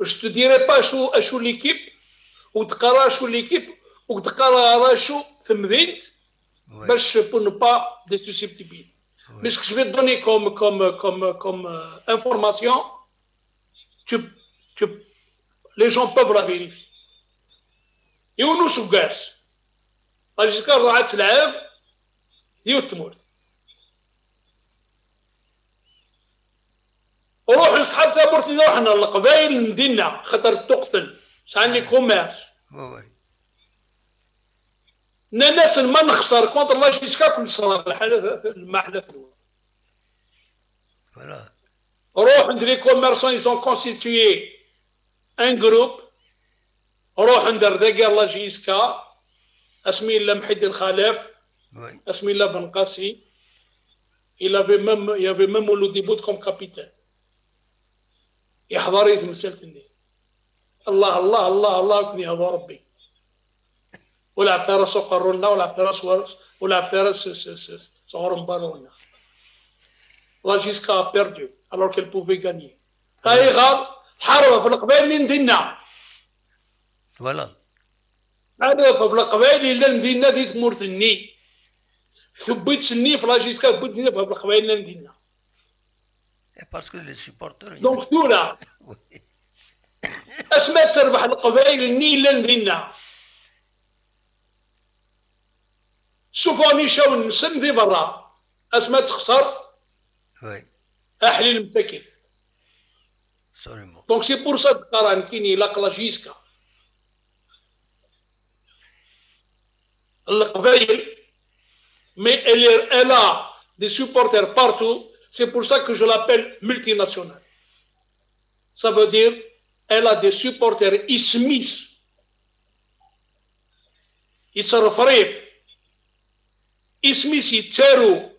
Je te dirai pas شو l'équipe ou تقرا شو l'équipe ou تقرا شو في مدينة pour ne pas de susceptibilité. Mais ce que je vais te donner comme information, les gens peuvent la vérifier. يونس وقاس اجي كان راعت تلعب يتموت وروح لصحاب ثابورتنا رحنا للقبائل المدينة خاطر تقتل شعني كوميرس الناس ما نخسر كونتر لا جيسكا كل صار ما حدث روح عند لي كوميرسون ils ont constitué un groupe روح ندير داكير لا جيسكا اسمي الله محي الخلاف اسمي الله بن قاسي il y avait même Mouloudi Bout comme capitaine يحضر يتمثل الله الله الله الله كني هذا ربي ولا فارس قرونا ولا فارس صغار مبارونا لا جيسكا a perdu alors qu'elle pouvait gagner هاي غاب حرب في القبائل اللي ندينا فوالا هذا في القبائل اللي ندينا دي تمرتني ثبت سني في لا جيسكا ثبت في القبائل اللي ندينا باسكو لي سوبورتور دونك دولا اسماء تربح القبائل اللي ندينا شوفوني شاو نسن في برا اسماء تخسر احلي المتكف دونك سي بور سا تقارن كيني لا جيسكا القبائل mais elle a des supporters partout, c'est pour ça que je l'appelle multinationale. Ça veut dire elle a des supporters ismis, يتصرف ismis يتساروا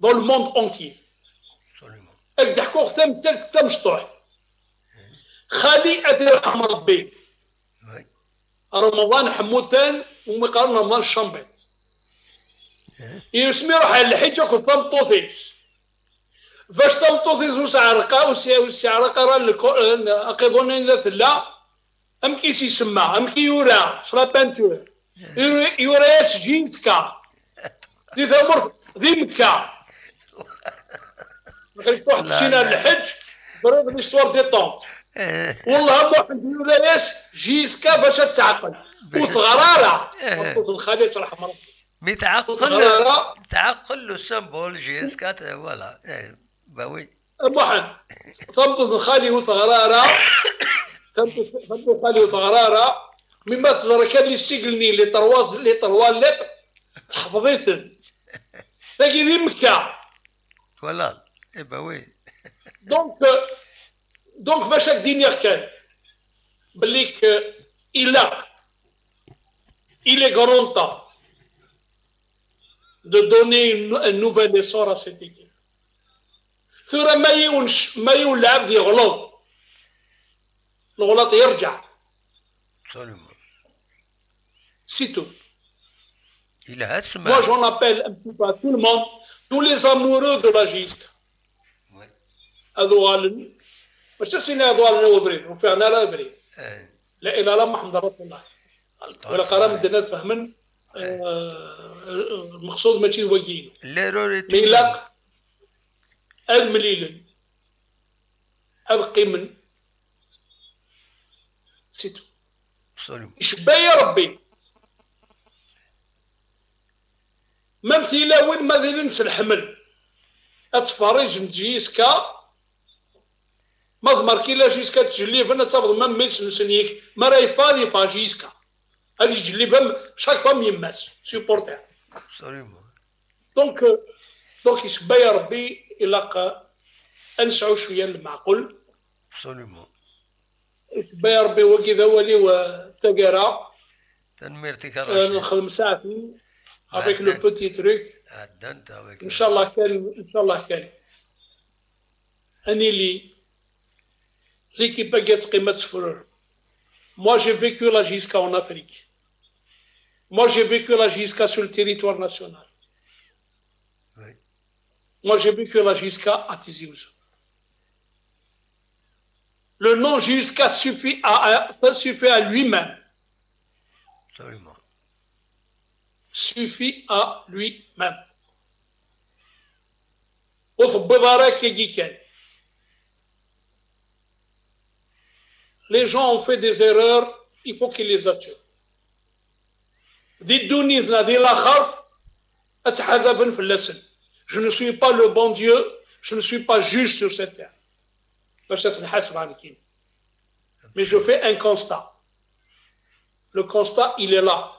dans le monde entier. أكدحكو ختم سلك تم شطوح خالي أدرحم ربي رمضان حموتان ومقارنة رمضان الشامبيت يسمي روح على الحجة كنت طوفيس فاش طوفيس وسعرقا وسعرقا راه أقيضون إذا ثلا أم كيس يسمى أم كي يورا شرا بانتور يورا ياس جينسكا دي ثمر ذي مكة نخليك واحد مشينا للحج بريد ليستوار دي طونت والله واحد يورا ياس جيسكا فاش تعقل وثغرارة الخالي ترحم ربي مي تعقل له سامبول جيسكا فوالا باوي واحد ثبت الخالي وثغرارة ثبت الخالي وثغرارة مما تزرى كان لي سيقلني لي طروال لتر حفظيتن تاكي ذي مكة فوالا باوي دونك فاش الدنيا كان بليك il est grand temps de donner un nouvel essor à cette équipe. ثم ما يلعب ذي غلط الغلط يرجع. C'est tout. Moi j'en appelle un petit peu à tout le monde, tous les amoureux de la giste. هذو غالن واش تسينا هذو غالن وبريد وفعنا لا بريد لا اله الا الله محمد رسول الله ولا قرام الدنا فهمن المقصود ماشي وجين ميلاق المليل القيمن سيتو يشبه يا ربي ما مثيلا وين ما ذي الحمل اتفرج نجيسكا ما ضمر كي لا جيسكا تجلي فانا تفضل ما ميلس نسنيك ما راهي فادي فا جيسكا هذه تجلي فم شاك فام يماس سيبورتير دونك يشبه يا ربي إلا انسعوا شويه المعقول يشبه يا ربي وكذا ولي وتقرا تنميرتك نخدم ساعتين avec le petit truc ان شاء الله كان اني لي l'équipe baguette قيمة صفر. Moi j'ai vécu la JISCA en Afrique. Moi j'ai vécu la JISCA sur le territoire national. Oui. Moi j'ai vécu la JISCA à Tizi Ouzou. Le nom JISCA suffit à lui-même Absolument. Suffit à lui-même. Les gens ont fait des erreurs, il faut qu'ils les assurent. Je ne suis pas le bon Dieu, je ne suis pas juge sur cette terre. Mais je fais un constat. Le constat, il est là.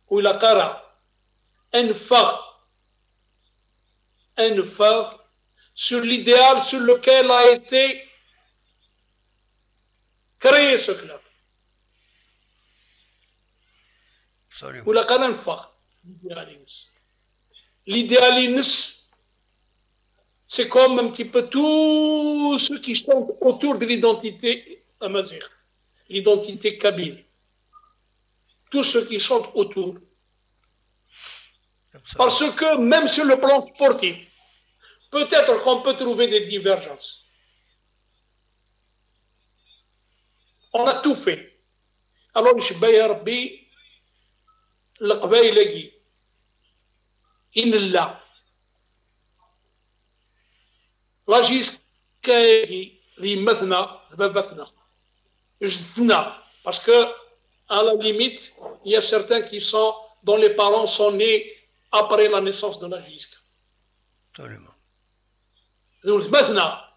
Où il a un phare sur l'idéal sur lequel a été créé ce club. Où il a un phare. L'idéalisme, c'est comme un petit peu tout ce qui sont autour de l'identité amazigh, l'identité kabyle. Tout ce qui sont autour. Parce que même sur le plan sportif, peut-être qu'on peut trouver des divergences. On a tout fait. Alors, je vais Rabbi, le Qbaïlagi, إن لا جيسكاي ذمتنا ذبتنا جدنا parce que à la limite il y a certains qui sont dont les parents sont nés après la naissance de la JISC. Absolument. ذمتنا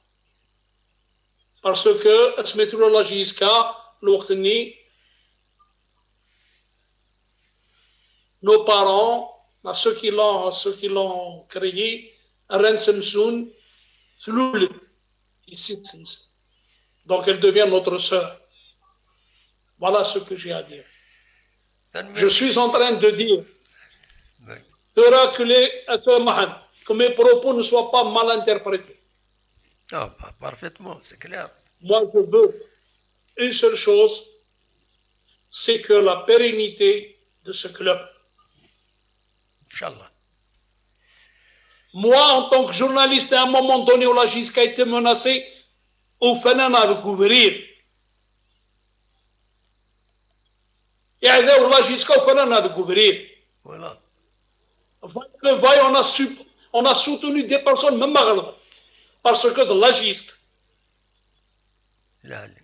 parce que اسميتوا لا JISC الوقت اللي nos parents ceux qui l'ont créé, Ren Samsoun, donc elle devient notre sœur. Voilà ce que j'ai à dire. Je suis en train de dire que mes propos ne soient pas mal interprétés. Ah, parfaitement, c'est clair. Moi, je veux une seule chose, c'est que la pérennité de ce club. Inch'Allah. Moi, en tant que journaliste, à un moment donné où la JISC a été menacée, au Fanan à recouvrir. Et à la JISC au Fanan à recouvrir. Voilà. On a soutenu des personnes, même parce que de la JISC.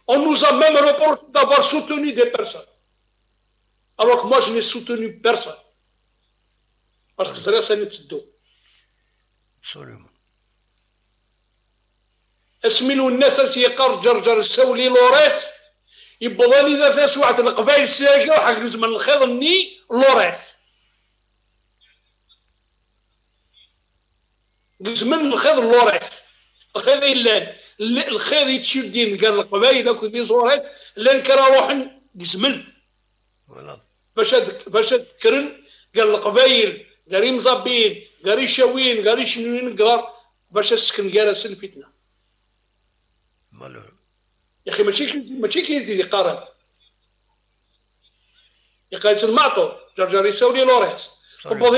On nous a même reproché d'avoir soutenu des personnes. Alors que moi, je n'ai soutenu personne. Parce que c'est ça n'est pas. Absolument. اسميلو الناس سيقار جرجر السولي لوريس يبغى لي ذا واحد القبائل الساجه وحق من الخيض ني لوريس من الخيض لوريس الخيض إلا الخيض يتشدين قال القبائل ذاك بيز لوريس لان كرا روح جزمن باش تكرن قال القبائل قال مزابين قال شاوين قال شنوين قرار باش تسكن جالس الفتنه يا اخي ماشي كي يقارن يقال المعطو جرجر يساولي لوريس طبض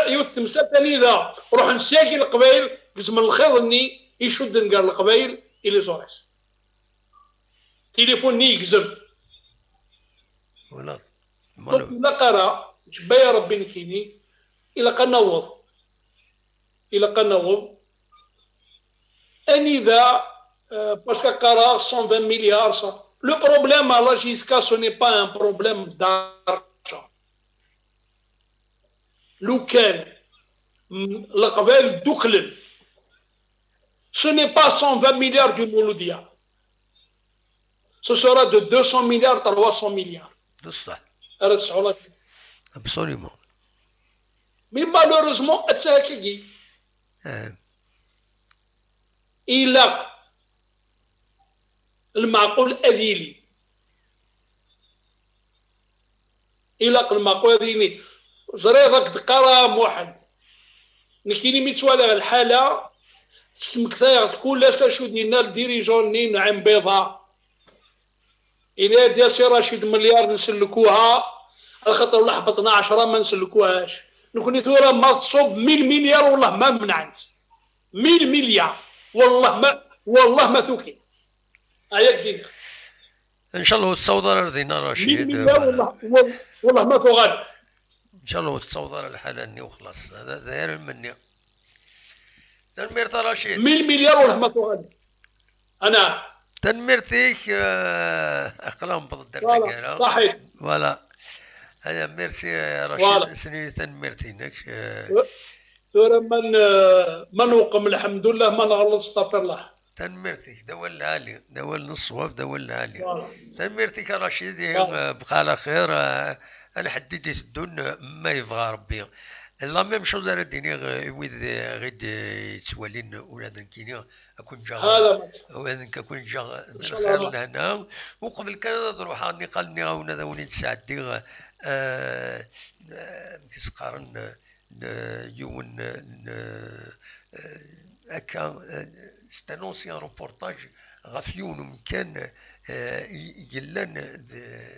يوت ثاني ذا روح نساكي القبائل قسم الخيض اني يشد قال القبائل الى زوريس تليفون ني يقزم ولا لا قرا جبايا ربي نكيني الى قنوض اني ذا parce que Kara, 120 milliards, ça. Le problème à la JISCA, ce n'est pas un problème d'argent. Lequel, le Kavel Douklen, ce n'est pas 120 milliards du Mouloudia. Ce sera de 200 milliards à 300 milliards. C'est ça. Absolument. Mais malheureusement, il a المعقول أذيلي إلا المعقول أذيلي زريضك دقارة واحد نكيني ميتوالى الحالة سمك ثايغ تكون لاسا شو دينا الديريجون نين عم بيضاء إلا ديال سي رشيد مليار نسلكوها على خاطر لحبطنا 10 ما نسلكوهاش نكوني ثورة ما تصوب 1000 مليار والله ما منعنت 1000 مليار والله ما ثوكيت هيا دينا ان شاء الله تصوض على ردينا 1000 رشيد مليار والله ما كوغاد. ان شاء الله تصوض على الحاله اني وخلاص هذا داير مني تنمير رشيد 1000 مليار والله ما كوغاد انا تنميرتيك اقلام بالدرتك صحيح فوالا هذا ميرسي يا رشيد سني تنميرتينك من وقم الحمد لله من غلط استغفر الله تنميرتك دول العالي دول الصواب دول العالي تنميرتك يا رشيد بقى على خير انا حددت الدون ما يبغى ربي لا ميم شوز على الدنيا ويد غيد يتسوالين ولاد كينيا اكون جا وهذاك اكون جا خير لهنا وقبل كان تروح اني قالني هنا وني تسعدي كيسقارن يون هكا سيت انونسيان روبورتاج غافيون مكان يلان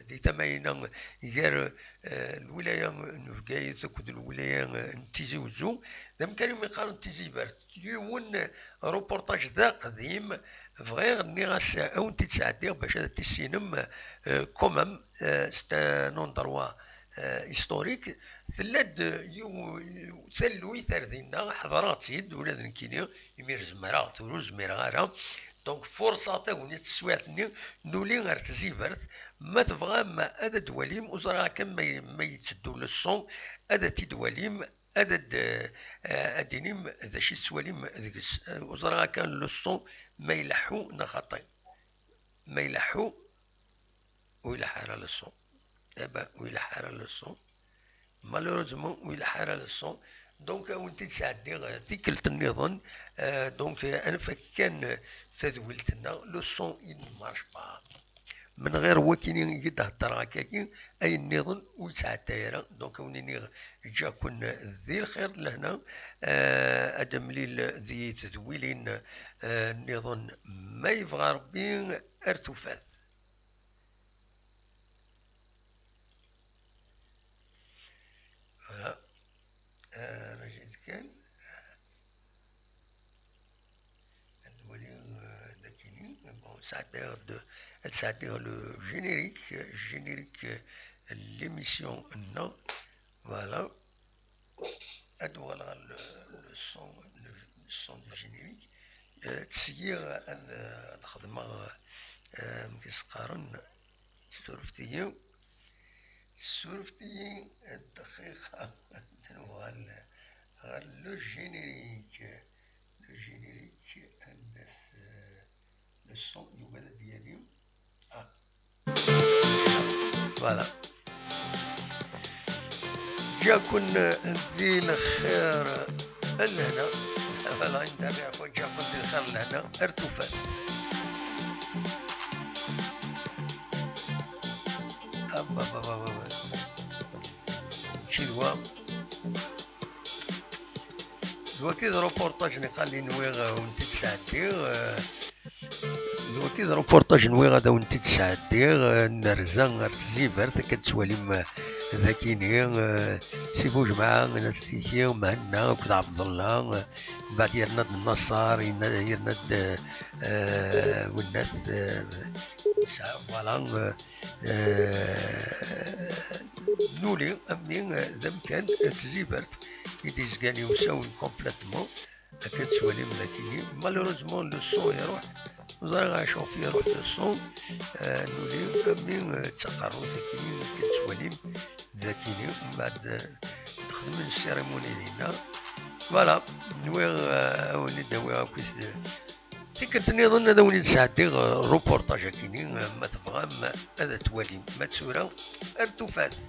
دي تماينا غير الولايه نفقايت وكد الولايه نتيزي وزو دام كانوا يقارن تيزي بارت يون روبورتاج ذا قديم فغير اني غاس او انت تسعدي باش هذا تيسينم كومام ستا نون دروا هيستوريك ثلاد سلوي ثردينا حضراتيد ولاد نكيني يمير زمرا ثورو زمير غارا دونك فرصة تاوني تسوياتني نولي غير تزيبرت ما تبغى ما هذا دواليم وزرا كان ما يتسدو للصون هذا تدواليم هذا ادينيم ذا شي سواليم ذكس وزرا كان للصون ما يلحو نخطي ما يلحو ويلح على للصون دابا ويلح على للصون مالوروزمون ويلح على للصون دونك وانت تساعدني ذيك النظام دونك انا فكان تدويلتنا لو سون ان مارش با من غير وكيني يتهضر هكاكي اي النظام وساعد دايره دونك وني جا كون ذي الخير لهنا ادم ليل ذي تدويلين النظام ما يبغى ربي ارتفاث ما جيت كان ça le générique l'émission non voilà voilà le son du générique تسير الخدمة مكيسقارن سورفتي الدقيقة le générique le son يوجد ديالي فوالا جاكن ذي الخير لهنا فوالا انتبه اخوان جاكن ذي الخير لهنا ارتفاع شنو الوكيل روبورتاج قال لي نويغ وانت تسعدي الوكيل روبورتاج نويغ هذا وانت تسعدي نرزا ارتزيفرت كتسواليم ذاكيني سيبو جماعة نسيكي ومهنا وكذا عبد الله بعد يرند النصار يرند والناس فوالا نولي امين ذم كان تزيبرت يديز كان يساوي كومبليتمون كتسواليم ذاكيني مالوروزمون لو سون يروح وزرا غاشوف يروح لو سون نولي امين تسقرو ذاكيني كتسواليم ذاكيني من بعد نخدم السيريموني ديالنا فوالا نويغ ولي داوي كويس كنت نظن هذا ولي تسعدي روبورتاج كيني ما تفهم هذا توالي ما تسورا ارتفاث